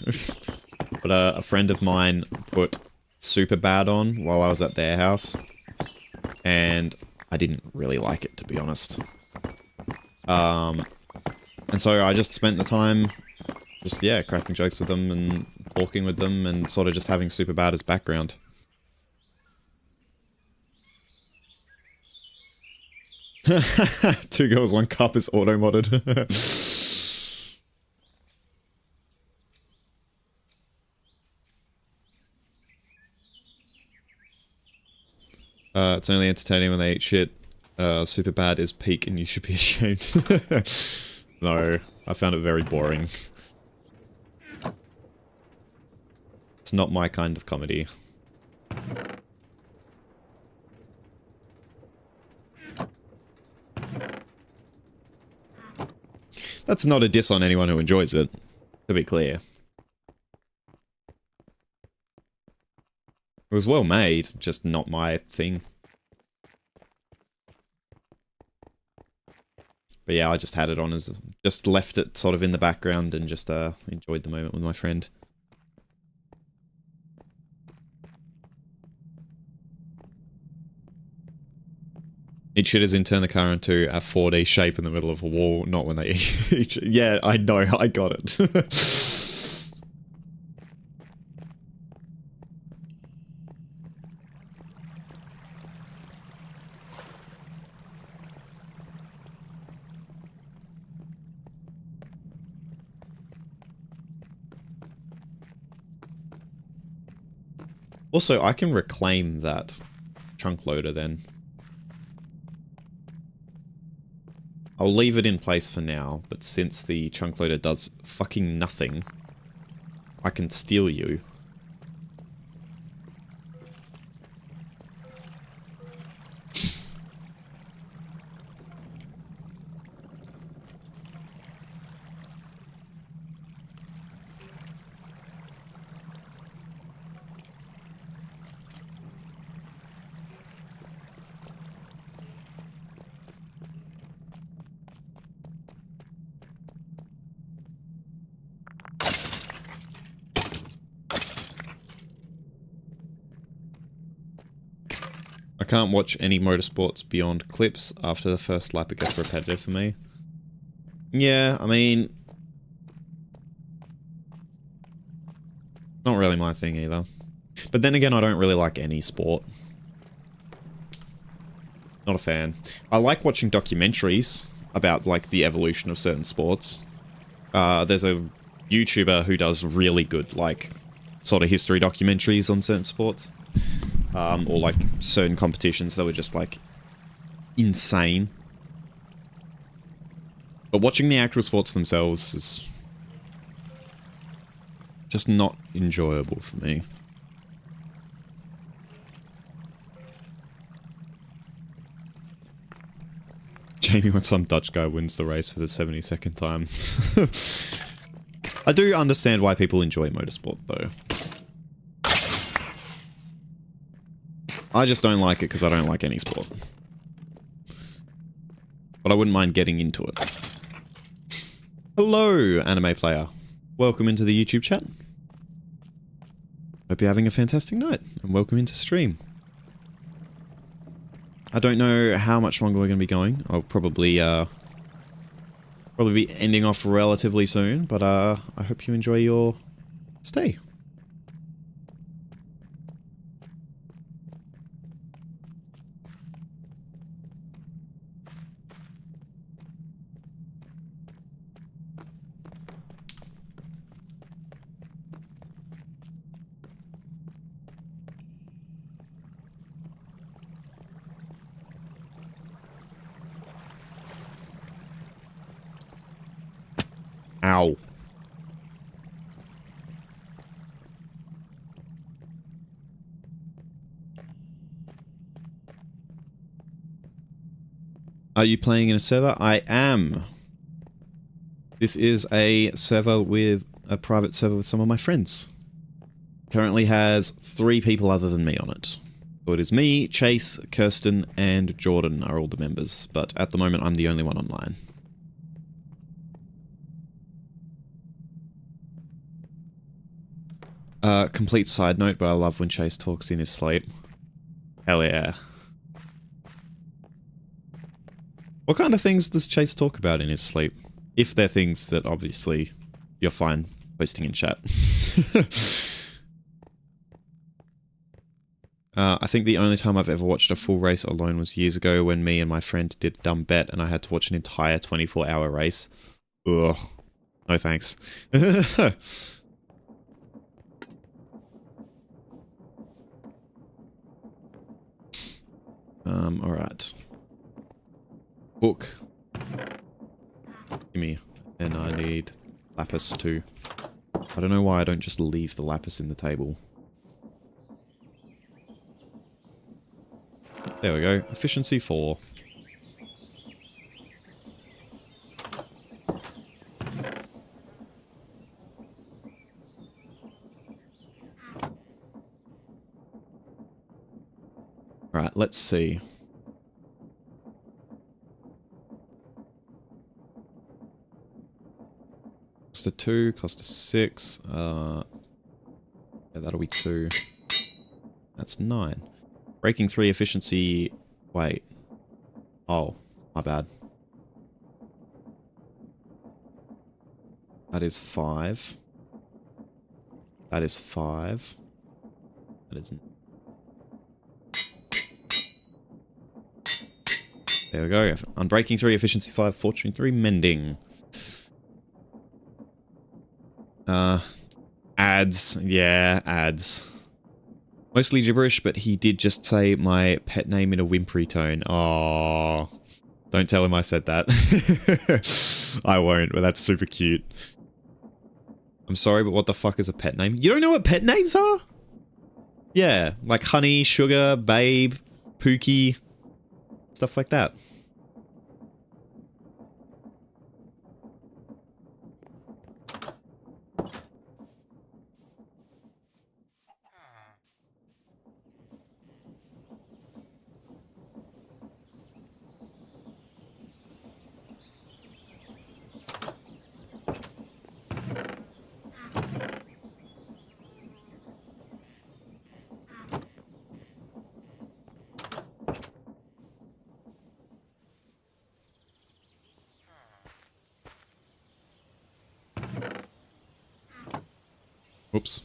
But a friend of mine put Superbad on while I was at their house, and I didn't really like it, to be honest. And so I just spent the time just, yeah, cracking jokes with them and talking with them and sort of just having Superbad as background. Two girls, one cup is auto-modded. It's only entertaining when they eat shit. Superbad is peak and you should be ashamed. No, I found it very boring. It's not my kind of comedy. That's not a diss on anyone who enjoys it, to be clear. It was well made, just not my thing. But yeah, I just had it on as... just left it sort of in the background and just enjoyed the moment with my friend. Eat shit is in turn the car into a 4D shape in the middle of a wall, not when they eat. Yeah, I know, I got it. Also, I can reclaim that chunk loader then. I'll leave it in place for now, but since the chunk loader does fucking nothing, I can steal you. I can't watch any motorsports beyond clips. After the first lap, it gets repetitive for me. Yeah, I mean... not really my thing either. But then again, I don't really like any sport. Not a fan. I like watching documentaries about, like, the evolution of certain sports. There's a YouTuber who does really good, like, sort of history documentaries on certain sports. Or like certain competitions that were just like insane. But watching the actual sports themselves is just not enjoyable for me. Jamie, when some Dutch guy wins the race for the 72nd time. I do understand why people enjoy motorsport though. I just don't like it because I don't like any sport. But I wouldn't mind getting into it. Hello, anime player. Welcome into the YouTube chat. Hope you're having a fantastic night, and welcome into stream. I don't know how much longer we're going to be going. I'll probably be ending off relatively soon, but I hope you enjoy your stay. Ow. Are you playing in a server? I am. This is a server with a private server with some of my friends. Currently has 3 people other than me on it. So it is me, Chase, Kirsten, and Jordan are all the members, but at the moment I'm the only one online. Complete side note, but I love when Chase talks in his sleep. Hell yeah. What kind of things does Chase talk about in his sleep? If they're things that obviously you're fine posting in chat. I think the only time I've ever watched a full race alone was years ago when me and my friend did a dumb bet and I had to watch an entire 24-hour race. Ugh. No thanks. Alright. Book. Gimme. And I need lapis too. I don't know why I don't just leave the lapis in the table. There we go. Efficiency 4. Alright, let's see. Cost a 2, cost a 6. Yeah, that'll be 2. That's 9. Breaking 3 efficiency... Wait. Oh, my bad. That is 5. That is 5. That is... There we go. Unbreaking 3, efficiency 5, fortune 3, mending. Ads. Yeah, ads. Mostly gibberish, but he did just say my pet name in a whimpery tone. Oh, don't tell him I said that. I won't, but that's super cute. I'm sorry, but what the fuck is a pet name? You don't know what pet names are? Yeah, like Honey, Sugar, Babe, Pookie, stuff like that. Oops.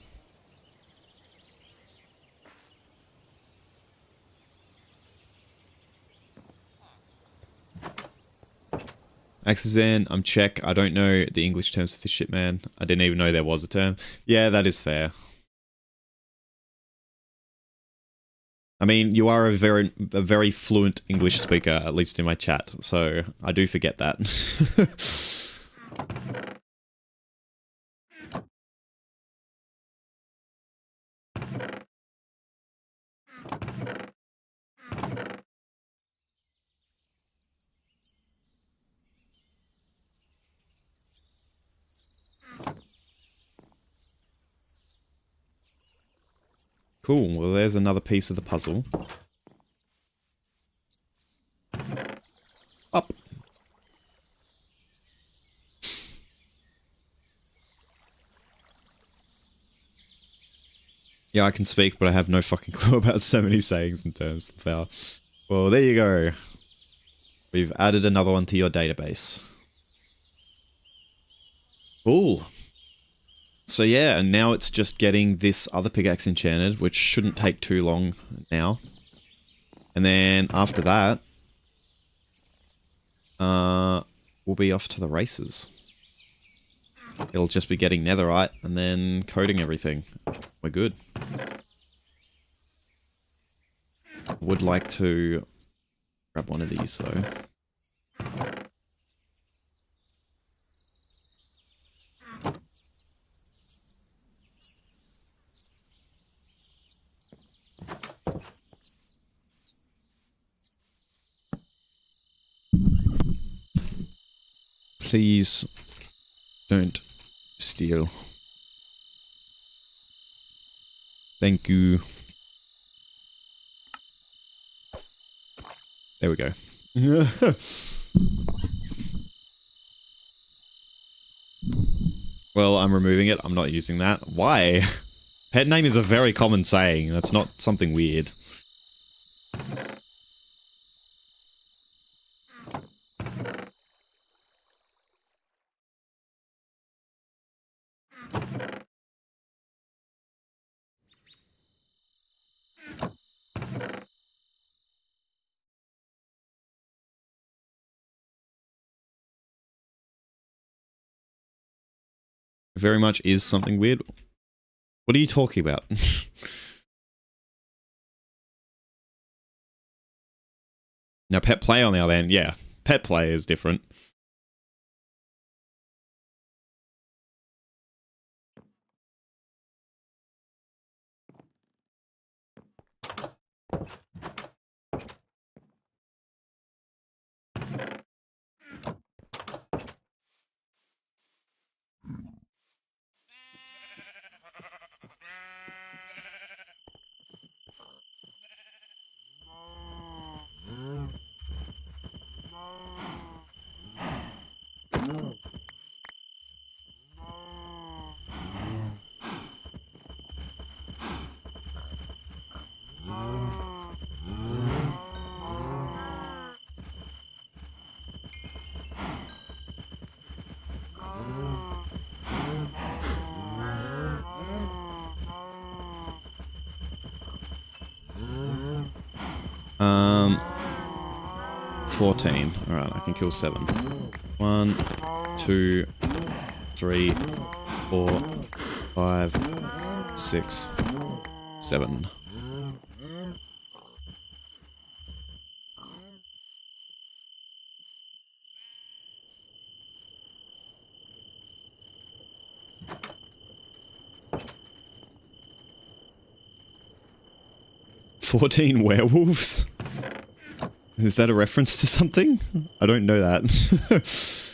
Axes in, I'm Czech. I don't know the English terms for this shit, man. I didn't even know there was a term. Yeah, that is fair. I mean, you are a very fluent English speaker, at least in my chat, so I do forget that. Cool, well there's another piece of the puzzle. Up. Yeah, I can speak, but I have no fucking clue about so many sayings and terms. Well, there you go. We've added another one to your database. Cool. So yeah, and now it's just getting this other pickaxe enchanted, which shouldn't take too long now. And then after that, we'll be off to the races. It'll just be getting netherite and then coating everything. We're good. Would like to grab one of these though. Please don't steal. Thank you. There we go. Well, I'm removing it. I'm not using that. Why? Pet name is a very common saying. That's not something weird. Very much is something weird. What are you talking about? Now, pet play on the other hand, yeah. Pet play is different. Um, 14. Alright, I can kill 7. 1, 2, 3, 4, 5, 6, 7. "14 werewolves? Is that a reference to something? I don't know that.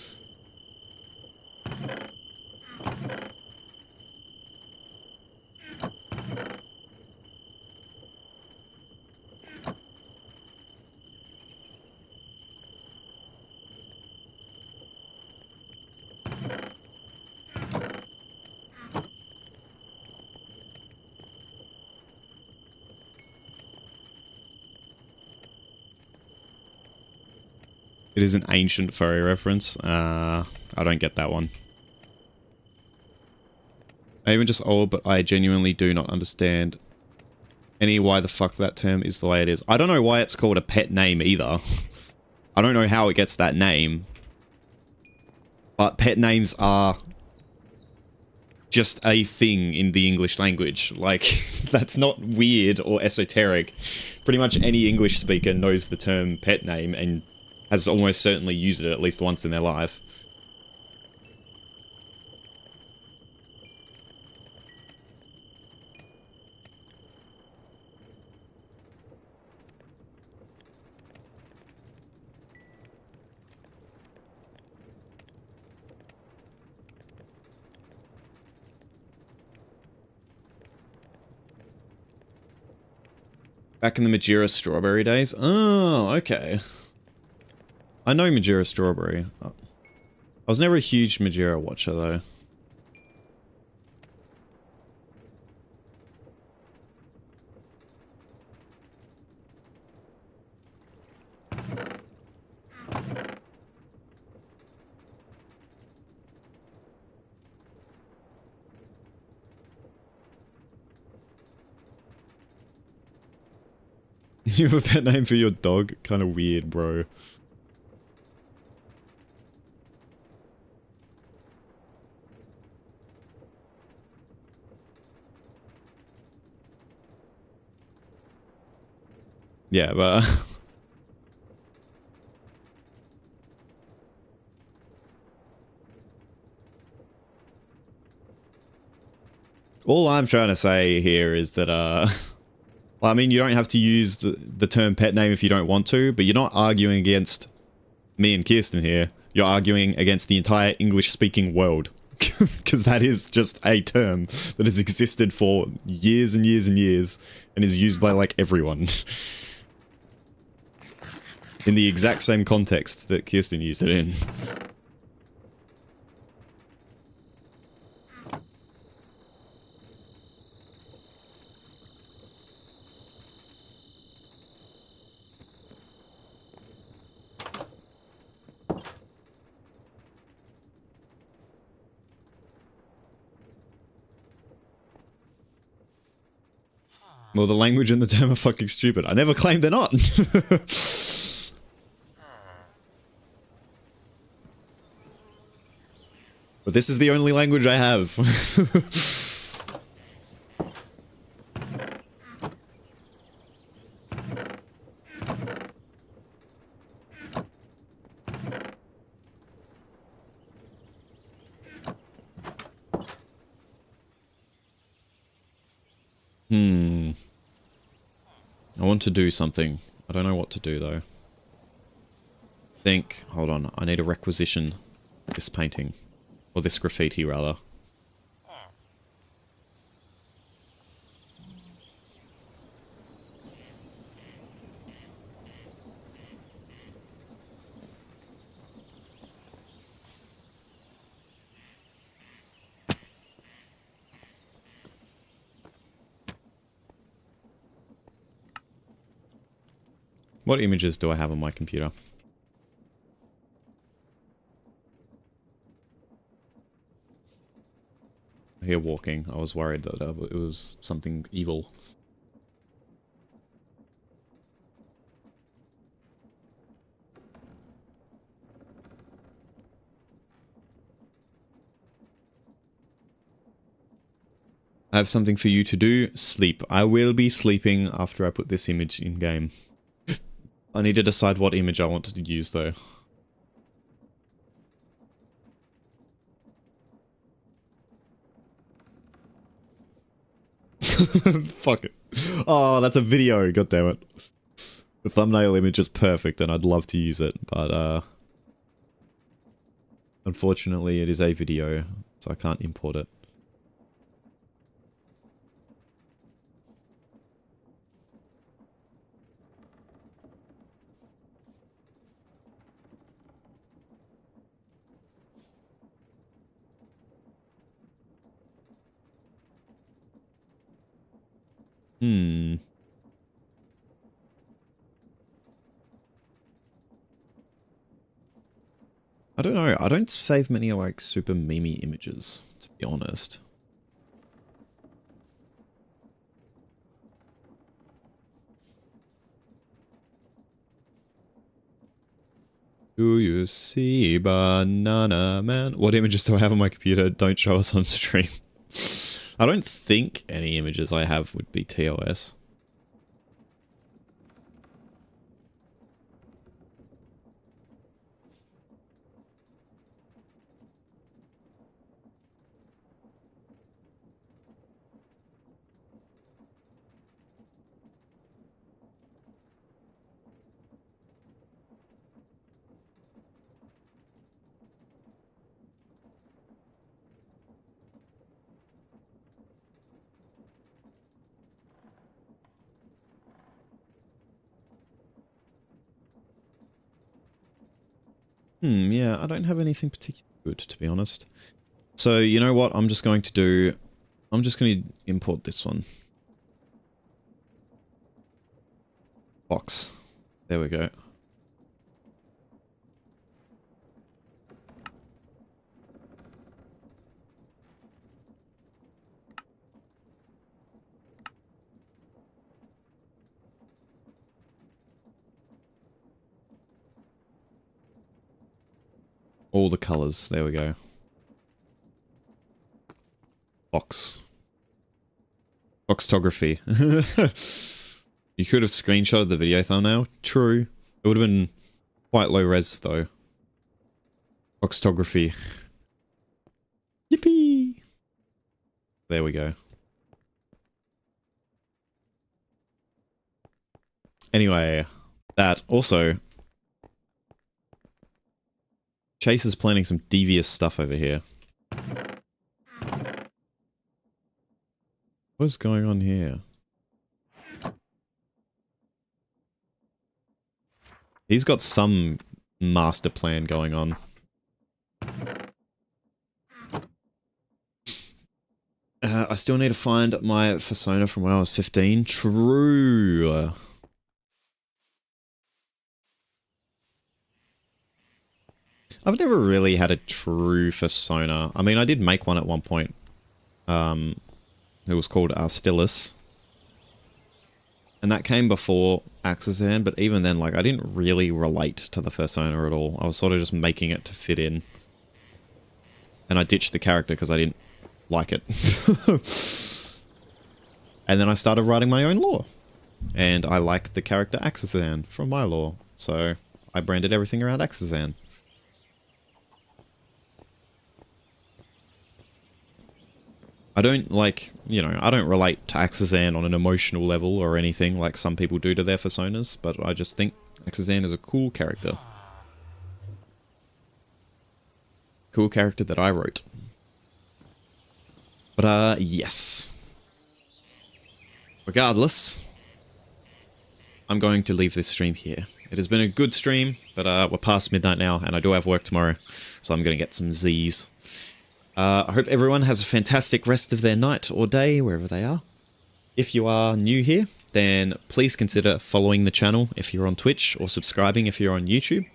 It is an ancient furry reference. I don't get that one. I even just old, but I genuinely do not understand any why the fuck that term is the way it is. I don't know why it's called a pet name either. I don't know how it gets that name. But pet names are just a thing in the English language. Like, that's not weird or esoteric. Pretty much any English speaker knows the term pet name and has almost certainly used it at least once in their life. Back in the Majira Strawberry days? Oh, okay. I know Majira Strawberry. I was never a huge Majira watcher, though. You have a pet name for your dog? Kind of weird, bro. Yeah, but... all I'm trying to say here is that, well, I mean, you don't have to use the term pet name if you don't want to, but you're not arguing against me and Kirsten here. You're arguing against the entire English-speaking world. Because that is just a term that has existed for years and years and years and is used by, like, everyone. In the exact same context that Kirsten used it in. Well, the language and the term are fucking stupid. I never claimed they're not. But this is the only language I have. I want to do something. I don't know what to do, though. Hold on, I need to requisition this painting. Or this graffiti, rather. What images do I have on my computer? Here walking. I was worried that it was something evil. I have something for you to do. Sleep. I will be sleeping after I put this image in game. I need to decide what image I want to use, though. Fuck it. Oh, that's a video. God damn it. The thumbnail image is perfect and I'd love to use it, but unfortunately it is a video, so I can't import it. I don't know. I don't save many, like, super memey images, to be honest. Do you see Banana Man? What images do I have on my computer? Don't show us on stream. I don't think any images I have would be TOS. Yeah, I don't have anything particularly good, to be honest. So, you know what I'm just going to do? I'm just going to import this one. Box. There we go. All the colors. There we go. Box. Boxtography. You could have screenshotted the video thumbnail. True. It would have been quite low res though. Boxtography. Yippee! There we go. Anyway, that also... Chase is planning some devious stuff over here. What is going on here? He's got some master plan going on. I still need to find my persona from when I was 15. True. I've never really had a true persona. I mean, I did make one at one point. It was called Arstillus. And that came before Axazan, but even then, like, I didn't really relate to the persona at all. I was sort of just making it to fit in. And I ditched the character because I didn't like it. And then I started writing my own lore. And I liked the character Axazan from my lore. So I branded everything around Axazan. I don't, like, you know, I don't relate to Axazan on an emotional level or anything like some people do to their personas, but I just think Axazan is a cool character. Cool character that I wrote. But, yes. Regardless, I'm going to leave this stream here. It has been a good stream, but we're past midnight now, and I do have work tomorrow, so I'm going to get some Z's. I hope everyone has a fantastic rest of their night or day, wherever they are. If you are new here, then please consider following the channel if you're on Twitch, or subscribing if you're on YouTube.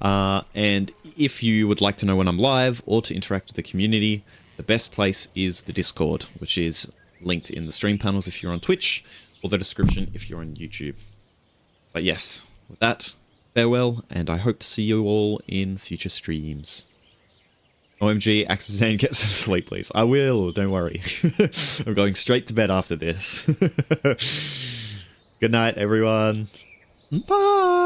And if you would like to know when I'm live, or to interact with the community, the best place is the Discord, which is linked in the stream panels if you're on Twitch, or the description if you're on YouTube. But yes, with that, farewell, and I hope to see you all in future streams. OMG, Axazan, get some sleep, please. I will, don't worry. I'm going straight to bed after this. Good night, everyone. Bye!